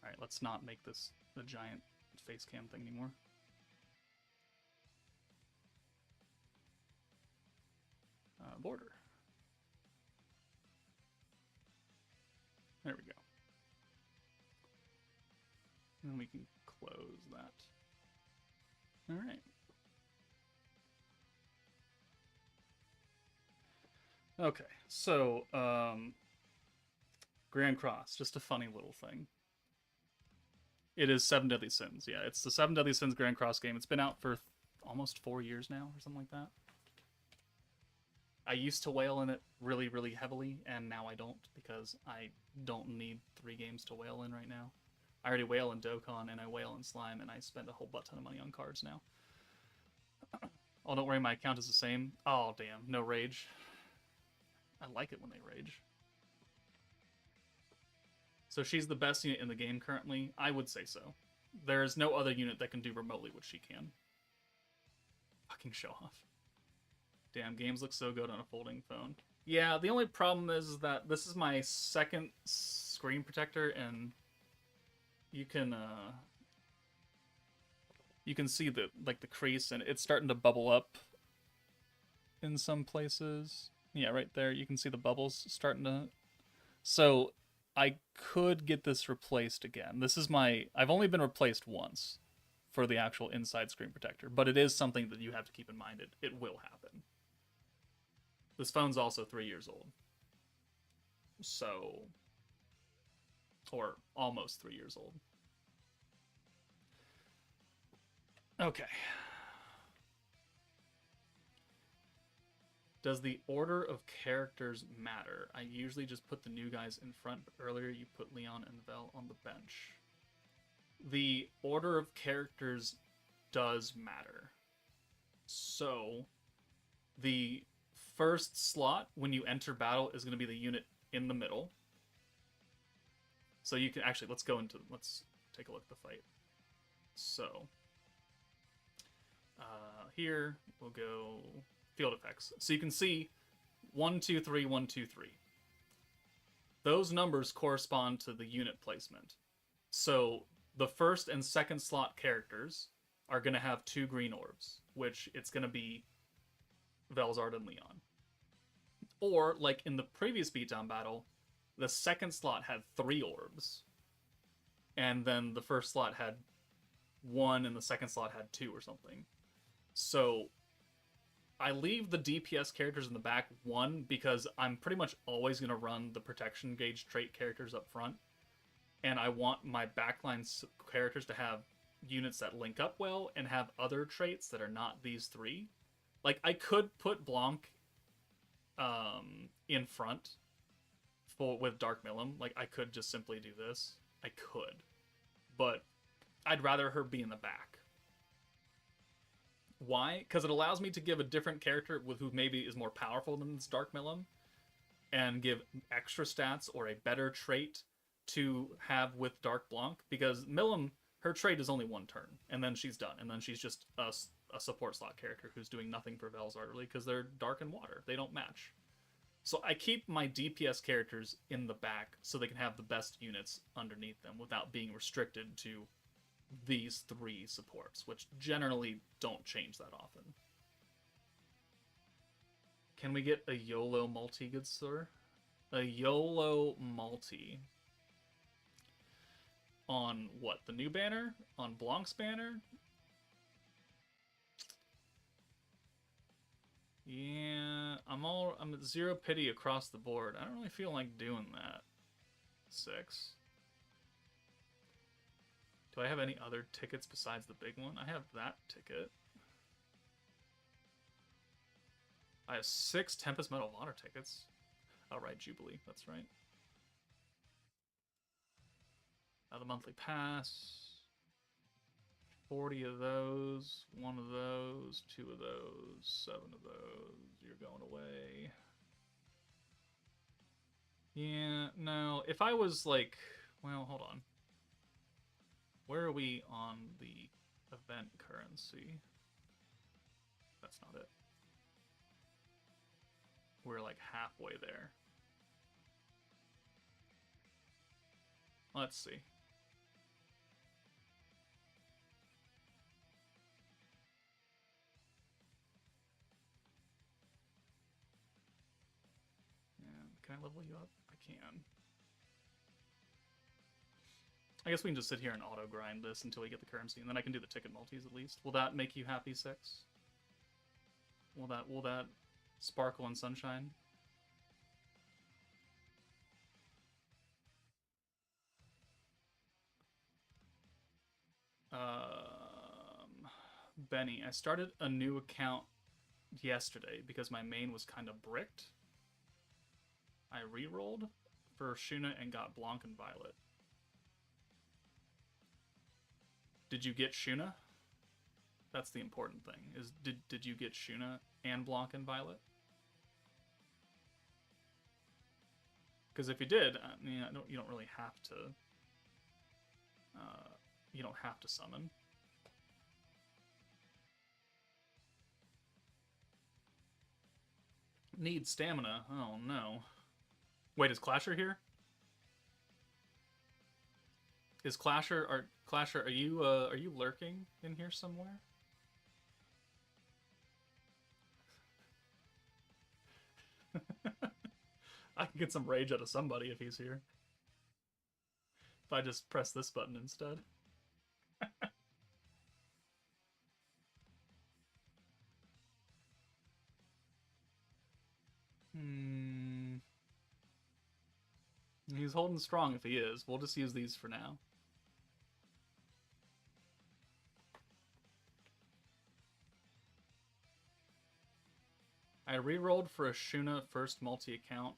Alright, let's not make this a giant face cam thing anymore. Border. There we go. And we can close that. All right. Okay, so Grand Cross, just a funny little thing. It is 7 Deadly Sins. Yeah, it's the 7 Deadly Sins Grand Cross game. It's been out for almost 4 years now, or something like that. I used to whale in it really, really heavily, and now I don't, because I don't need 3 games to whale in right now. I already whale in Dokon, and I whale in Slime, and I spend a whole butt ton of money on cards now. Oh, don't worry, my account is the same. Oh, damn. No rage. I like it when they rage. So she's the best unit in the game currently? I would say so. There's no other unit that can do remotely what she can. Fucking show off. Damn, games look so good on a folding phone. Yeah, the only problem is that this is my second screen protector, and you can see the crease, and it's starting to bubble up in some places. Yeah, right there, you can see the bubbles starting to. So I could get this replaced again. This is I've only been replaced once for the actual inside screen protector, but it is something that you have to keep in mind. It will happen. This phone's also 3 years old. So, or almost 3 years old. Okay. Does the order of characters matter? I usually just put the new guys in front, but earlier you put Leon and Vel on the bench. The order of characters does matter. So, the first slot when you enter battle is going to be the unit in the middle. So you can actually, let's take a look at the fight. So, here we'll go field effects. So you can see 1, 2, 3, 1, 2, 3. Those numbers correspond to the unit placement. So the first and second slot characters are going to have 2 green orbs, which it's going to be Velzard and Leon. Or, like in the previous beatdown battle, the second slot had 3 orbs. And then the first slot had 1 and the second slot had 2 or something. So I leave the DPS characters in the back, 1, because I'm pretty much always going to run the protection gauge trait characters up front. And I want my backline characters to have units that link up well and have other traits that are not these 3. Like, I could put Blanc in front with Dark Millum. Like, I could just simply do this. I could. But I'd rather her be in the back. Why? Because it allows me to give a different character who maybe is more powerful than this Dark Millum and give extra stats or a better trait to have with Dark Blanc. Because Millum, her trait is only 1 turn, and then she's done. And then she's just a support slot character who's doing nothing for Velzard really because they're dark and water. They don't match. So I keep my DPS characters in the back so they can have the best units underneath them without being restricted to these 3 supports, which generally don't change that often. Can we get a YOLO multi, good sir? A YOLO multi. On what? The new banner? On Blanc's banner? Yeah, I'm at 0 pity across the board. I don't really feel like doing that. 6. Do I have any other tickets besides the big one? I have that ticket. I have 6 Tempest Medal of Honor tickets. Oh, right, Jubilee. That's right. The monthly pass. 40 of those. 1 of those. 2 of those. 7 of those. You're going away. Yeah, no. If I was like... Well, hold on. Where are we on the event currency? That's not it. We're like halfway there. Let's see. Can I level you up? I can. I guess we can just sit here and auto grind this until we get the currency, and then I can do the ticket multis at least. Will that make you happy, 6? Will that sparkle in sunshine? Benny, I started a new account yesterday because my main was kind of bricked. I re-rolled for Shuna and got Blanc and Violet. Did you get Shuna? That's the important thing. Is did you get Shuna and Blanc and Violet? Because if you did, I mean, you don't really have to. You don't have to summon. Need stamina. Oh no. Wait, is Clasher here? Is Clasher are you lurking in here somewhere? I can get some rage out of somebody if he's here. If I just press this button instead. He's holding strong if he is. We'll just use these for now. I re-rolled for a Shuna first multi-account,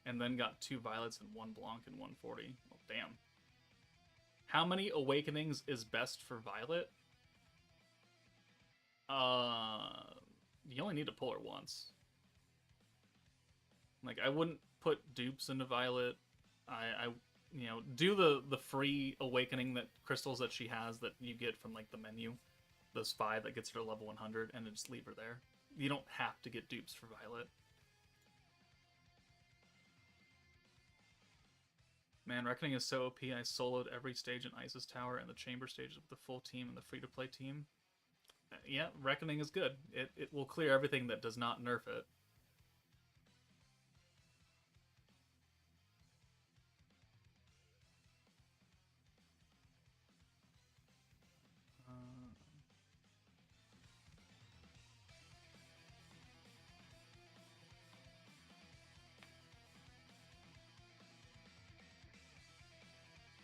and then got 2 Violets and 1 Blanc and 140. Well, damn. How many Awakenings is best for Violet? You only need to pull her once. Like, I wouldn't put dupes into Violet. I you know, do the free awakening that crystals that she has that you get from like the menu, those 5 that gets her to level 100, and then just leave her there. You don't have to get dupes for Violet. Man, Reckoning is so OP. I soloed every stage in Isis Tower and the Chamber stages with the full team and the free-to-play team. Yeah, Reckoning is good. It will clear everything that does not nerf it.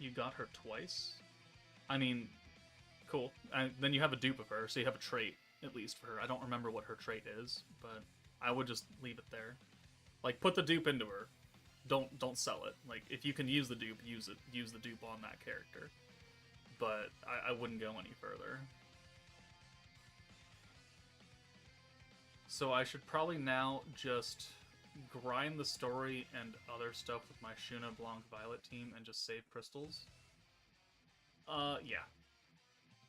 You got her twice? I mean, cool. Then you have a dupe of her, so you have a trait, at least, for her. I don't remember what her trait is, but I would just leave it there. Like, put the dupe into her. Don't sell it. Like, if you can use the dupe, use it. Use the dupe on that character. But I wouldn't go any further. So I should probably now just grind the story and other stuff with my Shuna Blanc Violet team and just save crystals. Yeah.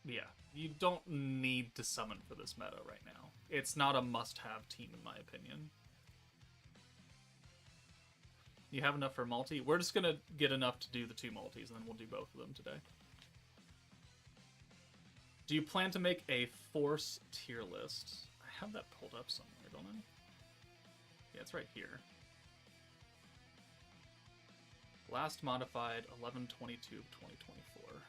Yeah. You don't need to summon for this meta right now. It's not a must-have team, in my opinion. You have enough for multi? We're just gonna get enough to do the 2 multis, and then we'll do both of them today. Do you plan to make a Force tier list? I have that pulled up somewhere, don't I? Yeah, it's right here. Last modified 11/22 of 2024.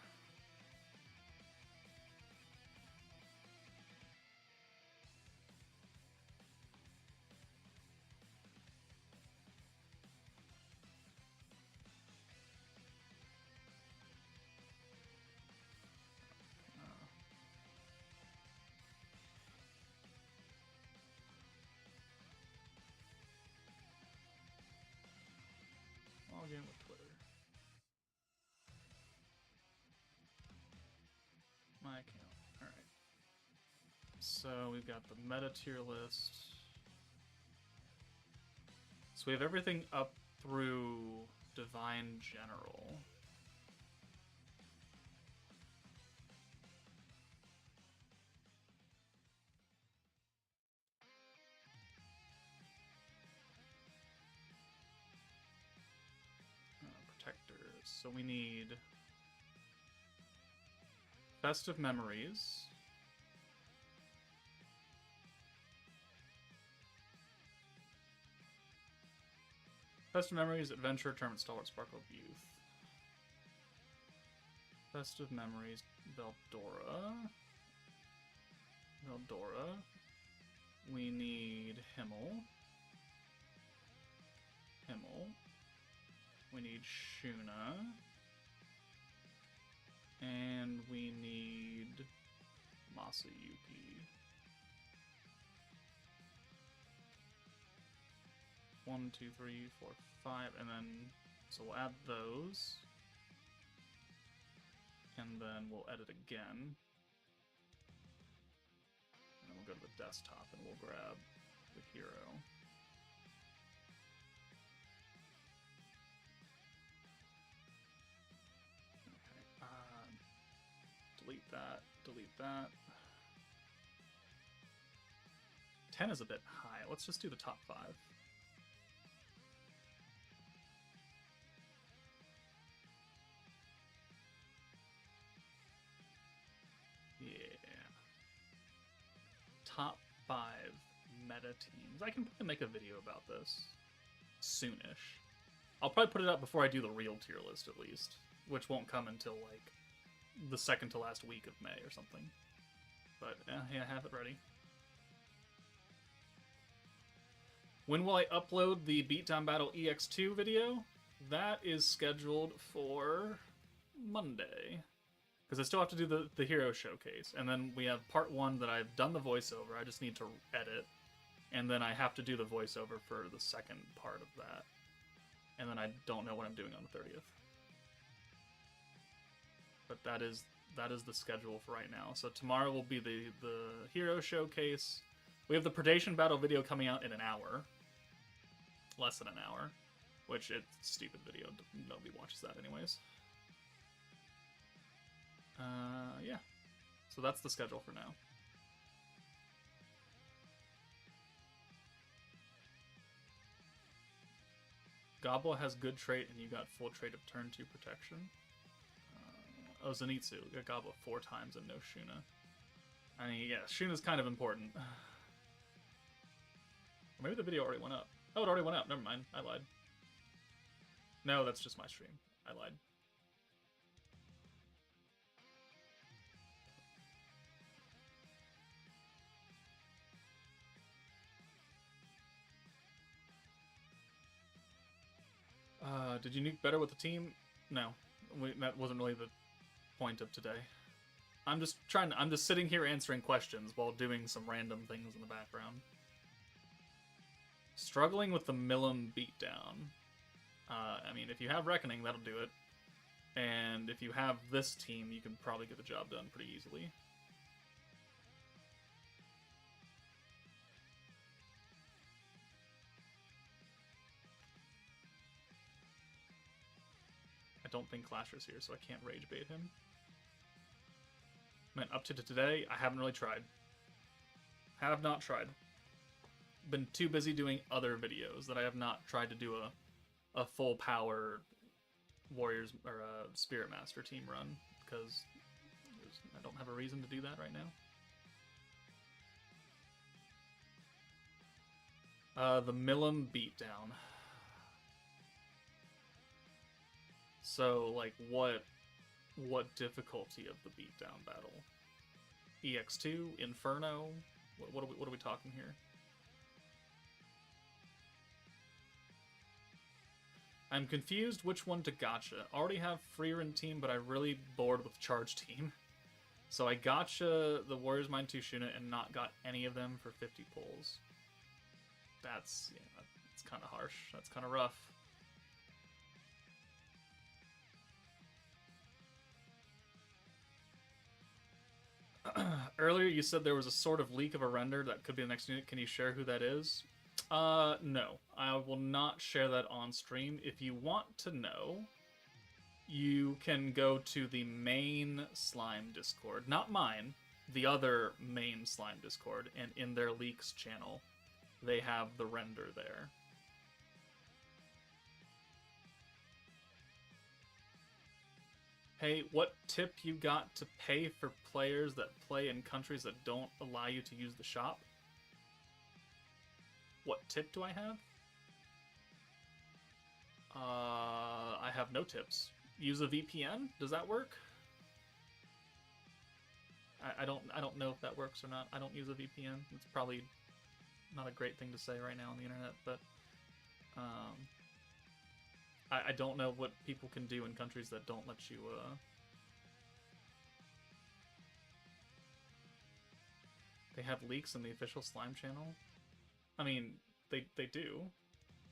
Log in with Twitter. My account. Alright. So we've got the meta tier list. So we have everything up through Divine General. Protectors. So we need Festive Memories. Festive Memories, Adventure, Tournament, Stalwart, Sparkle of Youth. Festive Memories, Veldora. Veldora. We need Himmel. Himmel. We need Shuna. And we need Masayuki. 1, 2, 3, 4, 5, and then, so we'll add those. And then we'll edit again. then we'll go to the desktop and we'll grab the hero. Okay. Delete that. Delete that. 10 is a bit high. Let's just do the top 5. Yeah. Top 5 meta teams. I can probably make a video about this soonish. I'll probably put it up before I do the real tier list at least, which won't come until like the second to last week of May or something. But yeah, I have it ready. When will I upload the Beatdown Battle EX2 video? That is scheduled for Monday. Because I still have to do the hero showcase. And then we have part 1 that I've done the voiceover. I just need to edit. And then I have to do the voiceover for the second part of that. And then I don't know what I'm doing on the 30th. But that is the schedule for right now. So tomorrow will be the hero showcase. We have the Predation Battle video coming out in an hour. Less than an hour. Which, it's a stupid video. Nobody watches that anyways. Yeah. So that's the schedule for now. Gobble has good trait and you got full trait of turn 2 protection. Oh, Zenitsu. You got Gobble 4 times and no Shuna. I mean, yeah, Shuna's kind of important. Or maybe the video already went up. Oh, it already went up. Never mind. I lied. No, that's just my stream. I lied. Did you nuke better with the team? No. That wasn't really the point of today. I'm just sitting here answering questions while doing some random things in the background. Struggling with the Milim beatdown. I mean, if you have Reckoning, that'll do it. And if you have this team, you can probably get the job done pretty easily. I don't think Clasher's here, so I can't rage bait him. Man, up to today, I haven't really tried. Have not tried. Been too busy doing other videos that I have not tried to do a full power Warriors or a Spirit Master team run because I don't have a reason to do that right now. The Milim beatdown. So, like, what difficulty of the beatdown battle? EX2, Inferno. What are we talking here? I'm confused which one to gacha. Already have Freerun team, but I'm really bored with Charge team. So I gacha the Warriors Mind 2 Shuna and not got any of them for 50 pulls. That's kind of harsh. That's kind of rough. Earlier you said there was a sort of leak of a render that could be the next unit. Can you share who that is? No. I will not share that on stream. If you want to know, you can go to the main Slime Discord. Not mine, the other main Slime Discord, and in their leaks channel, they have the render there. Hey, what tip you got to pay for players that play in countries that don't allow you to use the shop? What tip do I have? I have no tips. Use a VPN? Does that work? I don't know if that works or not. I don't use a VPN. It's probably not a great thing to say right now on the internet, but I don't know what people can do in countries that don't let you They have leaks in the official Slime channel? I mean, they do.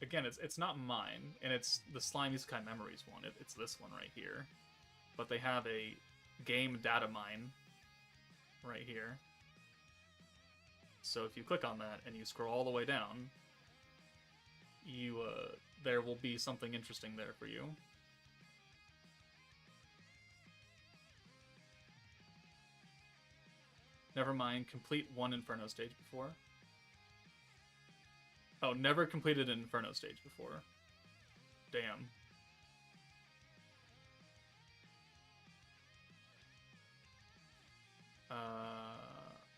Again, it's not mine, and it's the Slime Isekai Memories one. It's this one right here. But they have a game data mine right here. So if you click on that and you scroll all the way down, there will be something interesting there for you. Never mind, complete one Inferno stage before. Oh, never completed an Inferno stage before. Damn.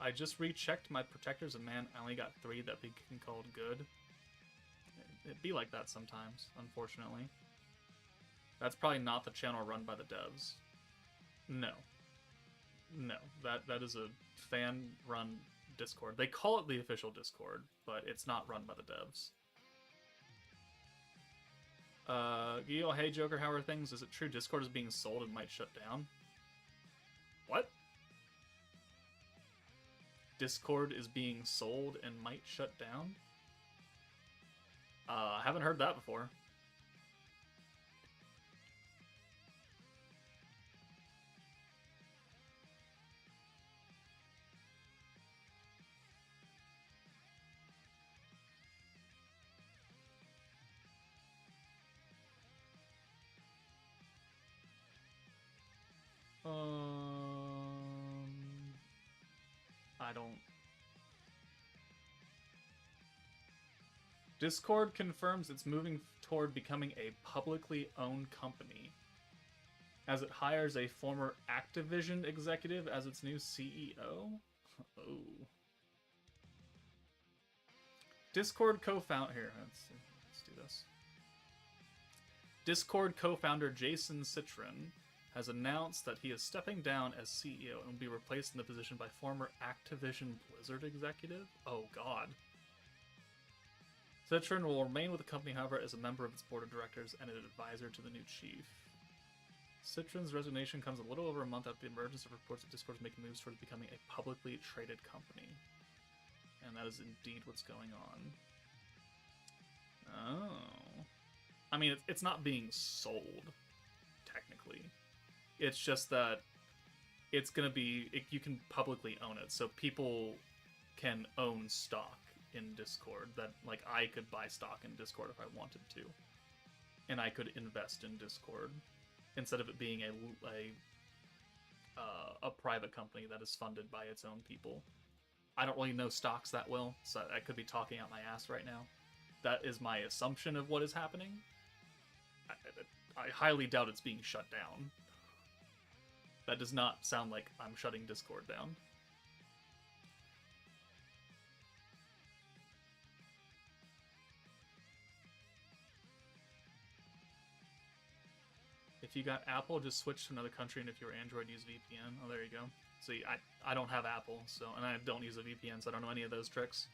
I just rechecked my protectors and man, I only got 3 that they can called good. It'd be like that sometimes, unfortunately. That's probably not the channel run by the devs. No. No, that is a fan-run Discord. They call it the official Discord, but it's not run by the devs. Gil, hey Joker, how are things? Is it true Discord is being sold and might shut down? What? Discord is being sold and might shut down? I haven't heard that before. I don't... Discord confirms it's moving toward becoming a publicly owned company, as it hires a former Activision executive as its new CEO. Oh. Discord co-founder... Here, let's do this. Discord co-founder Jason Citron has announced that he is stepping down as CEO and will be replaced in the position by former Activision Blizzard executive? Oh, God. Citron will remain with the company, however, as a member of its board of directors and an advisor to the new chief. Citron's resignation comes a little over a month after the emergence of reports that Discord is making moves towards becoming a publicly traded company. And that is indeed what's going on. Oh. I mean, it's not being sold, technically. It's just that it's going to be... you can publicly own it, so people can own stock in Discord. That, like, I could buy stock in Discord if I wanted to. And I could invest in Discord, instead of it being a private company that is funded by its own people. I don't really know stocks that well, so I could be talking out my ass right now. That is my assumption of what is happening. I highly doubt it's being shut down. That does not sound like I'm shutting Discord down. If you got Apple, just switch to another country, and if you're Android, use VPN. Oh, there you go. See, I don't have Apple, so, and I don't use a VPN, so I don't know any of those tricks.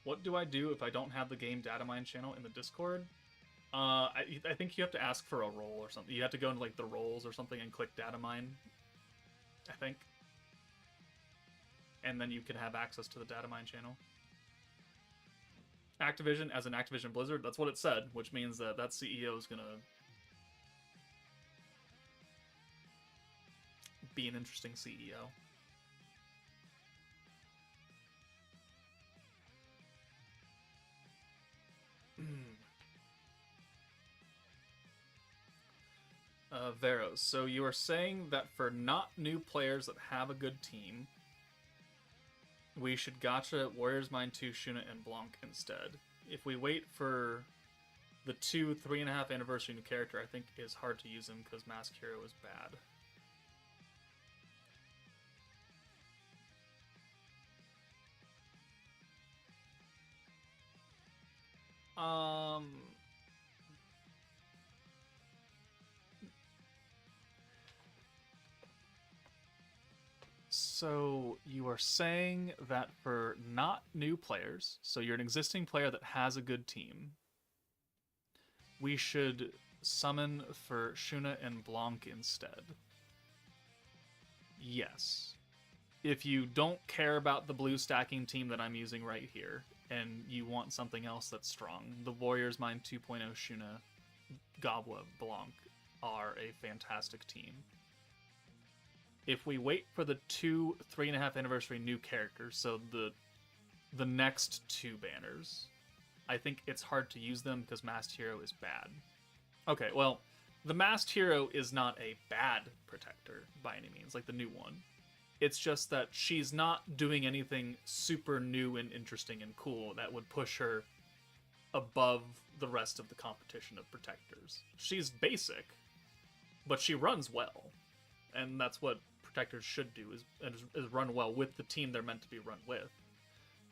What do I do if I don't have the game data mine channel in the Discord? I think you have to ask for a role or something. You have to go into like the roles or something and click data mine, I think. And then you can have access to the data mine channel. Activision, as an Activision Blizzard, that's what it said, which means that that CEO is gonna be an interesting CEO. Veros, so you are saying that for not new players that have a good team, we should gacha Warriors Mind 2, Shuna, and Blanc instead. If we wait for the 3.5 anniversary new character, I think it's hard to use him because Mask Hero is bad. So you are saying that for not new players, so you're an existing player that has a good team, we should summon for Shuna and Blanc instead. Yes. If you don't care about the blue stacking team that I'm using right here, and you want something else that's strong, the Warriors Mind 2.0 Shuna, Goblet, Blanc are a fantastic team. If we wait for the 3.5 anniversary new characters, so the next 2 banners, I think it's hard to use them because Masked Hero is bad. Okay, well, the Masked Hero is not a bad protector by any means, like the new one. It's just that she's not doing anything super new and interesting and cool that would push her above the rest of the competition of protectors. She's basic, but she runs well. And that's what protectors should do, is run well with the team they're meant to be run with.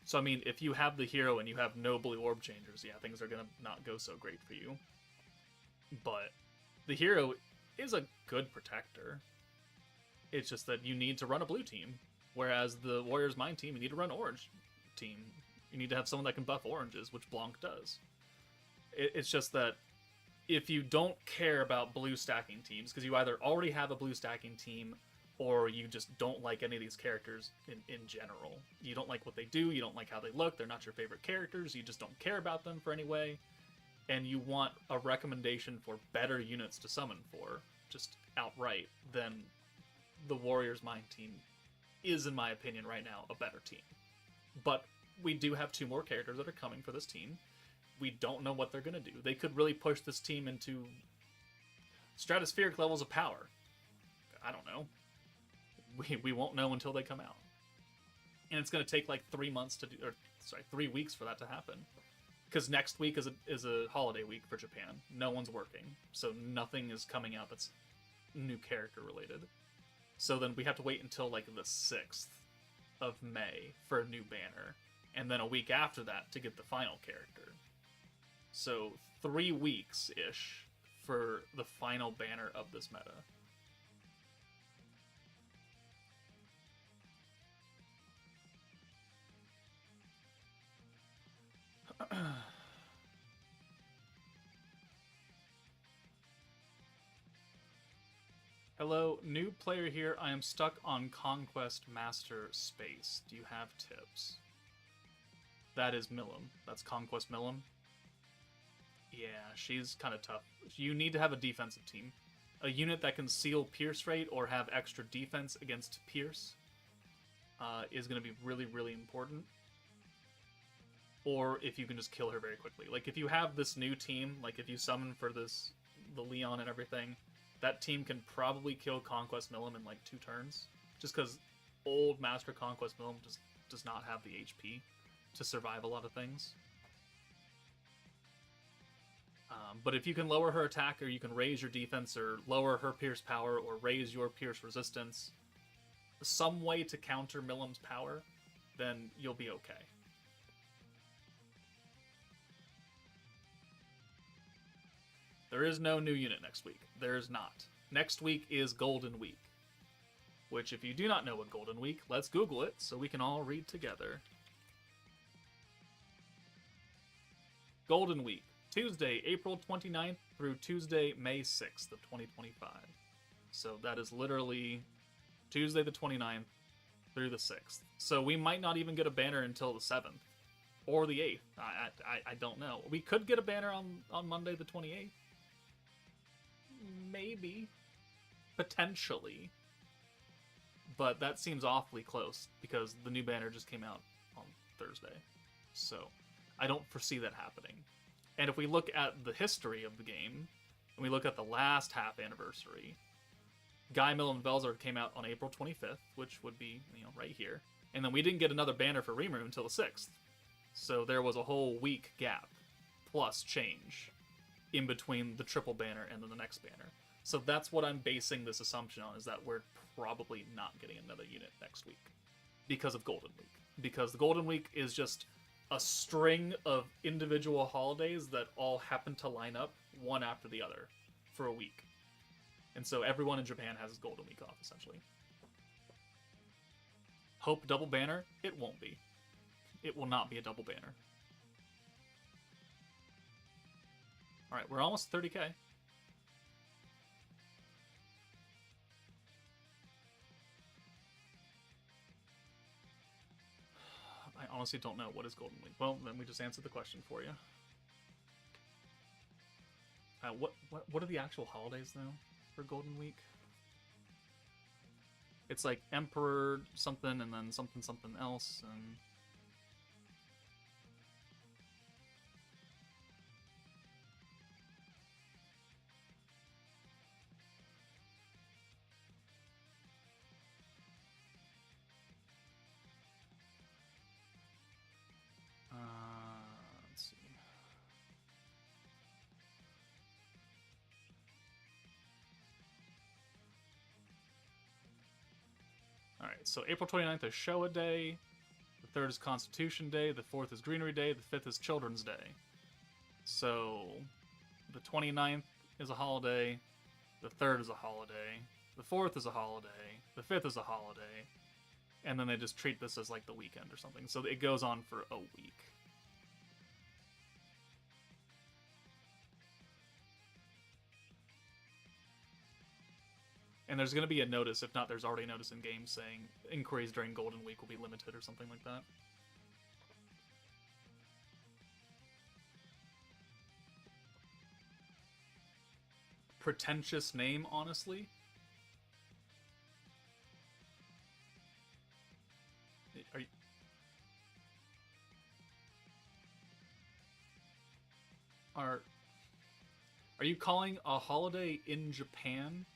So, I mean, if you have the hero and you have no blue orb changers, yeah, things are going to not go so great for you. But the hero is a good protector. It's just that you need to run a blue team, whereas the Warriors Mind team, you need to run orange team. You need to have someone that can buff oranges, which Blanc does. It's just that if you don't care about blue stacking teams, because you either already have a blue stacking team, or you just don't like any of these characters in general. You don't like what they do, you don't like how they look, they're not your favorite characters, you just don't care about them for any way, and you want a recommendation for better units to summon for, just outright, then the Warriors Mind team is, in my opinion, right now, a better team. But we do have 2 more characters that are coming for this team. We don't know what they're going to do. They could really push this team into stratospheric levels of power. I don't know. We won't know until they come out. And it's going to take like 3 months to do, or sorry, 3 weeks for that to happen. Because next week is a holiday week for Japan. No one's working. So nothing is coming out that's new character related. So then we have to wait until like the 6th of May for a new banner. And then a week after that to get the final character. So 3 weeks-ish for the final banner of this meta. Hello, new player here. I am stuck on Conquest Master Space. Do you have tips? That is Millum. That's Conquest Millum. Yeah, she's kind of tough. You need to have a defensive team. A unit that can seal Pierce rate or have extra defense against Pierce is going to be really, really important. Or if you can just kill her very quickly. Like, if you have this new team, like if you summon for this, the Leon and everything, that team can probably kill Conquest Millum in like 2 turns. Just because old Master Conquest Millum just does not have the HP to survive a lot of things. But if you can lower her attack, or you can raise your defense, or lower her Pierce power, or raise your Pierce resistance, some way to counter Millum's power, then you'll be okay. There is no new unit next week. There is not. Next week is Golden Week. Which, if you do not know what Golden Week, let's Google it so we can all read together. Golden Week. Tuesday, April 29th through Tuesday, May 6th of 2025. So that is literally Tuesday the 29th through the 6th. So we might not even get a banner until the 7th. Or the 8th. I don't know. We could get a banner on Monday the 28th. Maybe. Potentially. But that seems awfully close, because the new banner just came out on Thursday. So I don't foresee that happening. And if we look at the history of the game, and we look at the last half anniversary, Guy Millum Velzard came out on April 25th, which would be, right here. And then we didn't get another banner for Rimuru until the 6th. So there was a whole week gap, plus change, in between the triple banner and then the next banner. So that's what I'm basing this assumption on, is that we're probably not getting another unit next week. Because of Golden Week. Because the Golden Week is just a string of individual holidays that all happen to line up one after the other for a week. And so everyone in Japan has Golden Week off, essentially. Hope double banner? It won't be. It will not be a double banner. Alright, we're almost 30k. I honestly don't know what is Golden Week. Well, then we just answered the question for you. What are the actual holidays though for Golden Week? It's like Emperor something and then something something else and. Let's see. Alright, so April 29th is Showa Day, the 3rd is Constitution Day, the 4th is Greenery Day, the 5th is Children's Day. So, the 29th is a holiday, the 3rd is a holiday, the 4th is a holiday, the 5th is a holiday, and then they just treat this as like the weekend or something. So it goes on for a week. And there's going to be a notice, if not there's already a notice in game saying inquiries during Golden Week will be limited or something like that. Pretentious name, honestly. Are you calling a holiday in Japan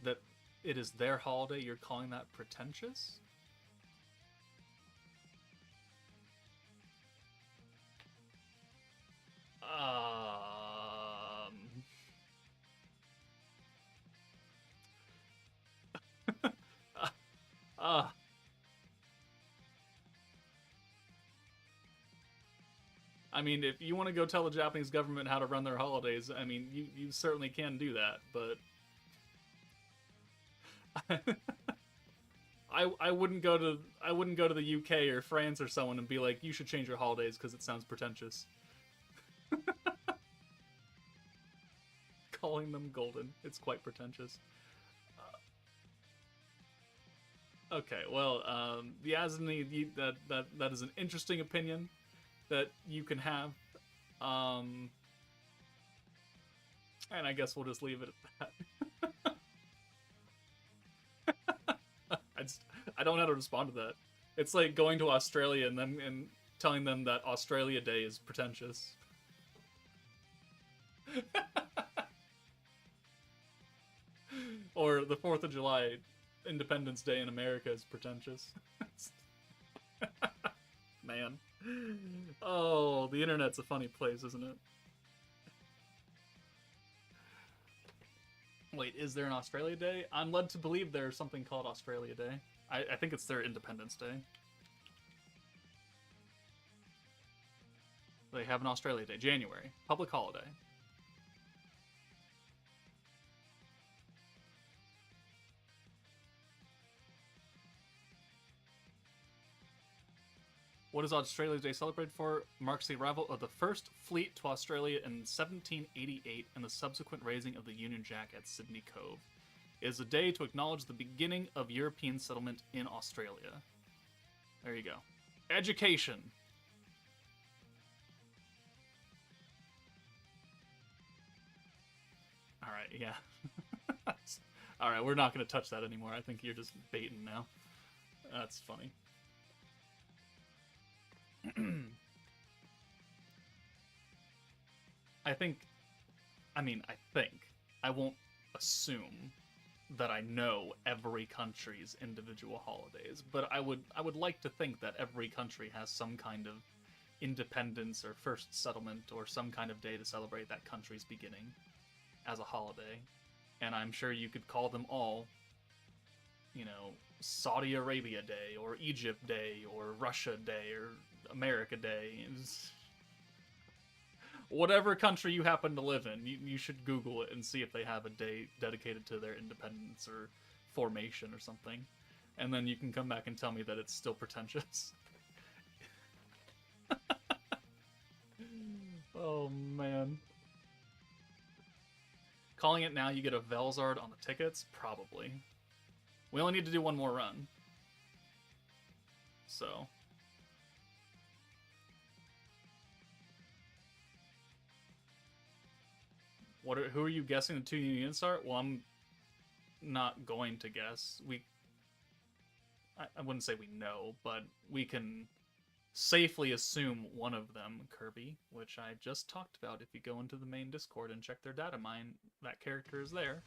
that it is their holiday, you're calling that pretentious? Uh, I mean, if you want to go tell the Japanese government how to run their holidays, I mean, you certainly can do that, but I wouldn't go to the UK or France or someone and be like, you should change your holidays because it sounds pretentious. Calling them golden, it's quite pretentious. Okay, well, Yasden, that is an interesting opinion that you can have, and I guess we'll just leave it at that. I don't know how to respond to that. It's like going to Australia and telling them that Australia Day is pretentious. Or the 4th of July, Independence Day in America is pretentious. Man. Oh, the internet's a funny place, isn't it? Wait, is there an Australia Day? I'm led to believe there's something called Australia Day. I think it's their Independence Day. They have an Australia Day. January. Public holiday. What is Australia Day celebrated for? Marks the arrival of the first fleet to Australia in 1788 and the subsequent raising of the Union Jack at Sydney Cove. It is a day to acknowledge the beginning of European settlement in Australia. There you go. Education. Alright, yeah. Alright, we're not going to touch that anymore. I think you're just baiting now. That's funny. I won't assume that I know every country's individual holidays, but I would like to think that every country has some kind of independence or first settlement or some kind of day to celebrate that country's beginning as a holiday. And I'm sure you could call them all, you know, Saudi Arabia Day or Egypt Day or Russia Day or America Day. Whatever country you happen to live in, you should Google it and see if they have a day dedicated to their independence or formation or something. And then you can come back and tell me that it's still pretentious. Oh, man. Calling it now, you get a Velzard on the tickets? Probably. We only need to do one more run. So... Who are you guessing the two new units are? Well, I'm not going to guess. I wouldn't say we know, but we can safely assume one of them, Kirby, which I just talked about. If you go into the main Discord and check their data mine, that character is there.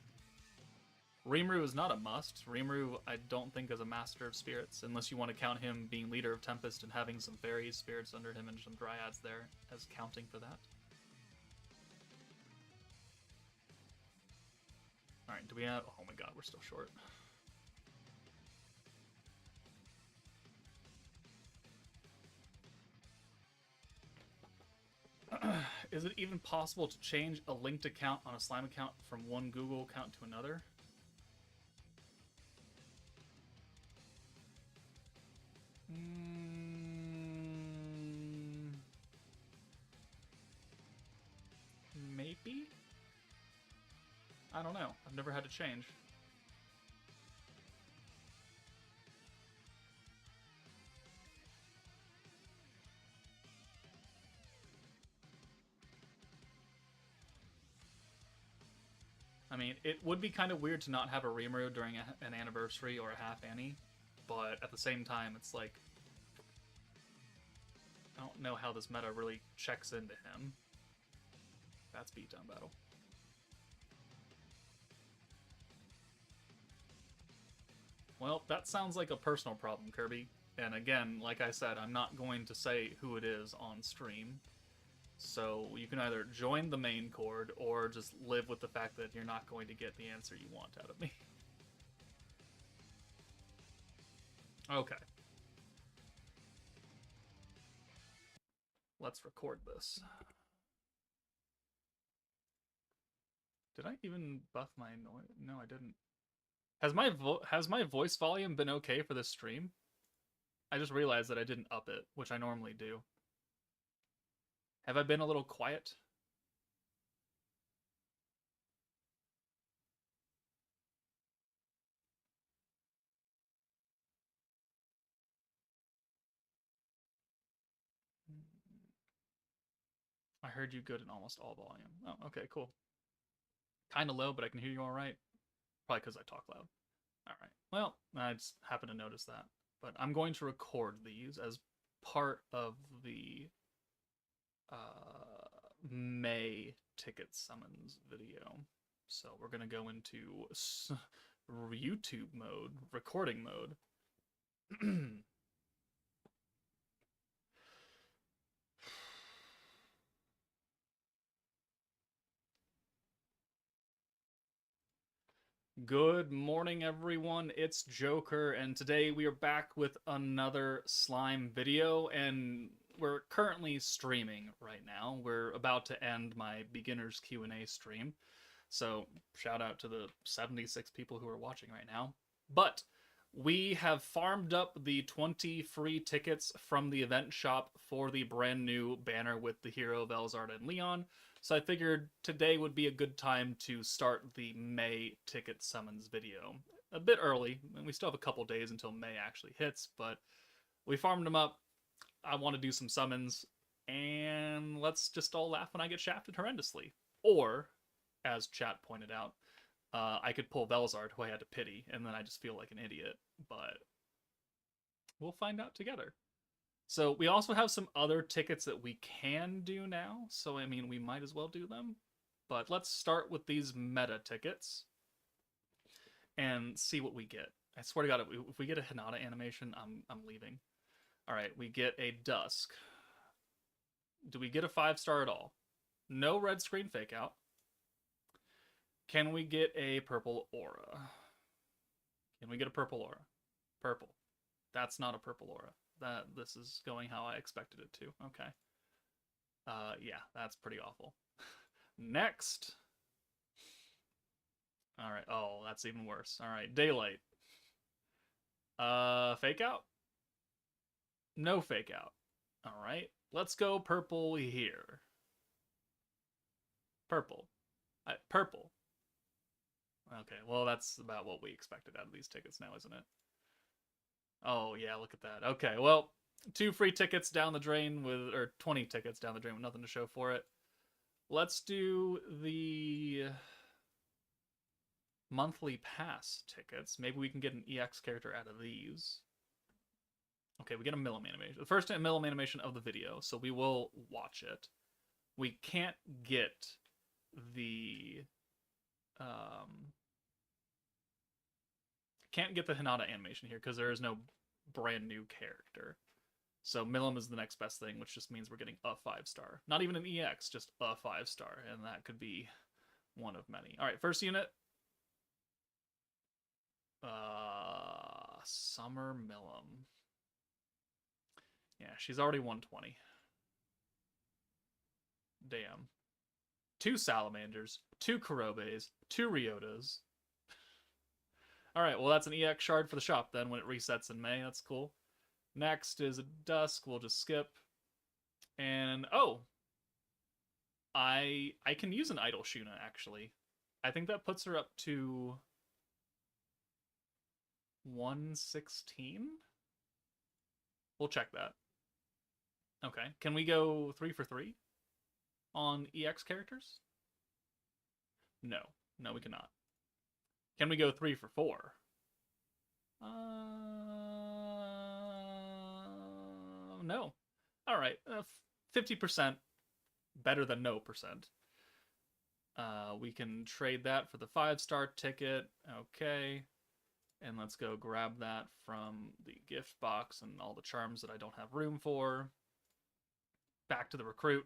Rimuru is not a must. Rimuru, I don't think, is a Master of Spirits, unless you want to count him being leader of Tempest and having some fairies, spirits under him, and some dryads there as counting for that. Alright, do we have... Oh my god, we're still short. Is it even possible to change a linked account on a Slime account from one Google account to another? Maybe? I don't know. I've never had to change. I mean, it would be kind of weird to not have a Rimuru during an anniversary or a half Annie, but at the same time, it's like, I don't know how this meta really checks into him. That's beatdown battle. Well, that sounds like a personal problem, Kirby. And again, like I said, I'm not going to say who it is on stream. So you can either join the main chord or just live with the fact that you're not going to get the answer you want out of me. Okay. Let's record this. Did I even buff my noise? No, I didn't. Has my voice volume been okay for this stream? I just realized that I didn't up it, which I normally do. Have I been a little quiet? I heard you good in almost all volume. Oh, okay, cool. Kind of low, but I can hear you all right. Probably because I talk loud. All right. Well, I just happened to notice that. But I'm going to record these as part of the May ticket summons video. So we're going to go into YouTube mode, recording mode. Good morning, everyone. It's Joker, and today we are back with another slime video, and we're currently streaming right now. We're about to end my beginner's Q&A stream, so shout out to the 76 people who are watching right now. But we have farmed up the 20 free tickets from the event shop for the brand new banner with the hero Velzard and Leon. So I figured today would be a good time to start the May ticket summons video. A bit early, and we still have a couple days until May actually hits, but we farmed them up. I want to do some summons, and let's just all laugh when I get shafted horrendously. Or, as chat pointed out, I could pull Velzard, who I had to pity, and then I just feel like an idiot, but we'll find out together. So we also have some other tickets that we can do now, so I mean, we might as well do them. But let's start with these meta tickets and see what we get. I swear to God, if we get a Hinata animation, I'm leaving. All right, we get a Dusk. Do we get a 5-star at all? No red screen fake out. Can we get a purple aura? Can we get a purple aura? Purple. That's not a purple aura. This is going how I expected it to. Okay. Yeah, that's pretty awful. Next. All right. Oh, that's even worse. All right, Daylight. Fake out? No fake out. All right. Let's go purple here. Purple. Purple. Okay, well, that's about what we expected out of these tickets now, isn't it? Oh, yeah, look at that. Okay, well, 2 free tickets down the drain with, or 20 tickets down the drain with nothing to show for it. Let's do the monthly pass tickets. Maybe we can get an EX character out of these. Okay, we get a Milim animation. The first Milim animation of the video, so we will watch it. We can't get the Hinata animation here because there is no brand new character. So Milim is the next best thing, which just means we're getting a 5-star. Not even an EX, just a 5-star, and that could be one of many. All right, first unit. Summer Milim. Yeah, she's already 120. Damn. 2 Salamanders, 2 Kurobes, 2 Ryotas. Alright, well that's an EX shard for the shop then when it resets in May. That's cool. Next is a Dusk. We'll just skip. And, oh! I can use an Idle Shuna, actually. I think that puts her up to 116? We'll check that. Okay. Can we go 3 for 3 on EX characters? No. No, we cannot. Can we go 3 for 4? No. All right. 50% better than no percent. We can trade that for the 5-star ticket. Okay. And let's go grab that from the gift box and all the charms that I don't have room for. Back to the recruit.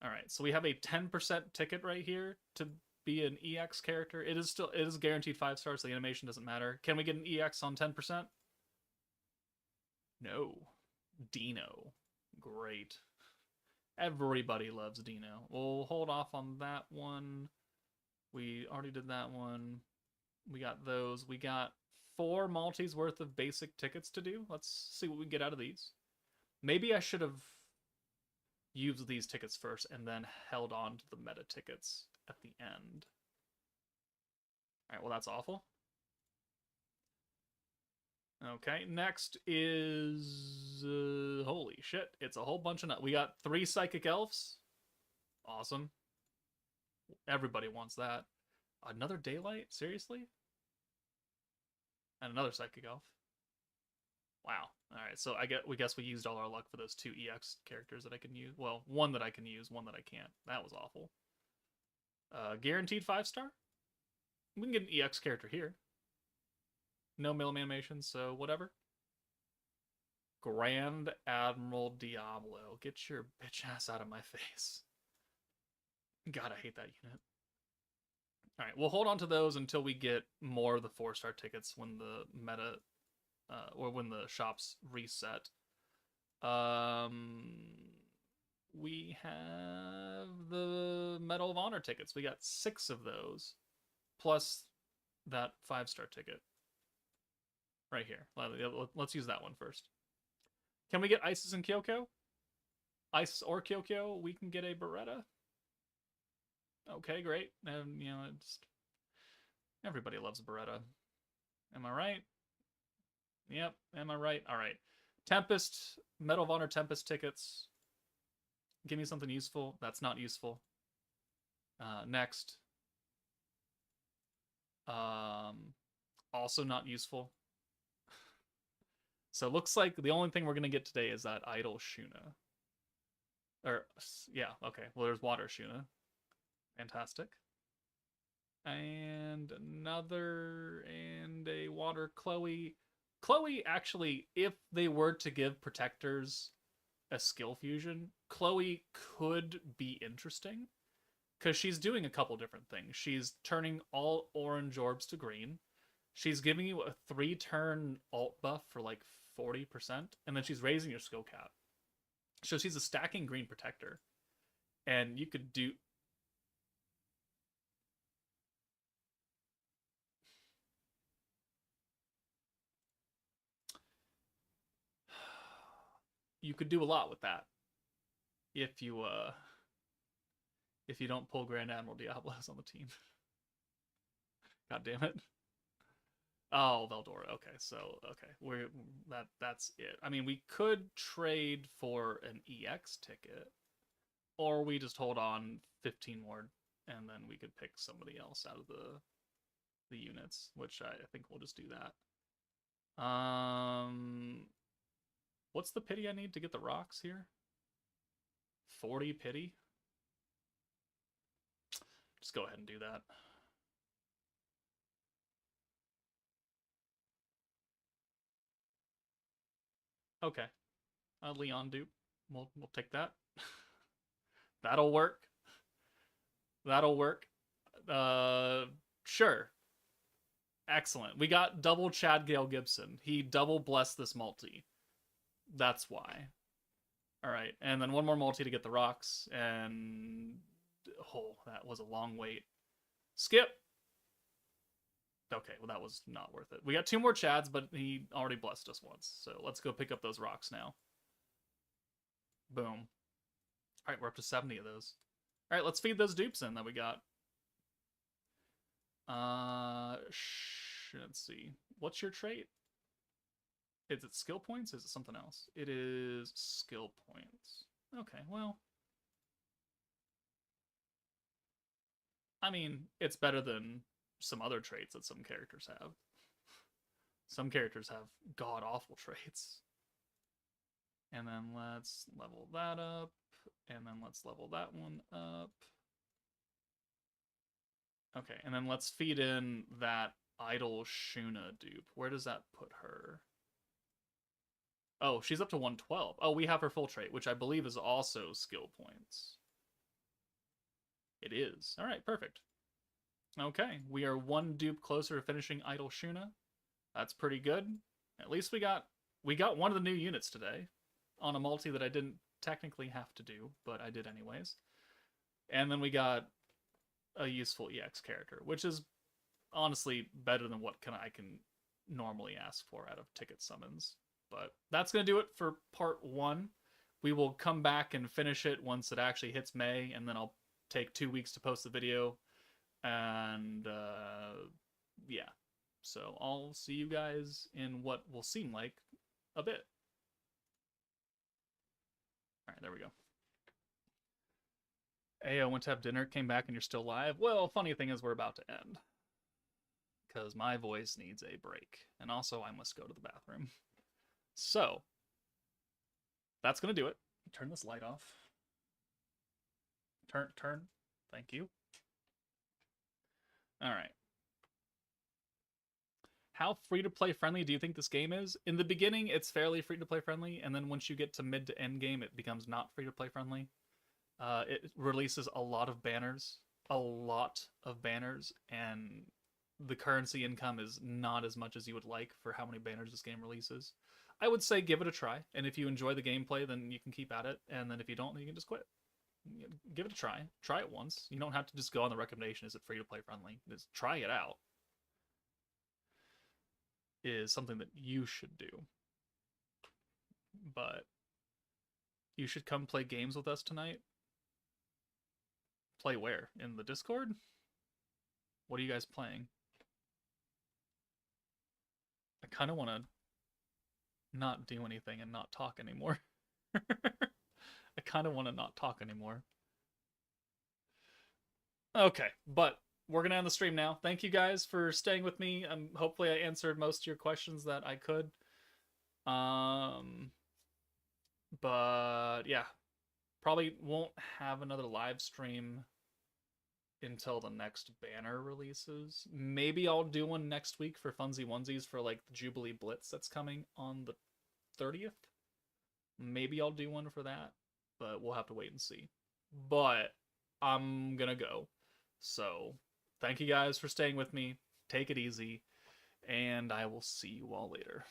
All right, so we have a 10% ticket right here to be an EX character. It is guaranteed 5 stars, so the animation doesn't matter. Can we get an EX on 10%? No. Dino. Great. Everybody loves Dino. We'll hold off on that one. We already did that one. We got those. We got 4 Maltese worth of basic tickets to do. Let's see what we get out of these. Maybe I should have used these tickets first and then held on to the meta tickets at the end. Alright, well that's awful. Okay, next is... holy shit, it's a whole bunch of... We got 3 Psychic Elves. Awesome. Everybody wants that. Another Daylight? Seriously? And another Psychic Elf. Wow. Alright, so we guess we used all our luck for those 2 EX characters that I can use. Well, one that I can use, one that I can't. That was awful. Guaranteed 5-star? We can get an EX character here. No Milim animations, so whatever. Grand Admiral Diablo. Get your bitch ass out of my face. God, I hate that unit. Alright, we'll hold on to those until we get more of the 4-star tickets when the meta... or when the shops reset. We have the Medal of Honor tickets. We got 6 of those, plus that 5-star ticket. Right here. Let's use that one first. Can we get Isis and Kyoko? Isis or Kyoko, we can get a Beretta. Okay, great. And, you know, just... everybody loves a Beretta. Am I right? Yep, am I right? All right. Tempest, Medal of Honor Tempest tickets. Give me something useful. That's not useful. Next. Also not useful. So it looks like the only thing we're going to get today is that Idle Shuna. Or, yeah, okay. Well, there's Water Shuna. Fantastic. And another, and a Water Chloe. Chloe, actually, if they were to give Protectors a skill fusion, Chloe could be interesting. Because she's doing a couple different things. She's turning all orange orbs to green. She's giving you a 3-turn alt buff for like 40%. And then she's raising your skill cap. So she's a stacking green Protector. And you could do... you could do a lot with that. If you don't pull Grand Admiral Diablos on the team. God damn it. Oh, Veldora. Okay, so that's it. I mean, we could trade for an EX ticket, Or we just hold on 15 more, and then we could pick somebody else out of the units, which I think we'll just do that. What's the pity I need to get the rocks here? 40 pity? Just go ahead and do that. Okay. Leon dupe. We'll take that. That'll work. That'll work. Sure. Excellent. We got double Chad Gale Gibson. He double blessed this multi. That's why. Alright, and then one more multi to get the rocks, and... Oh, that was a long wait. Skip! Okay, well that was not worth it. We got 2 more Chads, but he already blessed us once. So let's go pick up those rocks now. Boom. Alright, we're up to 70 of those. Alright, let's feed those dupes in that we got. Let's see. What's your trait? Is it skill points? Is it something else? It is skill points. Okay, well. I mean, it's better than some other traits that some characters have. Some characters have god-awful traits. And then let's level that up. And then let's level that one up. Okay, and then let's feed in that idle Shuna dupe. Where does that put her? Oh, she's up to 112. Oh, we have her full trait, which I believe is also skill points. It is. All right, perfect. Okay, we are 1 dupe closer to finishing idle Shuna. That's pretty good. At least we got one of the new units today on a multi that I didn't technically have to do, but I did anyways. And then we got a useful EX character, which is honestly better than what I can normally ask for out of ticket summons. But that's going to do it for part 1. We will come back and finish it once it actually hits May, and then I'll take 2 weeks to post the video. And yeah, so I'll see you guys in what will seem like a bit. All right, there we go. Hey, I went to have dinner, came back, and you're still live. Well, funny thing is we're about to end. Because my voice needs a break. And also, I must go to the bathroom. So, that's going to do it. Turn this light off. Turn. Thank you. All right. How free-to-play friendly do you think this game is? In the beginning, it's fairly free-to-play friendly, and then once you get to mid to end game, it becomes not free-to-play friendly. It releases a lot of banners, and the currency income is not as much as you would like for how many banners this game releases. I would say give it a try, and if you enjoy the gameplay, then you can keep at it, and then if you don't, then you can just quit. Give it a try. Try it once. You don't have to just go on the recommendation, is it free-to-play friendly? Just try it out. Is something that you should do. But you should come play games with us tonight. Play where? In the Discord? What are you guys playing? I kind of want to not do anything and not talk anymore. I kind of want to not talk anymore. Okay, but we're going to end the stream now. Thank you guys for staying with me. Hopefully I answered most of your questions that I could. But yeah, probably won't have another live stream until the next banner releases. Maybe I'll do one next week for Funsy Onesies for like the Jubilee Blitz that's coming on the 30th. Maybe I'll do one for that, but we'll have to wait and see. But I'm gonna go. So thank you guys for staying with me. Take it easy, and I will see you all later.